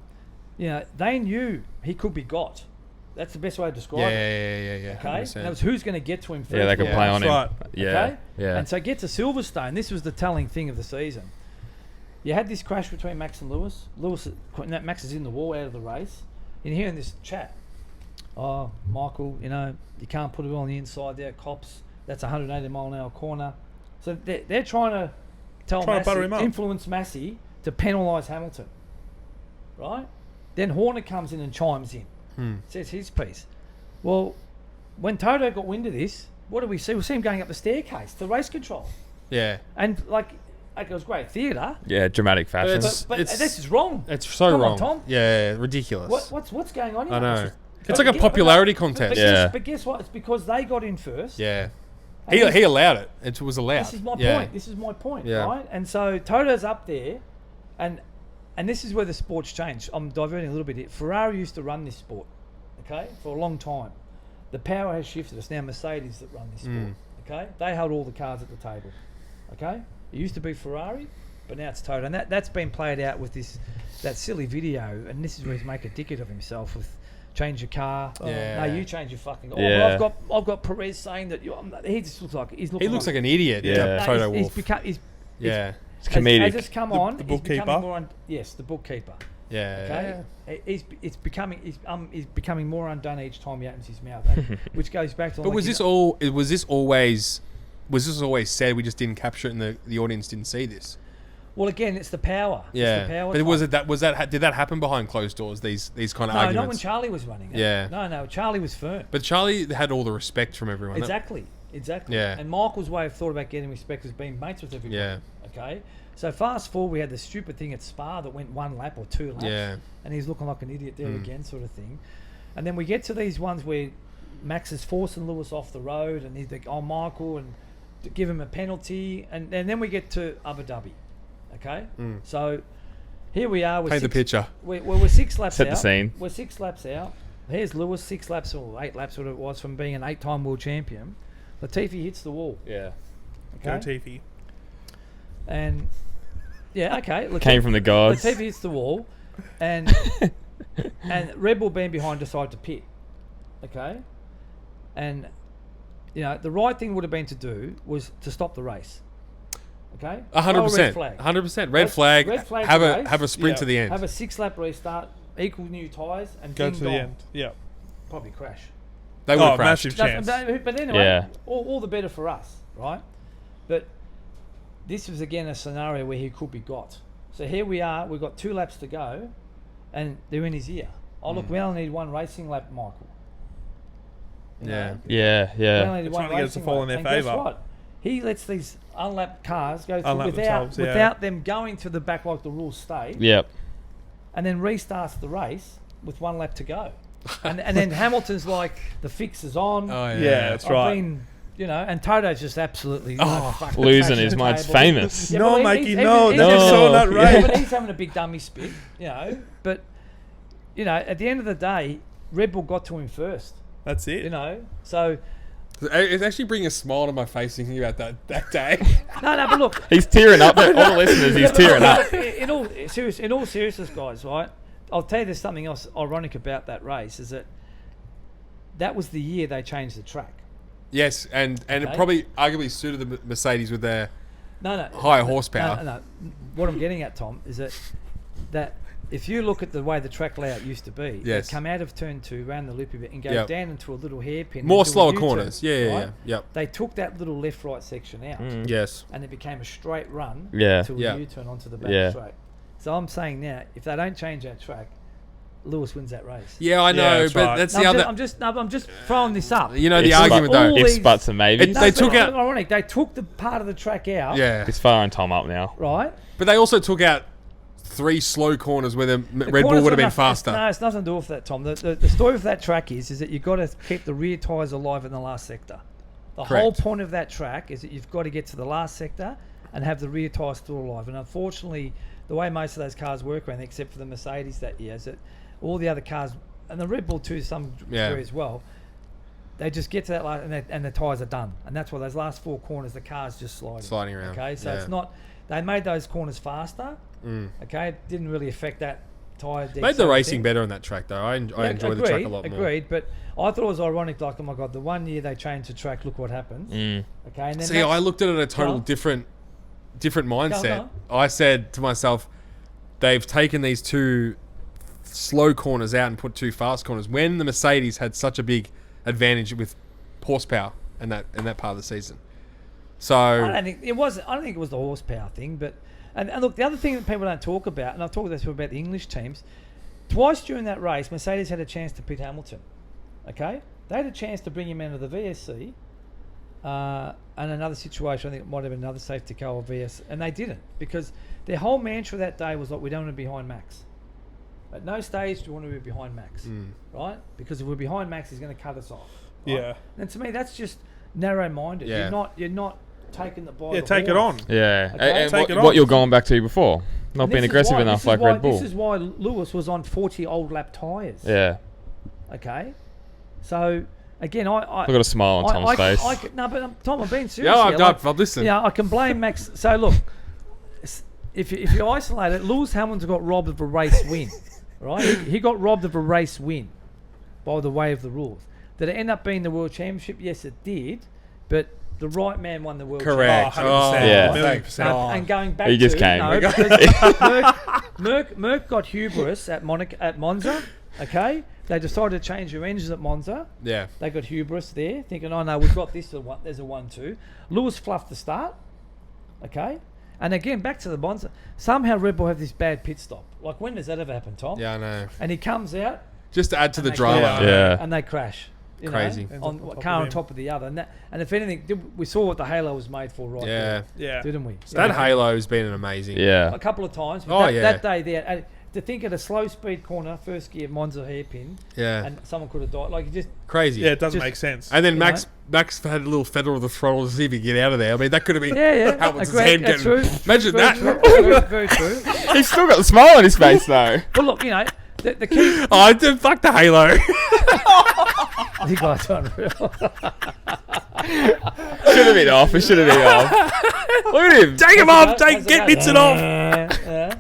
you know, they knew he could be got. That's the best way to describe it. Yeah. Okay, 100%. And it was who's going to get to him first. Yeah, they could play on him. Right. Yeah, okay? yeah. And so get to Silverstone. This was the telling thing of the season. You had this crash between Max and Lewis. Max is in the wall out of the race. And you're hearing this chat. Oh, Michael, you know, you can't put it on the inside there. Cops, that's 180 mile an hour corner. So they're trying to influence Massey to penalise Hamilton, right? Then Horner comes in and chimes in, says his piece. Well, when Toto got wind of this, what do we see? We see him going up the staircase to race control. Yeah. And it was great theatre. Yeah, dramatic fashion. But this is wrong. It's so Come wrong. on, Tom. Yeah, ridiculous. What's going on here? I know. It's like a popularity contest. But guess what? It's because they got in first. Yeah. He allowed it. It was allowed. This is my point, right? And so Toto's up there, and this is where the sport's changed. I'm diverting a little bit here. Ferrari used to run this sport, okay, for a long time. The power has shifted. It's now Mercedes that run this sport, okay? They held all the cards at the table, okay? It used to be Ferrari, but now it's Toto. And that's been played out with that silly video, and this is where he's making a dickhead of himself with change your car. No, you change your fucking car. Yeah. Well, I've got Perez saying that he just looks like he looks like an idiot. Yeah. Toto Wolff. It's comedic. As it's come on, the bookkeeper. The bookkeeper. Yeah. Okay. He's becoming more undone each time he opens his mouth, which goes back to. But was this always said? We just didn't capture it, and the audience didn't see this. Well, again, it's the power. Yeah, it's the power. But did that happen behind closed doors? These kind of arguments. No, not when Charlie was running it. Yeah. No, Charlie was firm. But Charlie had all the respect from everyone. Exactly. Yeah. And Michael's way of thought about getting respect was being mates with everybody. Yeah. Okay. So fast forward, we had the stupid thing at Spa that went 1 lap or 2 laps. Yeah. And he's looking like an idiot there again, sort of thing. And then we get to these ones where Max is forcing Lewis off the road, and he's like, Michael, and to give him a penalty, and then we get to Abu Dhabi. Okay, so here we are. Paint the picture. We're 6 laps out. Set the scene. We're 6 laps out. Here's Lewis, 6 laps or 8 laps, what it was, from being an 8-time world champion. Latifi hits the wall. Yeah. Okay. Latifi. And okay. Came from the gods. Latifi hits the wall, and Red Bull being behind decide to pit. Okay, and the right thing would have been to do was to stop the race. Okay, 100%. 100%. Red flag. Have a sprint to the end. Have a 6-lap restart. Equal new tyres and go to the end. Yeah, probably crash. They would have crashed. Massive chance. But anyway, all the better for us, right? But this was again a scenario where he could be got. So here we are. We've got 2 laps to go, and they're in his ear. Oh look, we only need 1 racing lap, Michael. Yeah. We only need 1 trying to get us to fall in their favour. Guess what? He lets these unlapped cars go through without them going to the back like the rules state. Yep. And then restarts the race with 1 lap to go. And then Hamilton's like, the fix is on. Oh, yeah, that's right. And Toto's just absolutely losing is my famous. Yeah, no, but Mikey, he's no, he's that's so not right. Yeah, but he's having a big dummy spit, But, at the end of the day, Red Bull got to him first. That's it. So... It's actually bringing a smile to my face thinking about that day. No, but look... He's tearing up. All the listeners, he's tearing up. In all seriousness, guys, right? I'll tell you there's something else ironic about that race, is that was the year they changed the track. Yes, and it probably arguably suited the Mercedes with their higher horsepower. No. What I'm getting at, Tom, is that if you look at the way the track layout used to be, they come out of turn 2, round the loop a bit, and go down into a little hairpin. More slower corners. Yeah. They took that little left-right section out. Yes. And it became a straight run to a U-turn onto the back straight. So I'm saying now, if they don't change that track, Lewis wins that race. Yeah, I know, that's the other. I'm just throwing this up. You know the argument though. Ifs, buts, and maybes. They took out. Ironic. They took the part of the track out. Yeah. It's firing Tom up now. Right. But they also took out 3 slow corners where the Red Bull would have been faster. No, it's nothing to do with that, Tom. The story of that track is that you've got to keep the rear tyres alive in the last sector. The whole point of that track is that you've got to get to the last sector and have the rear tyres still alive. And unfortunately, the way most of those cars work around, except for the Mercedes that year, is that all the other cars, and the Red Bull too, some degree as well, they just get to that last, and the tyres are done. And that's why those last 4 corners, the car's just sliding around. Okay, so it's not. They made those corners faster. Okay, it didn't really affect that tyre. Made the racing better on that track though. I enjoyed the track a lot more. Agreed, but I thought it was ironic. Like, oh my god, the one year they changed the track, look what happens. Okay, and then I looked at it a total different mindset. I said to myself, they've taken these 2 slow corners out and put 2 fast corners when the Mercedes had such a big advantage with horsepower in that part of the season. So I don't think it was the horsepower thing, but and look, the other thing that people don't talk about, and I've talked about the English teams, twice during that race, Mercedes had a chance to pit Hamilton. Okay, they had a chance to bring him out of the VSC, and another situation, I think it might have been another safety car or VS, and they didn't, because their whole mantra that day was like, we don't want to be behind Max. At no stage do we want to be behind Max, right? Because if we're behind Max, he's going to cut us off. Right? Yeah. And to me, that's just narrow-minded. Yeah. You're not taking the ball. Take it on. Yeah. Okay? And what you're going back to before, not being aggressive enough like Red Bull. This is why Lewis was on 40 old lap tyres. Yeah. Okay. So again, I've got a smile on Tom's face. No, but Tom, I'm being serious. Yeah, I'm listening. Yeah, I can blame Max. So look, if you isolate it, Lewis Hamilton got robbed of a race win, right? He got robbed of a race win by the way of the rules. Did it end up being the World Championship? Yes, it did. But the right man won the World Championship. Correct. 100%. Yeah. 1,000,000%. And going back he just came. Merck got hubris at Monza. Okay, they decided to change their engines at Monza. Yeah, they got hubris there, thinking, "Oh no, we've got this. There's a 1-2." Lewis fluffed the start. Okay, and again back to the Monza. Somehow Red Bull have this bad pit stop. Like, when does that ever happen, Tom? Yeah, I know. And he comes out just to add to the drama. Yeah, and they crash. Crazy. On car on top of the other, and if anything, we saw what the halo was made for, right? Yeah, didn't we? So that halo's been amazing. Yeah, a couple of times. But that day there, to think at a slow speed corner, first gear Monza hairpin, and someone could have died. Like, just crazy. Yeah, it doesn't make sense. And then Max had a little feather of the throttle to see if he could get out of there. I mean, that could have been Hamilton's hand getting. True. Imagine that. Very true. He's still got the smile on his face though. Well, look, the key. Fuck the halo. You guys are unreal. Should have been off. It should have been off. Look at him. Take him off. Get Vincent off.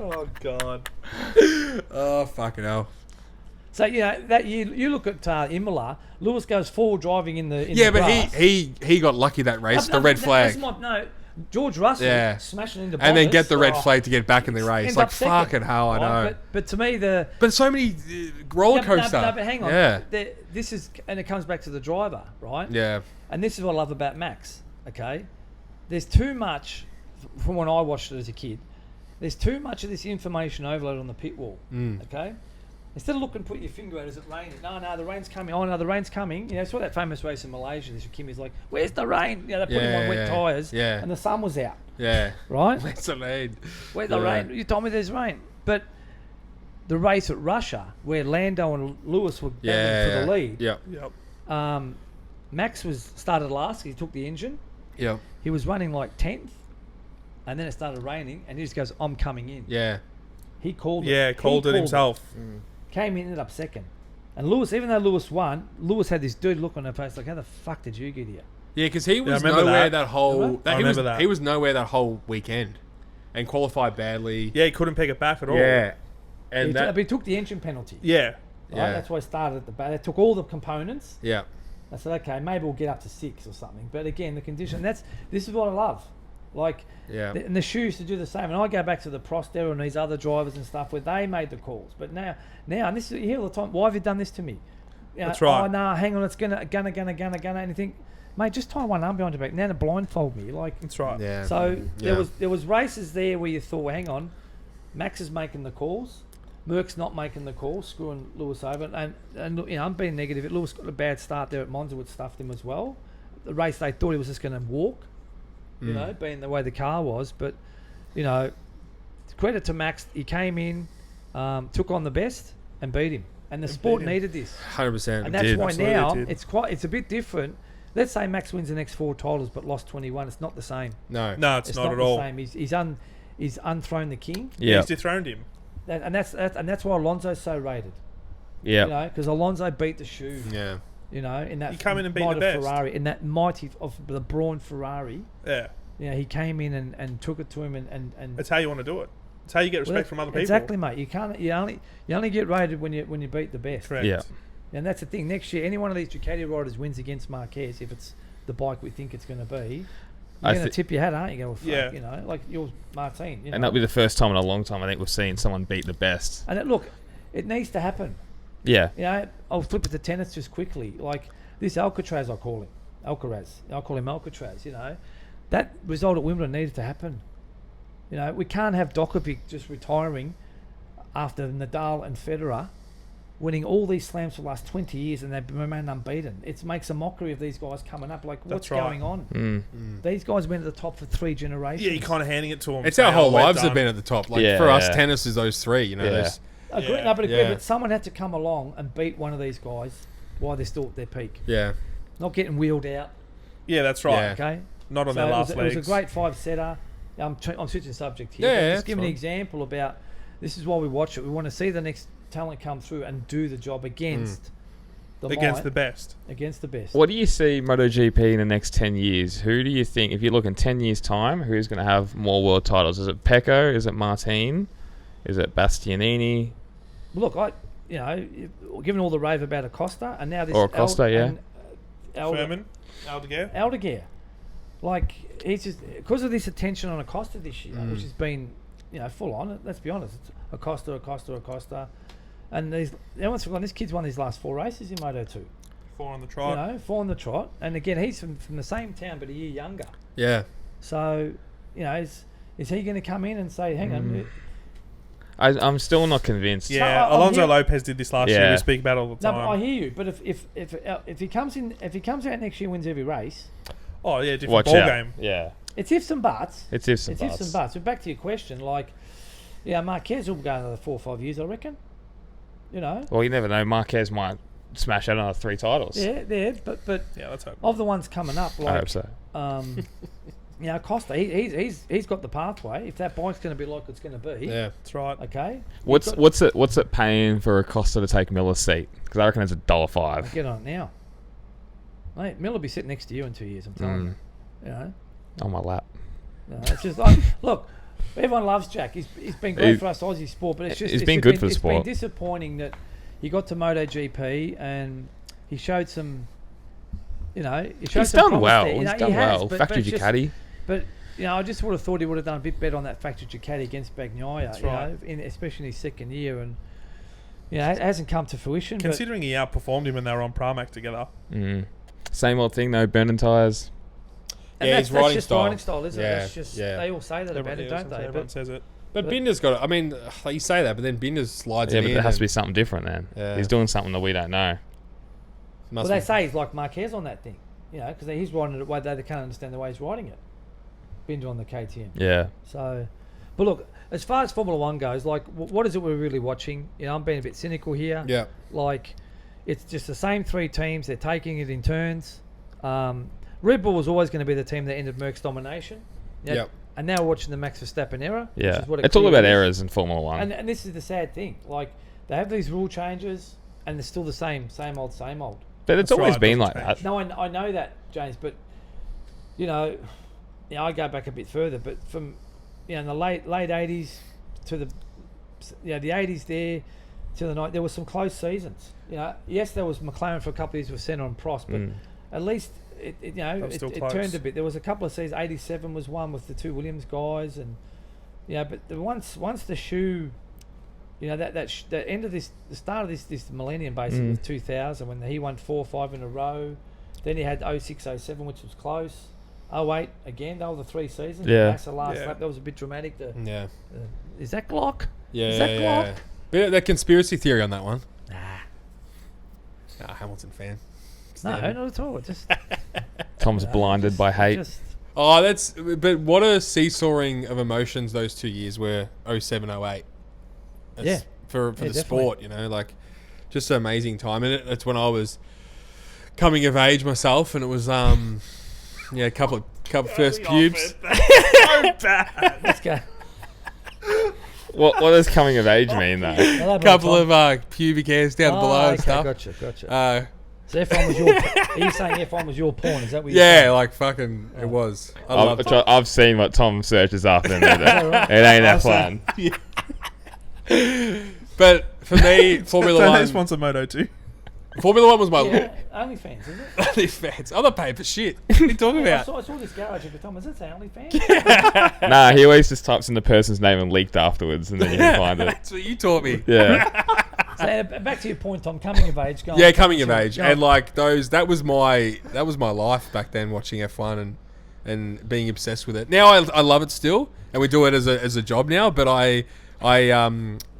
Oh God. Oh fucking hell. So that you look at Imola. Lewis goes forward driving in the but grass. he got lucky that race. The red flag. George Russell smashing into and then get the red flag to get back in the race. Like, fucking hell, I know. But to me, but so many roller coaster. No, but hang on. Yeah. This is, and it comes back to the driver, right? Yeah. And this is what I love about Max. Okay, there's too much. From when I watched it as a kid, there's too much of this information overload on the pit wall. Okay. Instead of looking, put your finger out, is it raining? No, the rain's coming. Oh, no, the rain's coming. You know, saw that famous race in Malaysia. This Kimmy's like, where's the rain? You know, they put him on wet tyres, and the sun was out. Yeah. Right? Where's the rain? Where's the rain? You told me there's rain. But the race at Russia, where Lando and Lewis were battling for the lead. Yep. Max started last. He took the engine. Yep. He was running like 10th, and then it started raining, and he just goes, I'm coming in. Yeah. He called it. Yeah, called it himself. Came in, ended up second. And Lewis, even though Lewis won, Lewis had this dirty look on her face, like, how the fuck did you get here? Yeah, because he was nowhere that whole... He was nowhere that whole weekend. And qualified badly. Yeah, he couldn't pick it back at all. Yeah. And but he took the engine penalty. Yeah. Right? Yeah. That's why he started at the back. They took all the components. Yeah. I said, okay, maybe we'll get up to 6 or something. But again, the condition, this is what I love. And the shoes to do the same. And I go back to the Prostero and these other drivers and stuff where they made the calls. But now, and this is, you hear all the time, why have you done this to me? That's right. Oh, no, hang on, it's gonna. And you think, mate, just tie one arm behind your back. Now to blindfold me. That's right. Yeah. So there was races there where you thought, well, hang on, Max is making the calls. Merck's not making the call, screwing Lewis over. And I'm being negative. Lewis got a bad start there at Monza, which stuffed him as well. The race, they thought he was just going to walk, being the way the car was. But, credit to Max. He came in, took on the best and beat him. And the sport needed this. 100%. And that's why now it's a bit different. Let's say Max wins the next 4 titles but lost 21. It's not the same. No, it's not at all. He's unthroned the king. Yeah. He's dethroned him. And that's why Alonso's so rated. Yeah. Because Alonso beat the shoe. Yeah. In that he came in and beat the best. Ferrari, in that mighty of the Braun Ferrari. Yeah. He came in and took it to him and that's how you want to do it. It's how you get respect from other people. Exactly, mate. You only get rated when you beat the best. Correct. Yeah. And that's the thing. Next year, any one of these Ducati riders wins against Marquez, if it's the bike we think it's going to be, you're going to tip your hat, aren't you? Go, well, fuck, like yours, Martin. And that'll be the first time in a long time I think we've seen someone beat the best. And it needs to happen. Yeah. I'll flip it to tennis just quickly. Like this Alcaraz, I call him Alcatraz. That result at Wimbledon needed to happen. We can't have Djokovic just retiring after Nadal and Federer winning all these slams for the last 20 years and they've remained unbeaten. It makes a mockery of these guys coming up. Like, what's going on? These guys went at the top for 3 generations. Yeah, you're kind of handing it to them. It's our whole lives have been at the top. Like for us, tennis is those 3. But someone had to come along and beat one of these guys while they're still at their peak. Yeah. Not getting wheeled out. Yeah, that's right. Yeah. Okay. Not on their last legs. It was a great 5-setter. I'm switching subject here. Yeah, just give an example about this is why we watch it. We want to see the next talent come through and do the job against the best. Against the best. What do you see MotoGP in the next 10 years? Who do you think, if you look in 10 years' time, who's going to have more world titles? Is it Pecco? Is it Martin? Is it Bastianini? Look, given all the rave about Acosta and now this Acosta, Furman, Aldeguer. Like, he's just because of this attention on Acosta this year, which has been, full on. Let's be honest, it's Acosta, and everyone's forgotten this kid's won his last 4 races in Moto2. 4 on the trot. 4 on the trot, and again he's from the same town but a year younger. Yeah. So, is he going to come in and say, "Hang on"? I'm still not convinced. Yeah, Alonso Lopez did this last year. We speak about it all the time. No, I hear you, but if he comes out next year and wins every race. Oh yeah, different ball game. Yeah, it's ifs and buts. It's ifs and buts. But back to your question, Marquez will go another 4 or 5 years, I reckon. Well, you never know. Marquez might smash out another 3 titles. Yeah, but let's hope. Of the ones coming up, I hope so. Costa, he's got the pathway. If that bike's going to be like it's going to be, that's right. Okay. What's it paying for Acosta to take Miller's seat? Because I reckon it's $1.05. Get on it now. Mate, Miller will be sitting next to you in 2 years, I'm telling you. On my lap. No, it's just look, everyone loves Jack. He's been great for us Aussie sport, but it's been good for the sport. It's been disappointing that he got to MotoGP and he showed some, he's done well. He's done well. Factory Ducati. But I just would have thought he would have done a bit better on that Factory Ducati against Bagnaia. That's right. Especially in his second year, and it hasn't come to fruition. Considering he outperformed him when they were on Pramac together. Same old thing though, burning tyres. And his riding style, isn't it? That's just, they all say that about it, don't they? Everyone says it. But Binder's got it. I mean, like you say that, but then Binder slides in. Yeah, but there has to be something different then. Yeah. He's doing something that we don't know. They say he's like Marquez on that thing, because he's riding it the way they can't understand the way he's riding it. Binder on the KTM. Yeah. So, but look, as far as Formula 1 goes, what is it we're really watching? I'm being a bit cynical here. Yeah. It's just the same 3 teams. They're taking it in turns. Red Bull was always going to be the team that ended Merck's domination. Yep. And now we're watching the Max Verstappen era. Yeah. Which is what it's all about errors in Formula 1. And this is the sad thing. They have these rule changes and they're still the same old. But it's always been like that. No, I know that, James, but, I go back a bit further, but from, in the late 80s to the 80s there to the 90s, there were some close seasons. Yes, there was McLaren for a couple of years with Senna and Prost, but at least it turned a bit. There was a couple of seasons. 87 was one with the two Williams guys, and but once the shoe, the end of this, the start of this millennium basically with 2000 when he won 4 or 5 in a row. Then he had 06, 07, which was close. 08 again. They were the 3 seasons. Yeah. That's the last lap. That was a bit dramatic. Is that Glock? Yeah. Is that Glock? Bit of the conspiracy theory on that one. Nah, Hamilton fan. No, not at all. Just Tom's blinded by hate. But what a seesawing of emotions those 2 years were 07, 08. For the sport, just an amazing time. And it's when I was coming of age myself, and it was a couple first pubes. So bad. let's go. What does coming of age mean though? Couple of pubic hairs down below and stuff. Gotcha. So F1 was your. Are you saying F1 was your porn? Is that what you're saying? Like fucking, it was. I've seen what Tom searches up, and it ain't F1. But for me, Formula Don't 1. they sponsor Moto 2? Formula 1 was my OnlyFans, is it? OnlyFans. I'm not paying for shit. What are you talking about? I saw this garage every time. Is that OnlyFans? Nah, he always just types in the person's name and leaked afterwards, and then you can find it. That's what you taught me. Yeah. So back to your point, Tom. Coming of age. Coming of age, and like those. That was my life back then, watching F1 and being obsessed with it. Now I love it still, and we do it as a job now. But I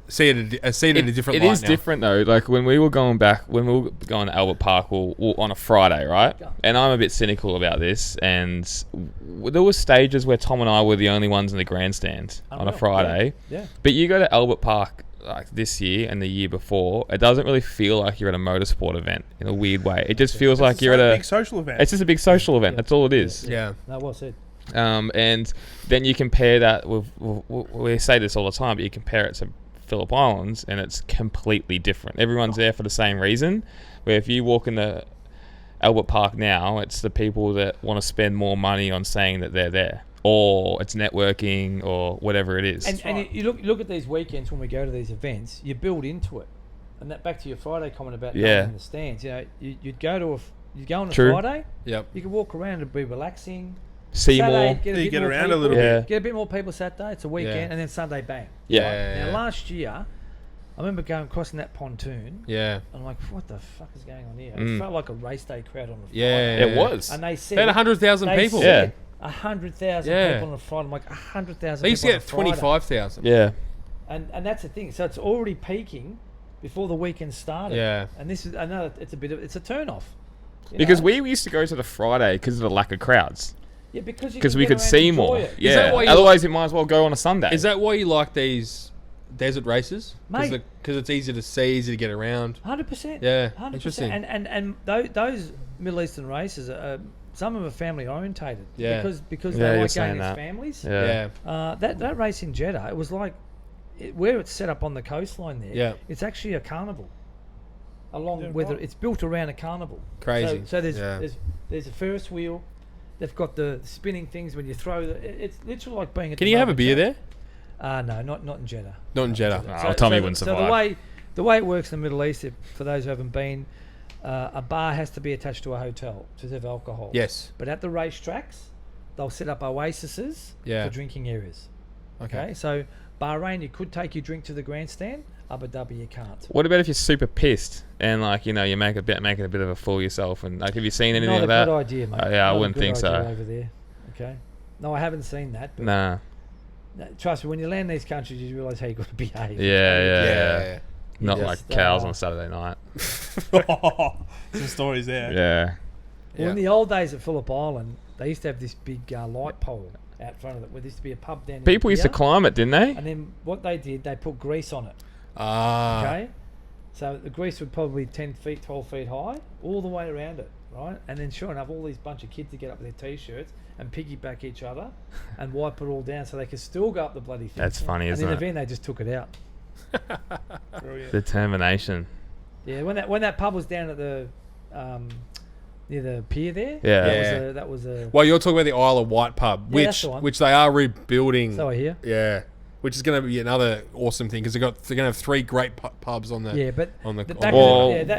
see it in a different light now. It is different though. Like when we were going to Albert Park on a Friday, right? And I'm a bit cynical about this. And there were stages where Tom and I were the only ones in the grandstand on a Friday. Yeah. But you go to Albert Park like this year and the year before, it doesn't really feel like you're at a motorsport event in a weird way. It just feels like you're at a big social event. It's just a big social event. That's all it is. Yeah. That was it. And then you compare that with we say this all the time, but you compare it to Phillip Islands, and it's completely different. Everyone's there for the same reason. Where if you walk in the Albert Park now, it's the people that want to spend more money on saying that they're there, or it's networking, or whatever it is. And you look at these weekends when we go to these events, you build into it. And that back to your Friday comment about going in the stands. You'd go on a Friday. Yep. You can walk around and be relaxing. See Saturday, more. Get around people, a little bit. Get a bit more people Saturday. It's a weekend, and then Sunday, bang. Yeah. Now last year, I remember crossing that pontoon. Yeah. And I'm like, what the fuck is going on here? It felt like a race day crowd on the Friday. Yeah. It was. And they said They had 100,000 people. Yeah. 100,000 people on a Friday. I'm like, 100,000 They used to people get on a Friday. 25,000. Yeah. And that's the thing. So it's already peaking before the weekend started. Yeah. And this is another. It's a turn off. Because we used to go to the Friday because of the lack of crowds. Yeah, because we could see more. It. Yeah. Otherwise, you might as well go on a Sunday. Is that why you like these desert races? Mate. Because it's easy to see, easy to get around. 100%. Yeah. 100%. Interesting. And those Middle Eastern races are. Some of them are family orientated. Yeah. Because they like going as that. families. Yeah. That race in Jeddah, it was like where it's set up on the coastline there. Yeah. It's actually a carnival. It's built around a carnival. Crazy. So there's a Ferris wheel. They've got the spinning things when you throw. It's literally like being. Can you have a beer there? No, not in Jeddah. Not in Jeddah. Oh, Tommy wouldn't survive. So the way it works in the Middle East, for those who haven't been, a bar has to be attached to a hotel to have alcohol. Yes. But at the racetracks, they'll set up oases for drinking areas. Okay. So Bahrain, you could take your drink to the grandstand. Abu Dhabi, you can't. What about if you're super pissed and you making a bit of a fool of yourself? And have you seen anything of that? Not a good idea, mate. I wouldn't think so. Over there. Okay. No, I haven't seen that. But nah. Trust me, when you land these countries, you realise how you got to behave. Yeah. Not like cows on Saturday night. Some stories there. Yeah. Well, in the old days at Phillip Island, they used to have this big light pole out front of it, where there used to be a pub down. People used to climb it, didn't they? And then what they did, they put grease on it. Ah. Okay. So the grease would probably 10 feet, 12 feet high, all the way around it, right? And then sure enough, all these bunch of kids to get up with their T-shirts and piggyback each other and wipe it all down so they could still go up the bloody thing. That's funny, isn't it? And in the event, they just took it out. Determination. Yeah, when that pub was down at the near the pier there. Yeah. That was a. Well, you're talking about the Isle of Wight pub, which they are rebuilding. So I hear. Yeah. Which is going to be another awesome thing because they're going to have 3 great pubs on the. Yeah, but on the.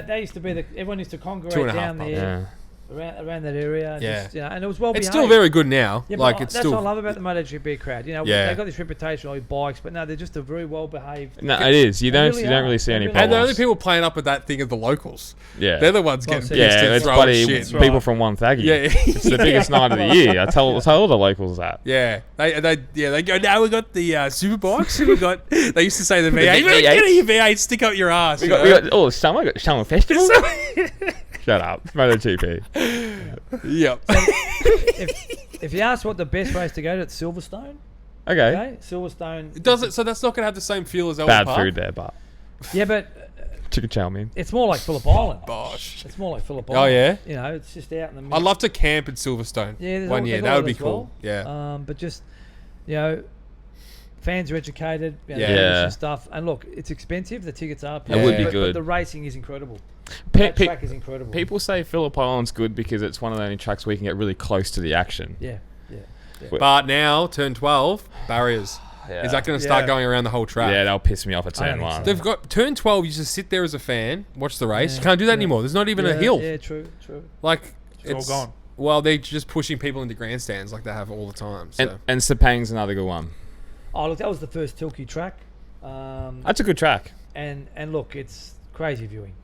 they used to be everyone used to congregate down there. around that area. Yeah. Just, and it was well behaved. It's still very good now. Yeah, it's that's still. what I love about the MotoGP crowd. They got this reputation of bikes, but no, they're just a very well behaved. No, it is. You don't really see any problems. And the only people playing up with that thing are the locals. Yeah, they're the ones getting pissed and it's throwing shit. People from one thaggy. Yeah, it's the biggest night of the year. I tell all the locals that. Yeah, they go. Now we got the superbikes. We got. They used to say the V8. Get your V8, stick up your ass. We got summer. Got summer festival. Shut up, MotoGP. Yep. If you ask what the best race to go to, it's Silverstone. Okay. Silverstone. It does it? So that's not going to have the same feel as Bad food there, but yeah, but chicken chow mein. it's more like Phillip Island. Bosh. It's more like Phillip Oh Island. yeah. It's just out in the middle. I'd love to camp in Silverstone. Yeah, one year. That would be cool. Yeah. But just fans are educated. And stuff. And look, it's expensive. The tickets are. It would be good. But the racing is incredible. That track is incredible. People say Phillip Island's good because it's one of the only tracks where you can get really close to the action. Yeah. But now, turn 12, barriers. Yeah. Is that going to start going aroring the whole track? Yeah, that'll piss me off at turn 1. They've got turn 12. You just sit there as a fan, watch the race. You can't do that anymore. There's not even a hill. Yeah, true. Like it's all gone. Well, they're just pushing people into grandstands like they have all the time. So. And Sepang's another good one. Oh, look, that was the first Tilke track. That's a good track. And look, it's crazy viewing.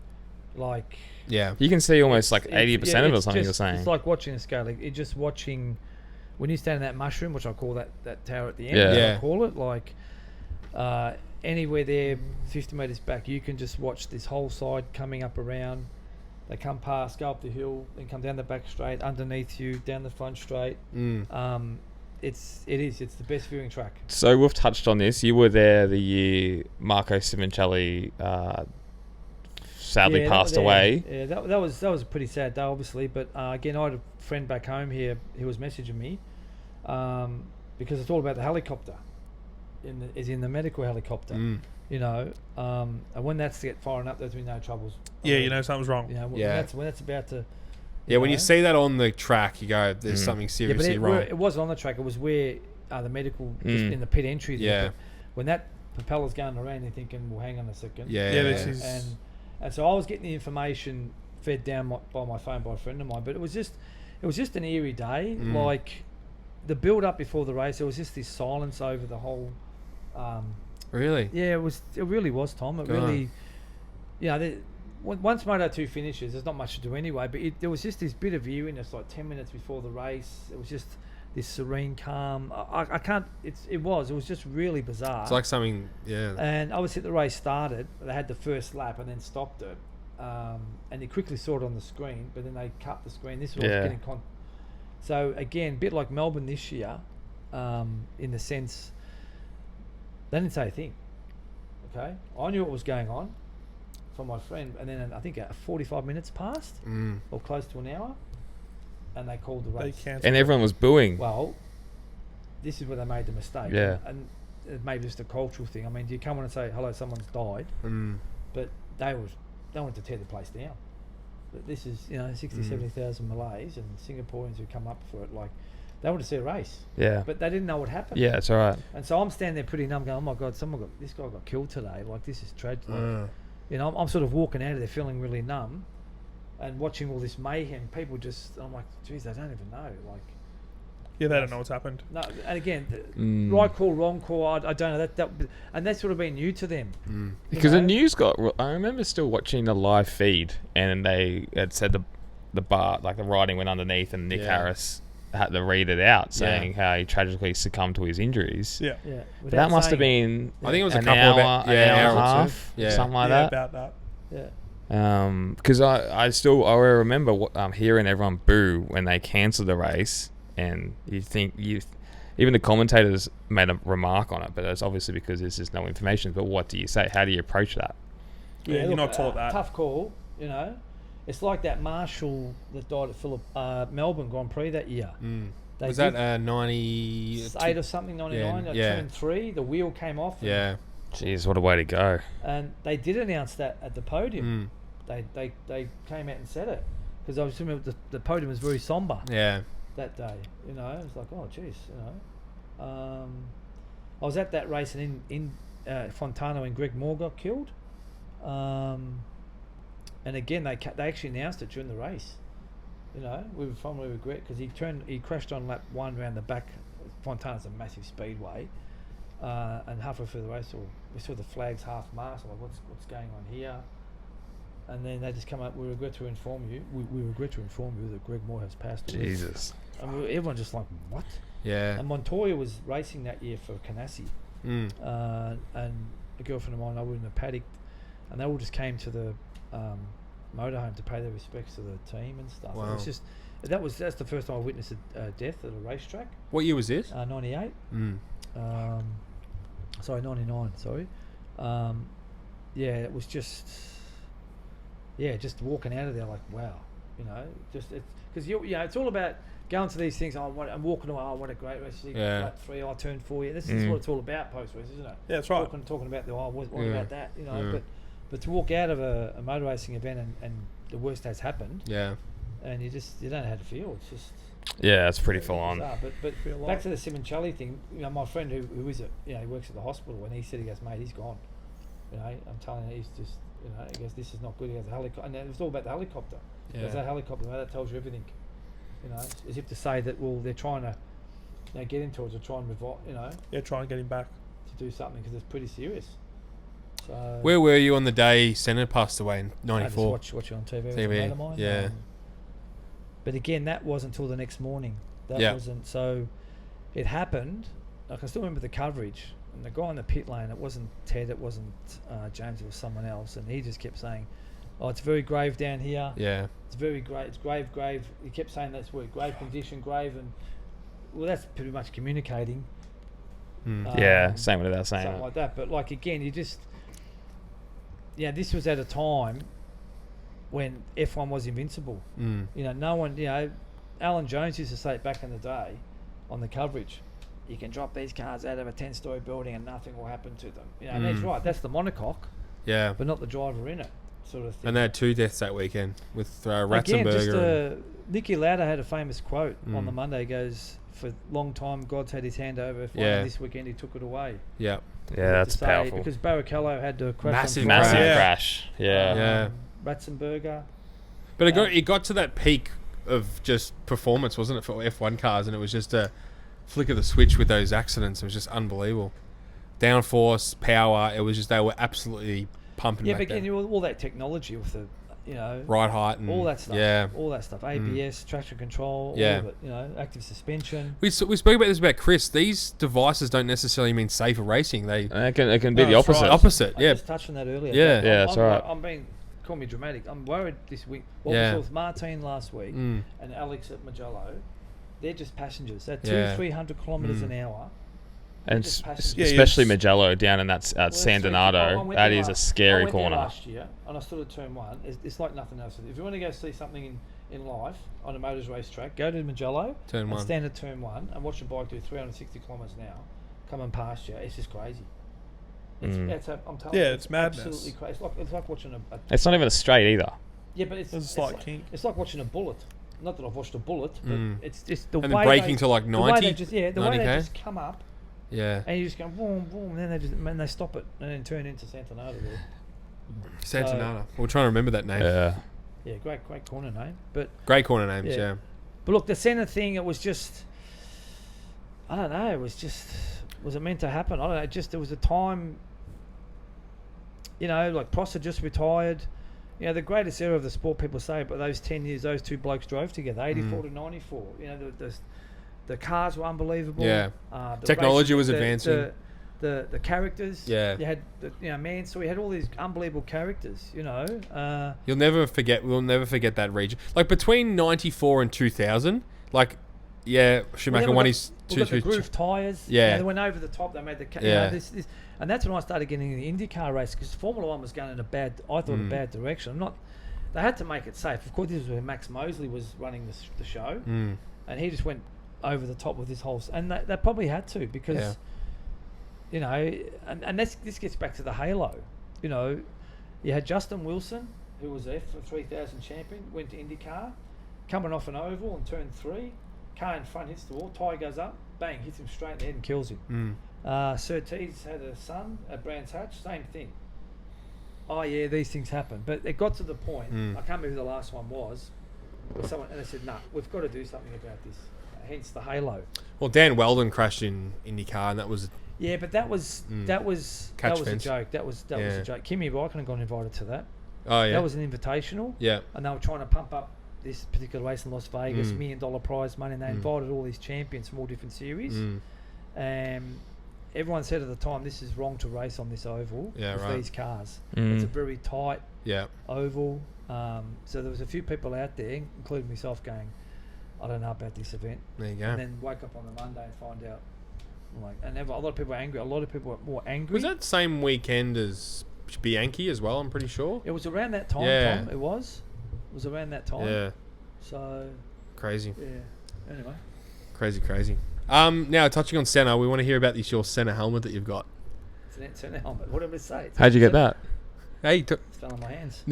Like, yeah, you can see almost like 80% of it or something. You're saying it's like watching a scale. Like, it's just watching when you stand in that mushroom, which I call that tower at the end. I call it like anywhere there, 50 meters back, you can just watch this whole side coming up around. They come past, go up the hill, then come down the back straight, underneath you, down the front straight. It's the best viewing track. So we've touched on this. You were there the year Marco Simoncelli sadly passed away. Yeah, that was a pretty sad day, obviously. But again, I had a friend back home here who was messaging me because it's all about the helicopter. Is in the medical helicopter. And when that's get firing up, there's been no troubles. Yeah, something's wrong. When that's about to. Yeah, when you see that on the track, you go, "There's something seriously wrong." It wasn't on the track. It was where the medical just in the pit entry. There. But when that propeller's going around, you're thinking, "Well, hang on a second." This is. And so I was getting the information fed down by my phone by a friend of mine. But it was just an eerie day. Like the build up before the race, there was just this silence over the whole. Really? Yeah, it really was, Tom. It really, once Moto2 finishes, there's not much to do anyway. But there was just this bit of eeriness, like 10 minutes before the race. It was just this serene calm. I can't. It was just really bizarre. It's like something. Yeah. And obviously the race started. They had the first lap and then stopped it. And you quickly saw it on the screen, but then they cut the screen. This was getting so again, a bit like Melbourne this year, in the sense. They didn't say a thing. Okay, I knew what was going on from my friend, and then I think 45 minutes passed, or close to an hour, and they called the race. And everyone was booing. Well, this is where they made the mistake. Yeah. And it may be just a cultural thing. I mean, do you come on and say, "Hello, someone's died," but they wanted to tear the place down. But this is 60, 70,000 Malays and Singaporeans who come up for it, like. They wanted to see a race, but they didn't know what happened. Yeah, it's all right. And so I'm standing there pretty numb, going, "Oh my God, this guy got killed today. Like this is tragic." I'm sort of walking out of there feeling really numb, and watching all this mayhem. People I'm like, "Geez, they don't even know." Like, they don't know what's happened. No, and again, right call, wrong call. I don't know that, and that's sort of been new to them. Because the news I remember still watching the live feed, and they had said the bar, like the writing went underneath, and Nick Harris had to read it out, saying how he tragically succmed to his injuries. Yeah. But that must have been. I think it was an hour and a half, something like that. About that. Yeah. Because I remember hearing everyone boo when they cancelled the race, and even the commentators made a remark on it, but it's obviously because there's just no information. But what do you say? How do you approach that? Yeah, you're not taught that. Tough call, It's like that Marshall that died at Melbourne Grand Prix that year. Was that 98 or something, 99, 2 and 3? The wheel came off. Yeah. Jeez, what a way to go. And they did announce that at the podium. They came out and said it. Because I was assuming the podium was very somber that day. It was like, oh, jeez, I was at that race and in Fontana when Greg Moore got killed. And again, they actually announced it during the race. You know, we would probably regret because he crashed on lap 1 around the back. Fontana's a massive speedway, and halfway through the race, we saw the flags half mast. Like, what's going on here? And then they just come up. We regret to inform you. We regret to inform you that Greg Moore has passed away. Jesus. And everyone just like, what? Yeah. And Montoya was racing that year for Canassi, and a girlfriend of mine, I was in the paddock, and they all just came to the motorhome to pay their respects to the team and stuff. Wow. It was just that's the first time I witnessed a death at a racetrack. What year was this? 98. 99. Sorry. Yeah, it was just walking out of there like, wow, you know, just because it's all about going to these things. I'm walking away. Oh, what a great race! Lap 3, I turned 4. Yeah, this is what it's all about post race, isn't it? Yeah, that's right. Talking about what about that, you know? But to walk out of a motor racing event and the worst has happened. Yeah. And you don't know how to feel. It's just it's pretty full on. But back to the Simoncelli thing. You know, my friend who is he works at the hospital, and he said, he goes, mate, he's gone. You know, I'm telling you, he's just, you know, he goes, this is not good. He has a helicopter, and it was all about the helicopter. Because that helicopter, that tells you everything. You know, as if to say that, well, they're trying to get him towards to try and revive, you know. Yeah, try and get him back to do something because it's pretty serious. So where were you on the day Senna passed away in '94? I just watch it on TV. TV. With a mate of mine. Yeah. But again, that wasn't until the next morning. That wasn't so. It happened. I can still remember the coverage. And the guy in the pit lane, it wasn't Ted, it wasn't James, it was someone else, and he just kept saying, "Oh, it's very grave down here. Yeah, it's very grave. It's grave." He kept saying that's word, grave condition, grave, and well, that's pretty much communicating. Same with that saying something like that. But like again, you just, this was at a time when F1 was invincible. You know, no one, you know, Alan Jones used to say it back in the day on the coverage. You can drop these cars out of a 10-story building and nothing will happen to them. You know, and that's right. That's the monocoque. Yeah. But not the driver in it, sort of thing. And they had 2 deaths that weekend with Ratzenberger. Again, Nicky Lauda had a famous quote on the Monday. He goes, for a long time, God's had his hand over F1, and this weekend he took it away. Yeah. Yeah, that's powerful. Because Barrichello had to crash. Massive crash. Yeah. Ratzenberger. But it got to that peak of just performance, wasn't it, for F1 cars? And it was just a flick of the switch with those accidents. It was just unbelievable. Downforce, power. It was just, they were absolutely pumping. Yeah, but again, all that technology with the, you know, ride height and all that stuff. Yeah, all that stuff. ABS, traction control. Yeah, all of it, you know, active suspension. We spoke about this about Chris. These devices don't necessarily mean safer racing. It can be the opposite. Right. Opposite. I just touched on that earlier. Yeah, that's right. I'm being, call me dramatic. I'm worried this week. What we saw with Martin last week and Alex at Mugello, they're just passengers. They're 200-300 kilometres an hour. And especially Mugello down in that San Donato, that is a scary corner. Last year, and I stood at turn 1. It's like nothing else. If you want to go see something in life on a motors racetrack, go to Mugello and stand at turn 1 and watch a bike do 360 kilometres an hour coming past you. It's just crazy. I'm telling you, it's madness. Absolutely crazy. It's like watching a it's not even a straight either. Yeah, but it's like watching a bullet. Not that I've watched a bullet, but it's just the way they're braking to like 90. The way they just come up. Yeah. And you just go boom, boom, and then they stop it and then turn into Santonata there. Santonata. We're trying to remember that name. Yeah, great corner name. But great corner names, yeah. But look, the Senna thing, it was just, I don't know, was it meant to happen? I don't know, there was a time, you know, like Prost had just retired. You know, the greatest era of the sport, people say, but those 10 years, those two blokes drove together, 84 to 94. You know, the cars were unbelievable. Yeah. Technology was advancing. The characters. Yeah. You had so we had all these unbelievable characters, you know. We'll never forget that region. Like between 94 and 2000, like Schumacher won his the groove tyres. Yeah. You know, they went over the top, they made the you know, this and that's when I started getting in the IndyCar race because Formula 1 was going in a bad direction. They had to make it safe. Of course, this was where Max Mosley was running the show, and he just went over the top with this whole, and they probably had to because, you know, and this gets back to the halo. You know, you had Justin Wilson, who was F3000 champion, went to IndyCar, coming off an oval on turn 3, car in front hits the wall, tyre goes up, bang, hits him straight in the head and kills him. Surtees had a son at Brands Hatch, same thing. Oh yeah, these things happen, but it got to the point. I can't remember who the last one was. someone, and I said, "No, we've got to do something about this." Hence the halo. Well, Dan Weldon crashed in IndyCar, and that was. Yeah, but that was a joke. That was a joke. Kimi Räikkönen got invited to that. Oh yeah. That was an invitational. Yeah. And they were trying to pump up this particular race in Las Vegas, $1 million prize money, and they invited all these champions from all different series. Everyone said at the time, this is wrong to race on this oval with these cars. It's a very tight oval. So there was a few people out there, including myself, going, I don't know about this event. There you go. And then wake up on the Monday and find out. And a lot of people were angry. A lot of people were more angry. Was that same weekend as Bianchi as well? I'm pretty sure. It was around that time, Tom. It was around that time. Yeah. So. Crazy. Yeah. Anyway. Crazy. Now, touching on Senna, we want to hear about your Senna helmet that you've got. It's an Senna helmet. What did I say? How'd you get that? Hey, it fell on my hands.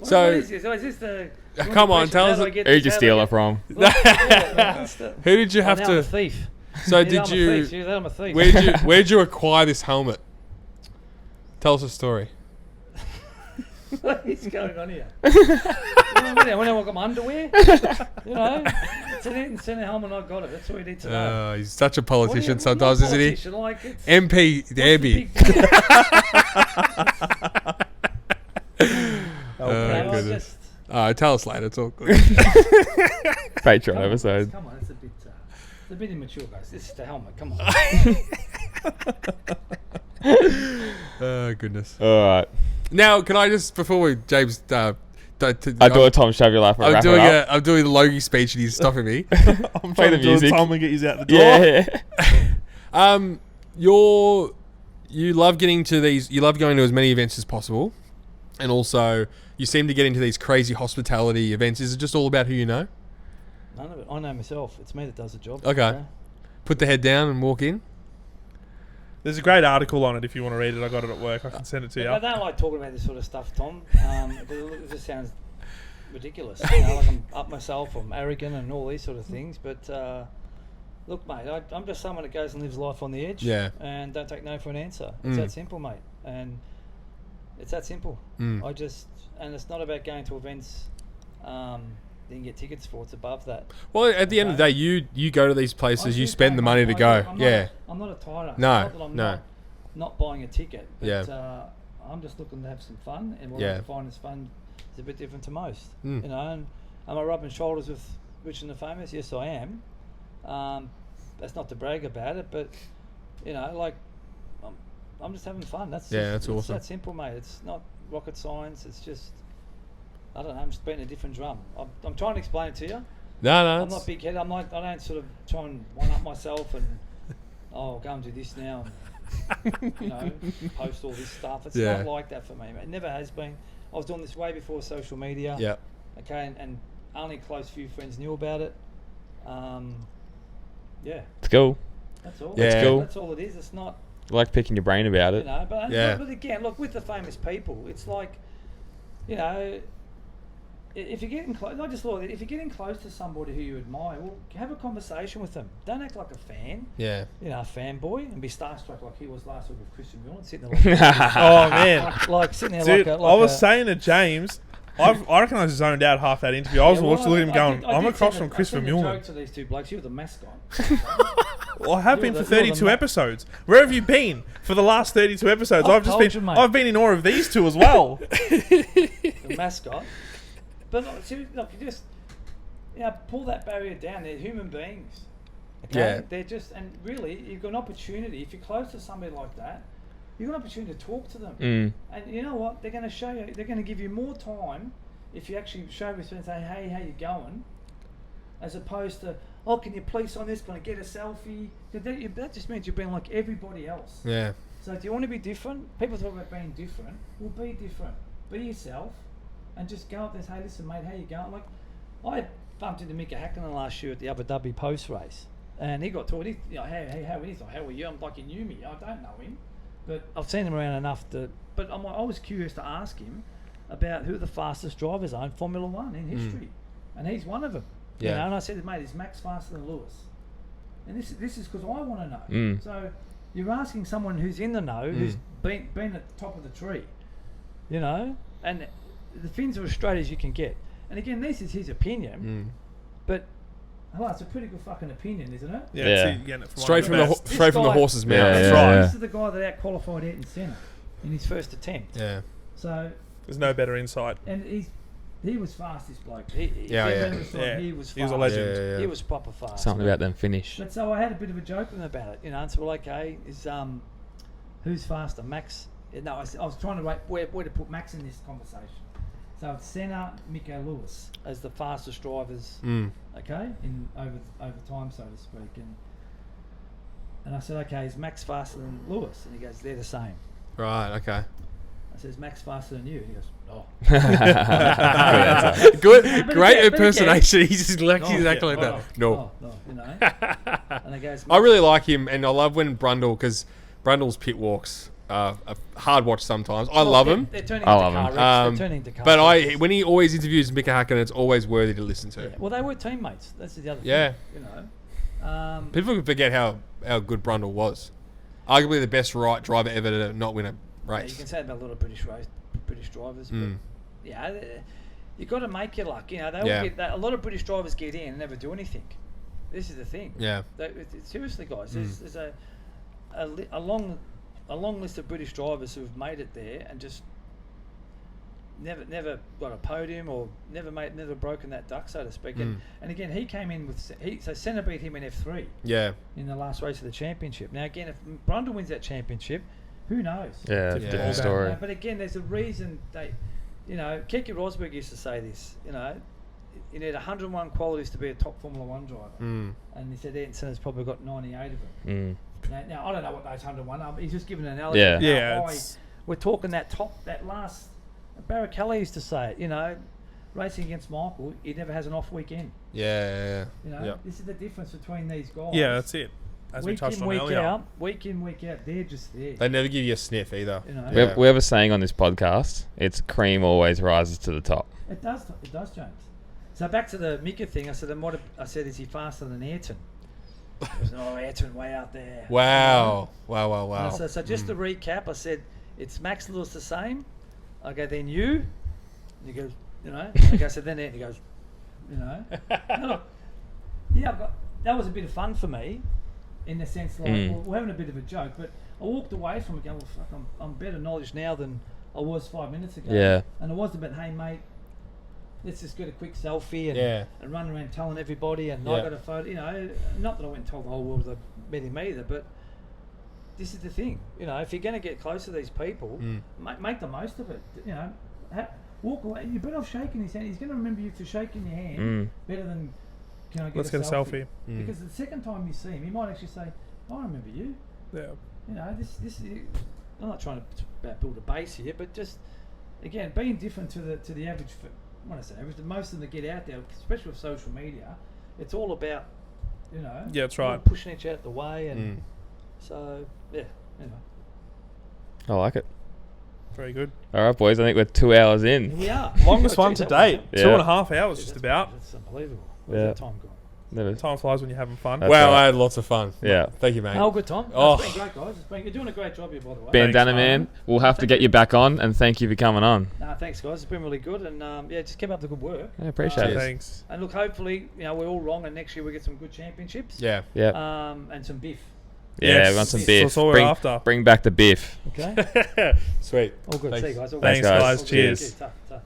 So is this the... Come on, tell us. Who'd you steal it from? Who did you have to... I'm a thief. So did you... I'm a thief. Where'd you acquire this helmet? Tell us a story. What is going on here? When I got my underwear, it's an Senna helmet. I got it. That's all you need to know. He's such a politician sometimes, isn't he? Like MP Danby. Goodness. Tell us later. It's all good. Patreon episodes. Come on, it's a bit immature, guys. This is the helmet. Come on. Oh goodness. All right. Now, can I just before we James? I do a Tom Shabby laugh. I'm doing the Logie speech and he's stopping me. I'm trying to do a Tom and get you out the door. Yeah. You love getting to these. You love going to as many events as possible, and also you seem to get into these crazy hospitality events. Is it just all about who you know? None of it. I know myself. It's me that does the job. Okay. Yeah. Put the head down and walk in. There's a great article on it if you want to read it. I got it at work. I can send it to you. I don't like talking about this sort of stuff, Tom. It just sounds ridiculous. Like I'm up myself, I'm arrogant and all these sort of things. But look, mate, I'm just someone that goes and lives life on the edge and don't take no for an answer. It's that simple, mate. And it's that simple. And it's not about going to events you can get tickets for. It's above that. Well, at the end of the day, you go to these places, you spend the money to go. I'm not a tyrant. No. Not buying a ticket. But I'm just looking to have some fun, and what I find is fun is a bit different to most. And am I rubbing shoulders with Rich and the Famous? Yes, I am. That's not to brag about it, but I'm just having fun. That's awesome. It's that simple, mate. It's not rocket science. It's just. I don't know. I'm just beating a different drum. I'm trying to explain it to you. No. I'm not big headed. I don't sort of try and one up myself and I'll go and do this now. And, post all this stuff. It's not like that for me, mate. It never has been. I was doing this way before social media. Yeah. Okay, and only a close few friends knew about it. It's cool. That's all. Yeah. It's cool. That's all it is. It's not. I like picking your brain about it. But again, look, with the famous people, it's like, if you're getting close, if you're getting close to somebody who you admire, well, have a conversation with them. Don't act like a fan. Yeah. A fanboy and be starstruck like he was last week with Christian Miller sitting there. Oh man, like sitting there. Dude, like I was saying to James, I reckon I zoned out half that interview. I was looking at him going, I'm across from Christopher Miller. I joke to these two blokes. You're the mascot. Well, I have been for 32 episodes. Where have you been for the last 32 episodes? I've been in awe of these two as well. The mascot. But look, you just pull that barrier down. They're human beings. Okay? Yeah. They're just, and really, you've got an opportunity. If you're close to somebody like that, you've got an opportunity to talk to them. And you know what? They're going to show you. They're going to give you more time if you actually show respect and say, "Hey, how you going?" As opposed to, "Oh, can you please on this? Can I get a selfie?" That just means you're being like everybody else. Yeah. So do you want to be different? People talk about being different. Well, be different. Be yourself. And just go up there and say, "Hey, listen, mate, how you going?" Like, I bumped into Mika Hakkinen last year at the Abu Dhabi post race, and he got told, "Hey, how are you?" How are you? I'm like, he knew me. I don't know him, but I've seen him around enough to. But I was curious to ask him about who the fastest drivers are in Formula One in history, and he's one of them. Yeah. And I said, "Mate, is Max faster than Lewis?" And this is because I want to know. So you're asking someone who's in the know, who's been at the top of the tree, and the fins are as straight as you can get. And again, this is his opinion, but it's a pretty good fucking opinion, isn't it? Yeah. Straight from the horse's mouth. That's right. This is the guy that out-qualified Ayrton Senna in his first attempt. Yeah. So there's no better insight. And he was fast, this bloke. He was fast. He was a legend. Yeah. He was proper fast. Something about them finish. But so I had a bit of a joke with him about it, and so okay, is who's faster, Max? No, I was trying to rate where to put Max in this conversation. So it's Senna, Mico Lewis as the fastest drivers, okay, in over time, so to speak. And I said, okay, is Max faster than Lewis? And he goes, they're the same. Right. Okay. I said, is Max faster than you? And he goes, oh. Good, great impersonation. He's just exactly like that. No, you know. And he goes, I really like him, and I love when because Brundle's pit walks are a hard watch sometimes. I love him. They're turning into car wrecks. But when he always interviews Mika Hakkinen, it's always worthy to listen to. Yeah. Well, they were teammates. That's the other thing. Yeah. You know. People forget how good Brundle was. Arguably the best driver ever to not win a race. Yeah, you can say that about a lot of British drivers. But yeah, you got to make your luck. You know, a lot of British drivers get in and never do anything. This is the thing. Yeah. Seriously, guys, there's a long list of British drivers who have made it there and just never got a podium or never broken that duck, so to speak. And again, he came in so Senna beat him in F3. Yeah. In the last race of the championship. Now again, if Brundle wins that championship, who knows? Yeah, different story. But again, there's a reason Keke Rosberg used to say this. You know, you need 101 qualities to be a top Formula 1 driver. And he said Ayrton Senna's probably got 98 of them. Now I don't know what those 101 are, but he's just given an analogy. Yeah. We're talking that last. Barrichello used to say it, you know, racing against Michael, he never has an off weekend. Yeah. You know, this is the difference between these guys. Yeah, that's it. As we touched on earlier. Week in, week out, they're just there. They never give you a sniff either. You know? We have a saying on this podcast, it's cream always rises to the top. It does, James. So back to the Mika thing, I said, is he faster than Ayrton? Ayrton way out there. Wow. So just to recap, I said, it's Max Lewis the same. Okay, then you. And he goes, you know. And I said, then Ayrton. He goes, you know. That was a bit of fun for me, in the sense like we're having a bit of a joke, but I walked away from it going, well, fuck, I'm better knowledge now than I was 5 minutes ago. Yeah. And it was about, hey mate, let's just get a quick selfie and run around telling everybody, and I got a photo. You know, not that I went and told the whole world I met him either, but this is the thing. You know, if you're going to get close to these people, make the most of it. You know, walk away. You're better off shaking his hand. He's going to remember you for shaking your hand better than, can I get Let's get a selfie. Because the second time you see him, he might actually say, I remember you. Yeah. You know, this is, I'm not trying to build a base here, but just, again, being different to the average, when I say average, most of them that get out there, especially with social media, it's all about, you know, that's right, pushing each other out the way, and so anyway. I like it. Very good. All right, boys. I think we're 2 hours in. We are. Longest one to date. 2.5 hours, just about. That's unbelievable. Where's that time gone? Time flies when you're having fun. That's right. I had lots of fun. Yeah. Thank you, mate. Oh, good time. It's been great, guys. You're doing a great job here, by the way. Bandana Man, we'll have to get you back on, and thank you for coming on. Thanks, guys. It's been really good, and just keep up the good work. I appreciate it. Thanks. And look, hopefully, you know, we're all wrong, and next year we get some good championships. Yeah. And some biff. Yeah, we want some biff. That's all we're after. Bring back the biff. Okay. Sweet. All good. Thanks. See you guys. Thanks, guys. Cheers. Tough.